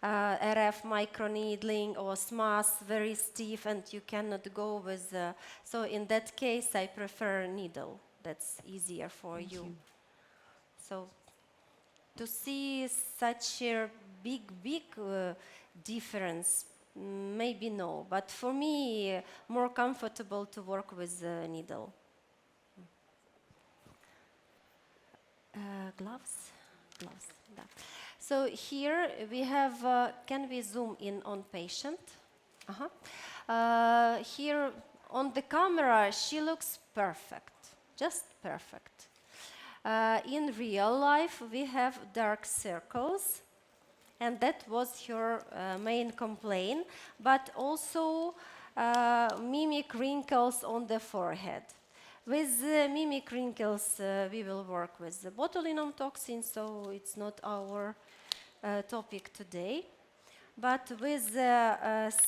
RF microneedling or SMAS very stiff and you cannot go with, so in that case I prefer needle, that's easier for you. So to see such a big difference, maybe no, but for me more comfortable to work with needle. Gloves. Да. So here we have, can we zoom in on patient? Here on the camera she looks perfect, just perfect. In real life we have dark circles, and that was her main complaint, but also mimic wrinkles on the forehead. With mimic wrinkles, we will work with the botulinum toxin, so it's not our topic today. But with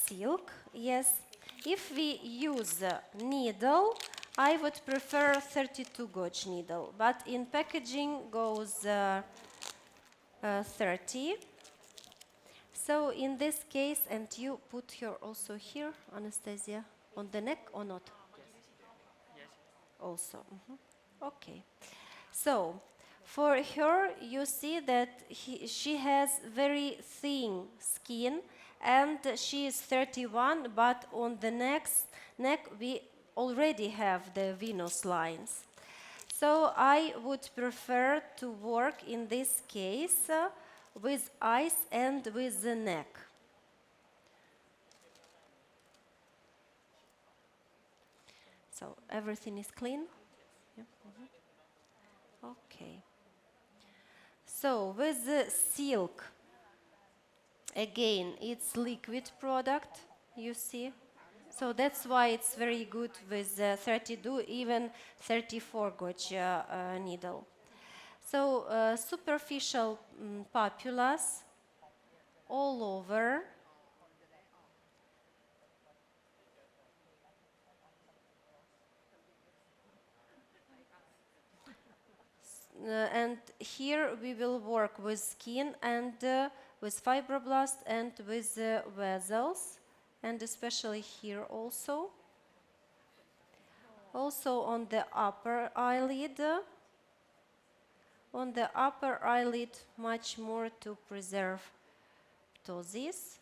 silk, yes, if we use needle, I would prefer 32 gauge needle, but in packaging goes 30. So in this case, and you put her also here, Anastasia, on the neck or not? Also. Okay. So for her, you see that she has very thin skin, and she is 31, but on the neck we already have the venous lines. So I would prefer to work in this case with eyes and with the neck. So everything is clean? Yeah. Okay. So with the silk, again, it's liquid product, you see. So that's why it's very good with 32, even 34 gauge needle. So superficial papulas all over. And here we will work with skin and with fibroblast and with vessels, and especially here also. Also on the upper eyelid. On the upper eyelid, much more to preserve ptosis.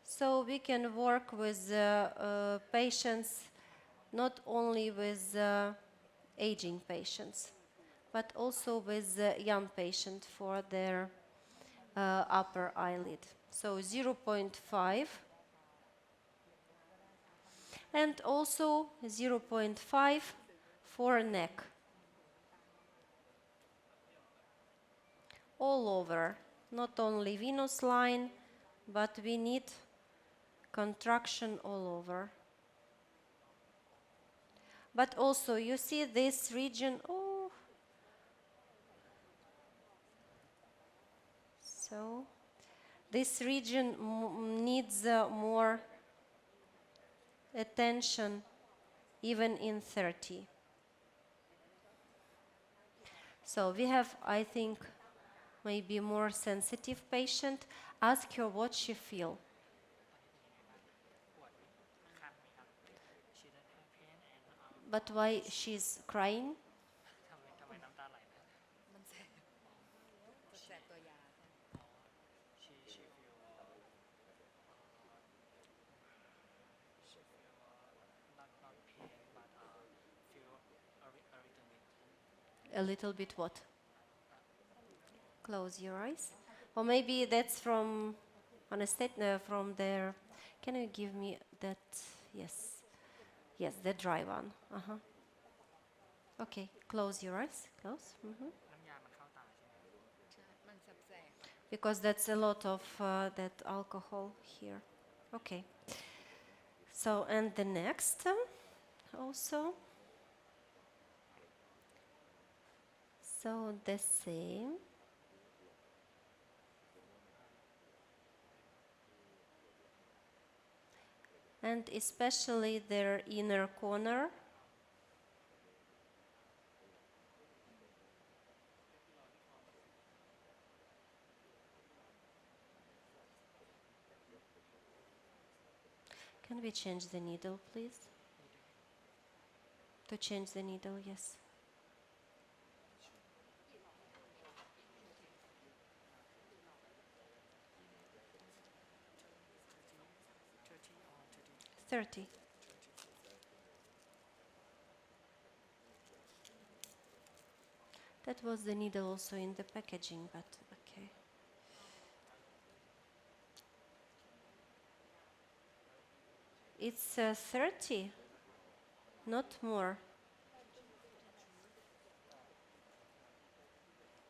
So we can work with patients, not only with aging patients, but also with young patients for their upper eyelid. So 0.5 and also 0.5 for neck. All over, not only venous line, but we need contraction all over. But also, you see this region, so this region needs more attention even in 30. So we have, I think, maybe more sensitive patient. Ask her what she feel. But why she's crying? A little bit what? Close your eyes. Or maybe that's from anesthesia, from there. Can you give me that? Yes. Yes, the dry one. Okay, close your eyes. Close. Mhm. น้ำยามันเข้าตาใช่ไหม Because that's a lot of that alcohol here. Okay. So, and the next also. So, the same. And especially their inner corner. Can we change the needle, please? To change the needle, yes. or 30. That was the needle also in the packaging, but okay. It's 30, not more.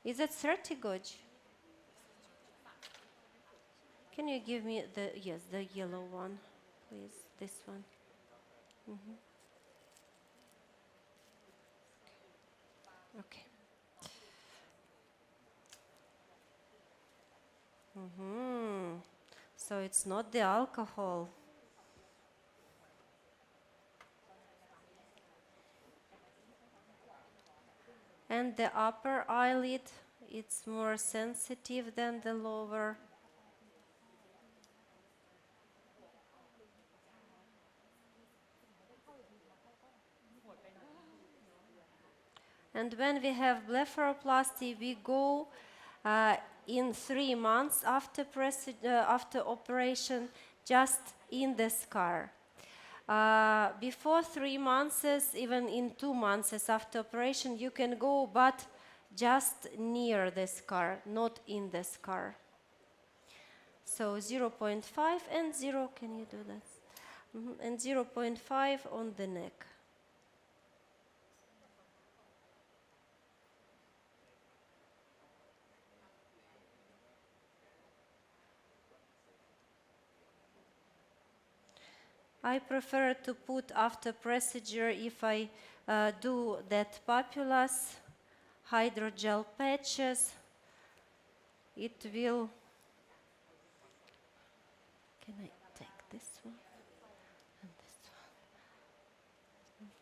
Is it 30, Goj? Can you give me the, yes, the yellow one, please, this one. Mhm. Okay. So it's not the alcohol. And the upper eyelid, it's more sensitive than the lower. And when we have blepharoplasty, we go in 3 months after, after operation, just in the scar. Before 3 months, even in 2 months after operation, you can go, but just near the scar, not in the scar. So 0.5 and 0, can you do that? And 0.5 on the neck. I prefer to put after procedure if I do that papulous hydrogel patches. It will. Can I take this one and this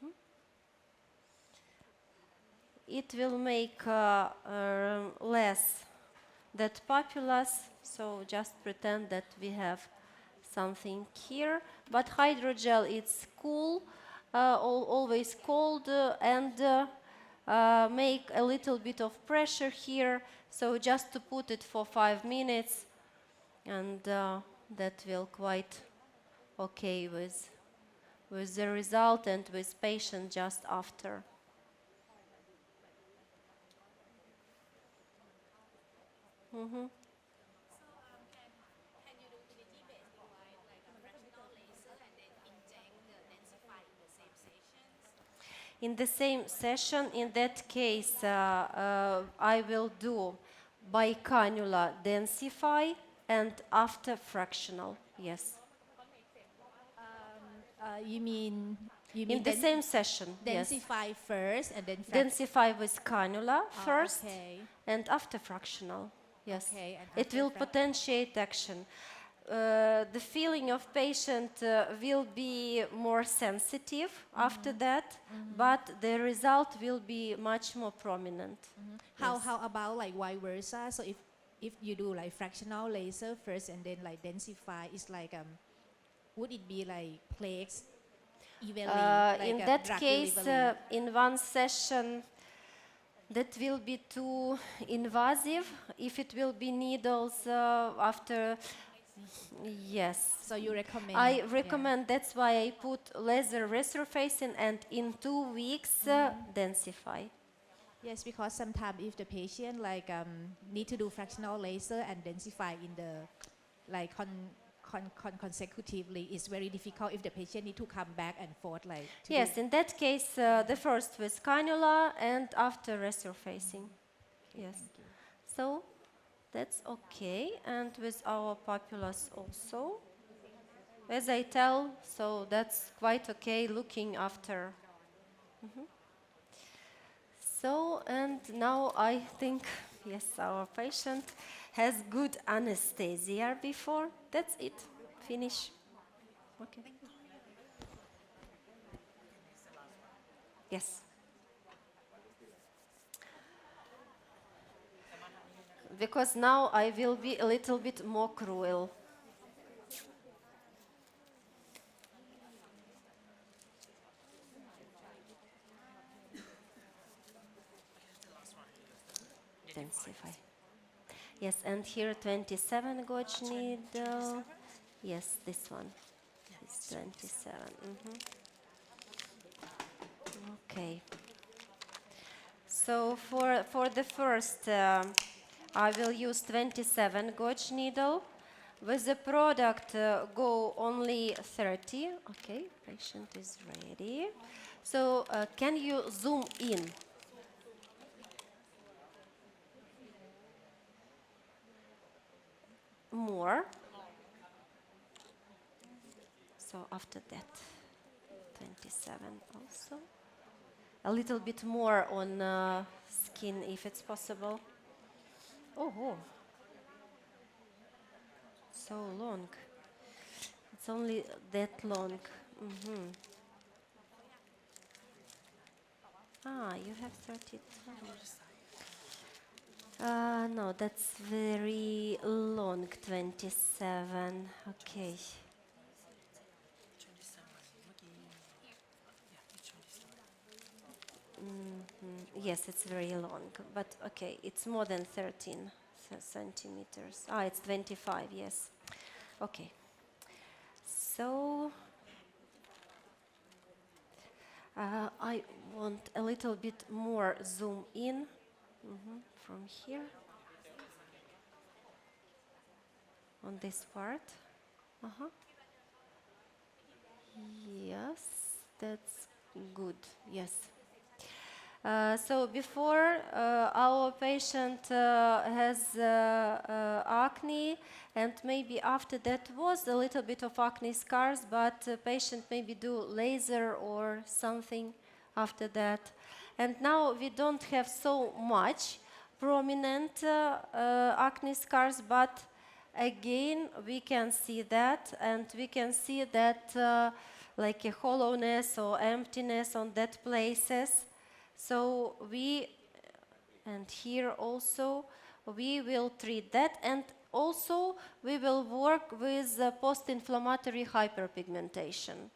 one? It will make less that papulous. So just pretend that we have something here, but hydrogel, it's cool, always cold, and make a little bit of pressure here, so just to put it for 5 minutes, and that will quite okay with the result and with patient just after. In the same session, in that case, I will do by cannula densify and after fractional, yes. You mean In the same session, yes. densify first and then Densify with cannula first okay. and after fractional, yes. Okay, and It after will potentiate action. The feeling of patient will be more sensitive after that, but the result will be much more prominent. Yes. How about like vice versa? So if you do like fractional laser first and then like densify, it's like would it be like plaques evenly? Like In a that drug case, delivery? in one session, that will be too invasive. If it will be needles after, yes. So you recommend? I recommend, that's why I put laser resurfacing and in 2 weeks densify. Yes, because sometimes if the patient like need to do fractional laser and densify in the like consecutively, it's very difficult if the patient need to come back and forth like. to Yes, do- in that case, the first with cannula and after resurfacing. Yes. So that's okay. And with our populace also. As I tell, so that's quite okay looking after. So, and now I think, yes, our patient has good anesthesia before. That's it. Finish. Okay. Yes. Because now I will be a little bit more cruel. Densify. Yes, and here 27 gauge needle. Yes, this one is 27. Okay. So for the first, I will use 27 gauge needle. With the product, go only 30. Okay, patient is ready. So can you zoom in? More. So after that, 27 also. A little bit more on skin if it's possible. Oh, so long. It's only that long. Ah, you have 32. No, that's very long, 27. Okay. Yes, it's very long, but okay, it's more than 13 centimeters. Ah, it's 25, yes. Okay. So, I want a little bit more zoom in from here on this part. Yes, that's good. Yes. So before our patient has acne, and maybe after that was a little bit of acne scars, but patient maybe do laser or something after that. And now we don't have so much prominent acne scars, but again we can see that, and we can see that like a hollowness or emptiness on that places. So and here also, we will treat that, and also we will work with post-inflammatory hyperpigmentation.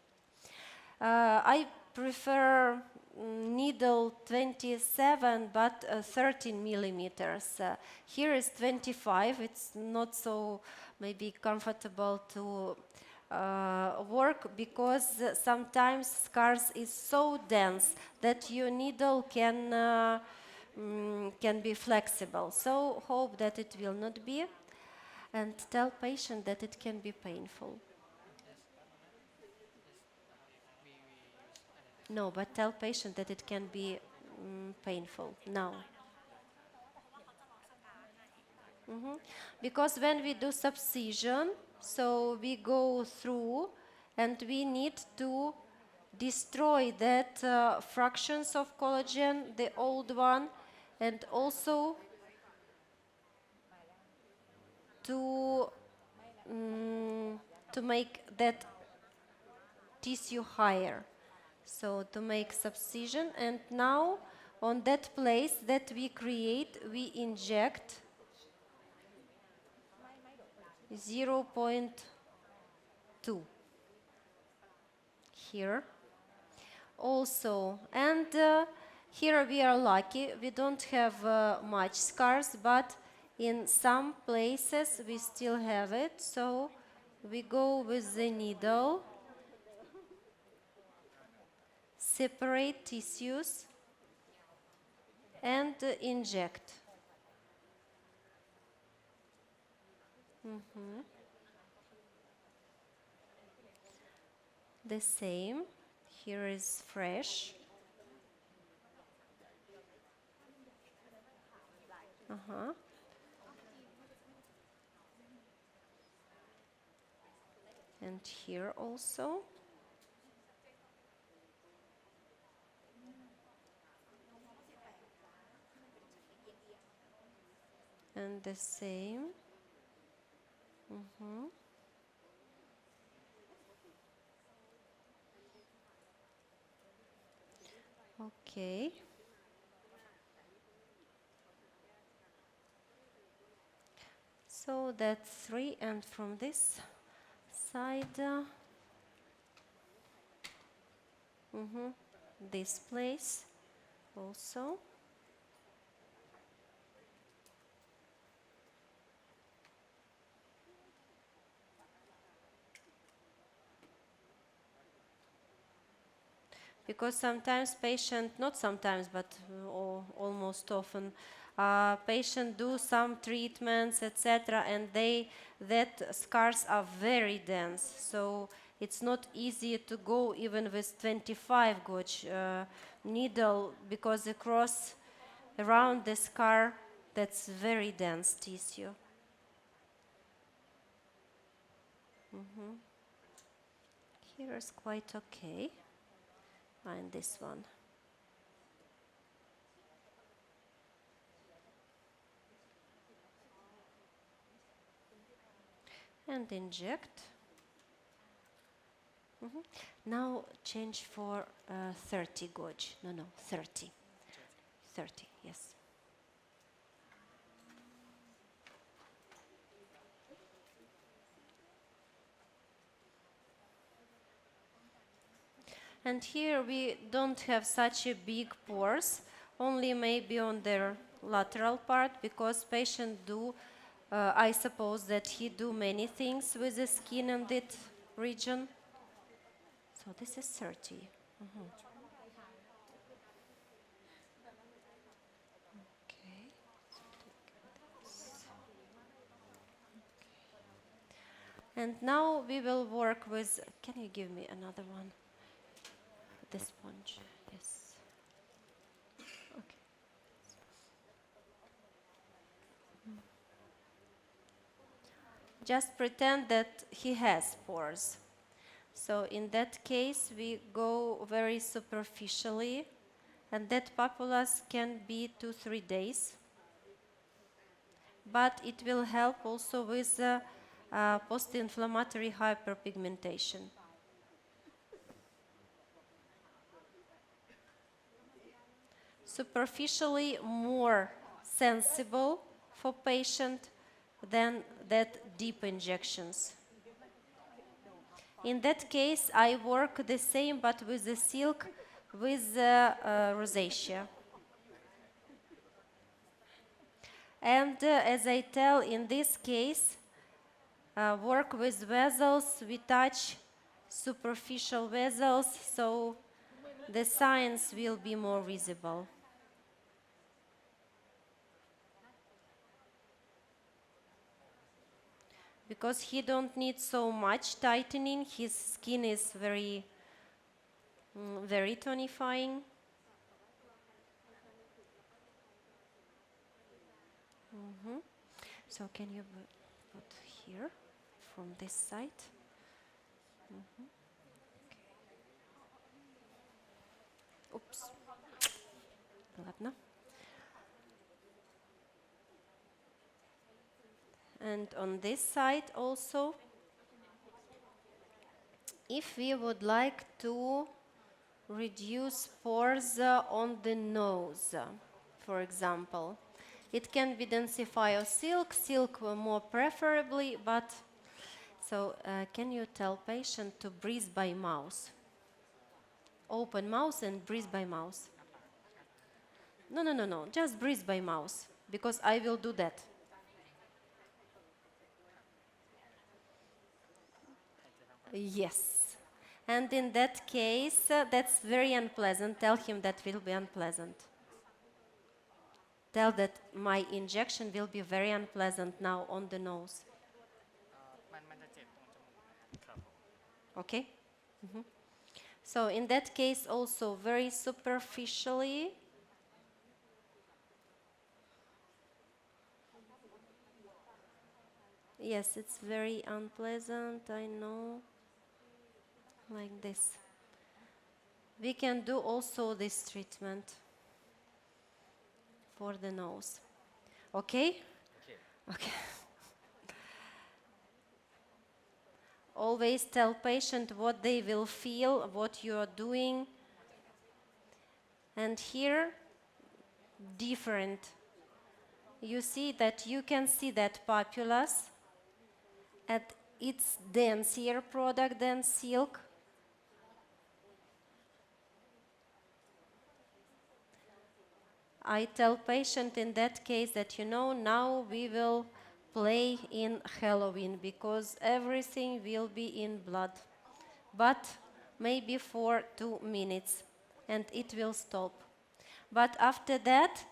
I prefer needle 27, but 13 millimeters. Here is 25. It's not so maybe comfortable to work because sometimes scars is so dense that your needle can be flexible. So hope that it will not be, and tell patient that it can be painful. No, but tell patient that it can be painful now. Because when we do subcision, so we go through and we need to destroy that fractions of collagen, the old one, and also to make that tissue higher. So to make subcision, and now on that place that we create, we inject 0.2 here also. And here we are lucky, we don't have much scars, but in some places we still have it. So we go with the needle, separate tissues, and inject. The same. Here is fresh. And here also. And the same. Okay. So that's 3, and from this side, this place also. Because sometimes patient, not sometimes, but almost often, patient do some treatments, etc., and that scars are very dense. So it's not easy to go even with 25 gauge needle, because across around the scar, that's very dense tissue. Here is quite okay. And this one. And inject. Now change for 30 gauge. No, 30. 30, yes. And here we don't have such a big pores, only maybe on their lateral part, because patient do, I suppose that he do many things with the skin in that region. So this is 30. Okay. And now we will work with, can you give me another one? The sponge, yes. Okay. Just pretend that he has pores. So in that case, we go very superficially, and that papulus can be 2-3 days. But it will help also with post-inflammatory hyperpigmentation. Superficially more sensible for patient than that deep injections. In that case, I work the same, but with the silk, with rosacea. And as I tell, in this case, work with vessels, we touch superficial vessels, so the signs will be more visible. Because he don't need so much tightening, his skin is very tonifying. So can you put here from this side? Okay. Oops. Ладно. And on this side also, if we would like to reduce pores on the nose, for example, it can be densify or silk more preferably, but so can you tell patient to breathe by mouth? Open mouth and breathe by mouth. No, just breathe by mouth, because I will do that. Yes. And in that case, that's very unpleasant. Tell him that will be unpleasant. Tell that my injection will be very unpleasant now on the nose. Okay? So in that case also very superficially. Yes, it's very unpleasant, I know. Like this. We can do also this treatment for the nose. Okay? Okay. Always tell patient what they will feel, what you are doing. And here, different. You see that you can see that papulus, and it's denser product than silk. I tell patient in that case that, you know, now we will play in Halloween because everything will be in blood. But maybe for 2 minutes and it will stop. But after that,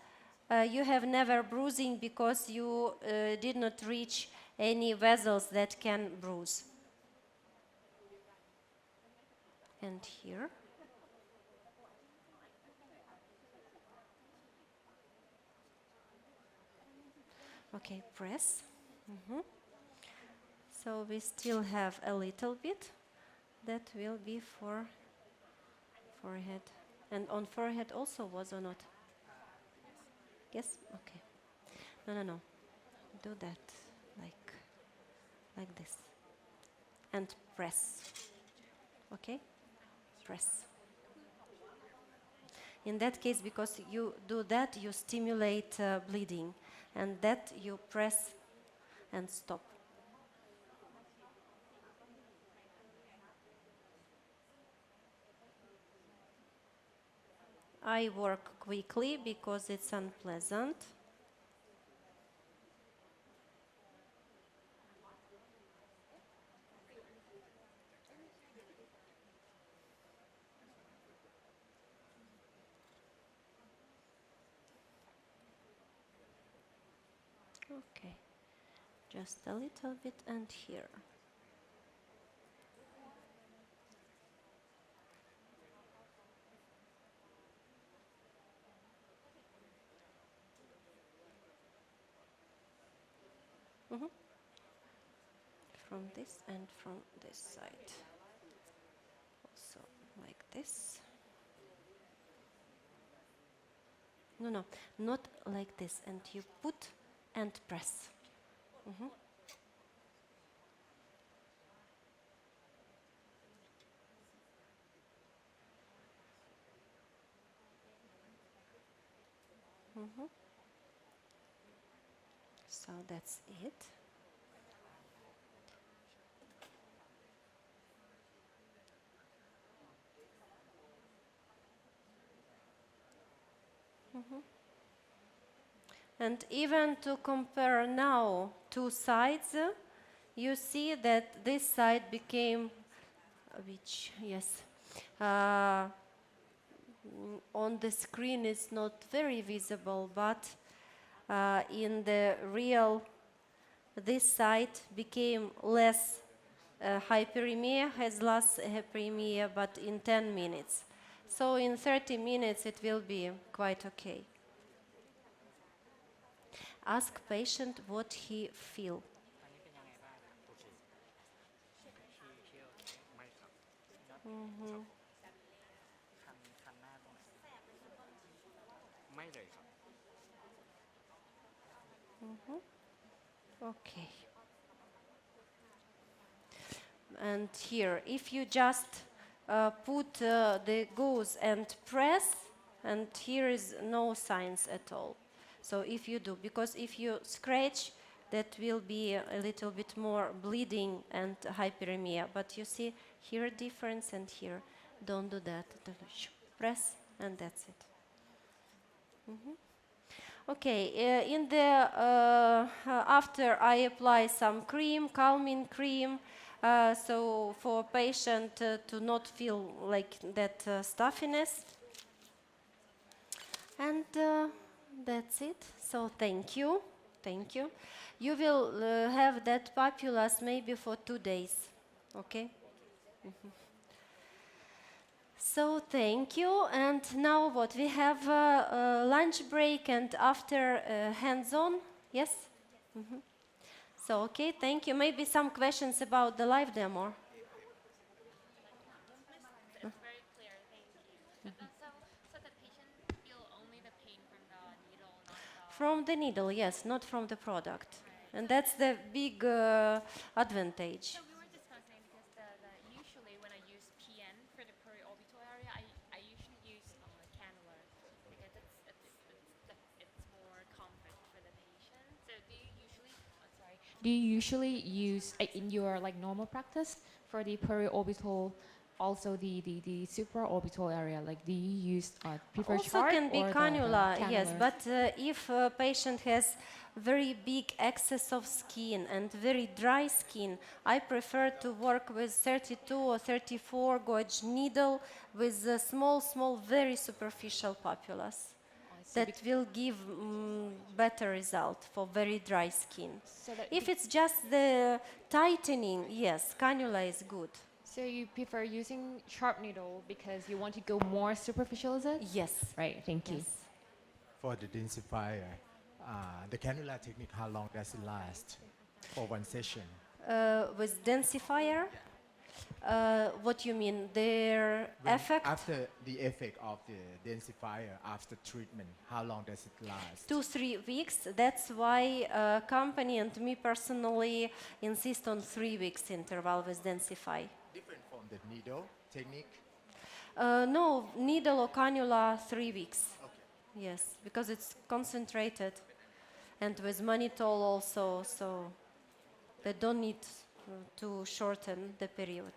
you have never bruising because you did not reach any vessels that can bruise. And here. Okay, press. So we still have a little bit. That will be for forehead. And on forehead also was or not? Yes? Okay. No. Do that like this. And press. Okay? Press. In that case, because you do that, you stimulate bleeding. And that you press and stop. I work quickly because it's unpleasant. Okay, just a little bit and here. From this and from this side. Also like this. No, not like this. And you put and press. So that's it. And even to compare now two sides, you see that this side became, on the screen is not very visible, but in the real, this side became less hyperemia, has less hyperemia, but in 10 minutes. So in 30 minutes it will be quite okay. Ask patient what he feel. อันนี้เป็นยังไงบ้างโอเคที่โอเคไม่ครับคันหน้าตรงไหนไม่เลยครับ Okay. And here, if you just put the gauze and press, and here is no signs at all. So if you do, because if you scratch, that will be a little bit more bleeding and hyperemia. But you see here difference and here, don't do that. Press and that's it. Okay, in the after I apply some cream, calming cream, so for patient to not feel like that stuffiness. And that's it. So thank you. You will have that papulus maybe for 2 days. Okay? So thank you. And now what? We have lunch break and after hands-on. Yes? Mhm. So okay, thank you. Maybe some questions about the live demo. It's very clear, thank you. So the patient feel only the pain from the needle, not the... From the needle, yes, not from the product. And that's the big advantage. So we were discussing because usually when I use PN for the periorbital area, I usually use cannula because it's more comfort for the patient. So do you usually use in your like normal practice for the periorbital, also the supraorbital area? Like, do you use prefer Also chart can be or the cannula, cannula? yes, but if a patient has very big excess of skin and very dry skin, I prefer to work with 32 or 34 gauge needle with a small, very superficial populace. That will give better result for very dry skin. So that If it's just the tightening, yes, cannula is good. So you prefer using sharp needle because you want to go more superficial, is it? Yes. Right, thank you. Yes. For the densifier, the cannula technique, how long does it last for one session? With densifier, what you mean? Their When effect? After the effect of the densifier after treatment, how long does it last? 2-3 weeks. That's why company and me personally insist on 3 weeks interval with densify. Different from the needle technique? No, needle or cannula 3 weeks. Okay. Yes, because it's concentrated, and with mannitol also, so they don't need to shorten the period.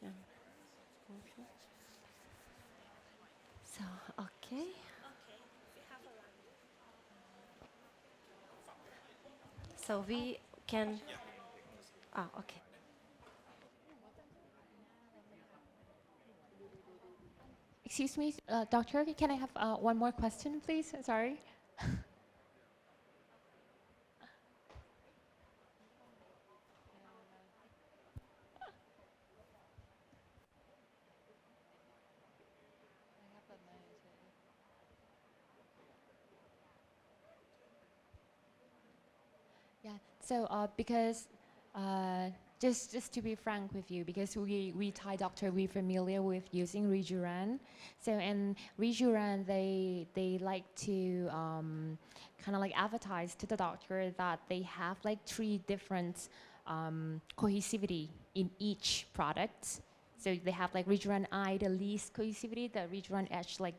Yeah. Okay. So, okay. So we can. Okay. Excuse me, doctor, can I have one more question, please? Sorry. Yeah. So because just to be frank with you, because we Thai doctor, we're familiar with using Rijuran. So and Rijuran, they like to kind of like advertise to the doctor that they have like 3 different cohesivity in each product. So they have like Rijuran I, the least cohesivity, the Rijuran H, like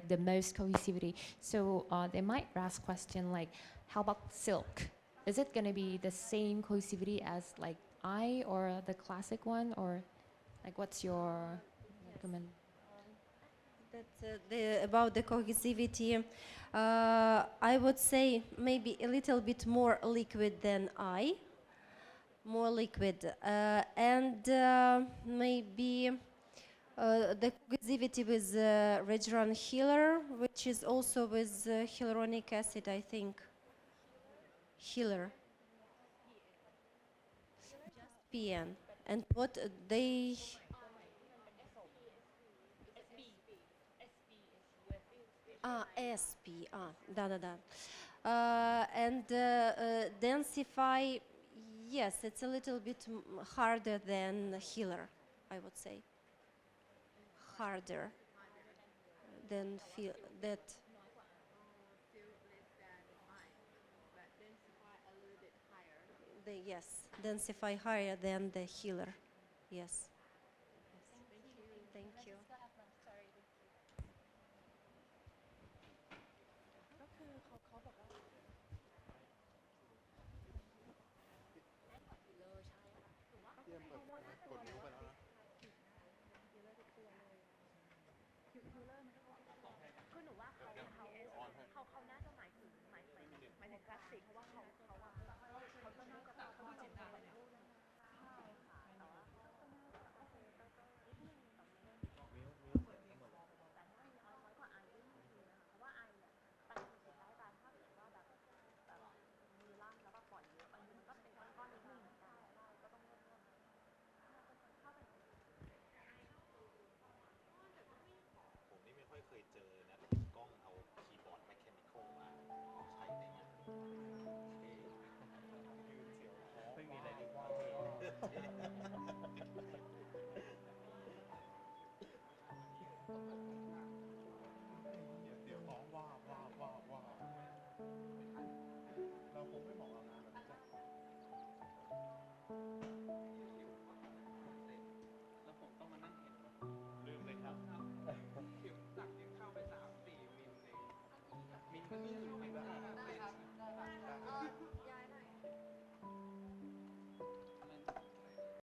the most cohesivity. So they might ask question like, how about silk? Is it going to be the same cohesivity as like I or the classic one, or like what's your recommend? That's about the cohesivity. I would say maybe a little bit more liquid than I, more liquid, and maybe the cohesivity with Regeneron Healer, which is also with hyaluronic acid, I think. Healer. Just PN. And what they... SP. Da. And densify, yes, it's a little bit harder than healer, I would say. Harder than feel that. Yes, densify higher than the healer. Yes.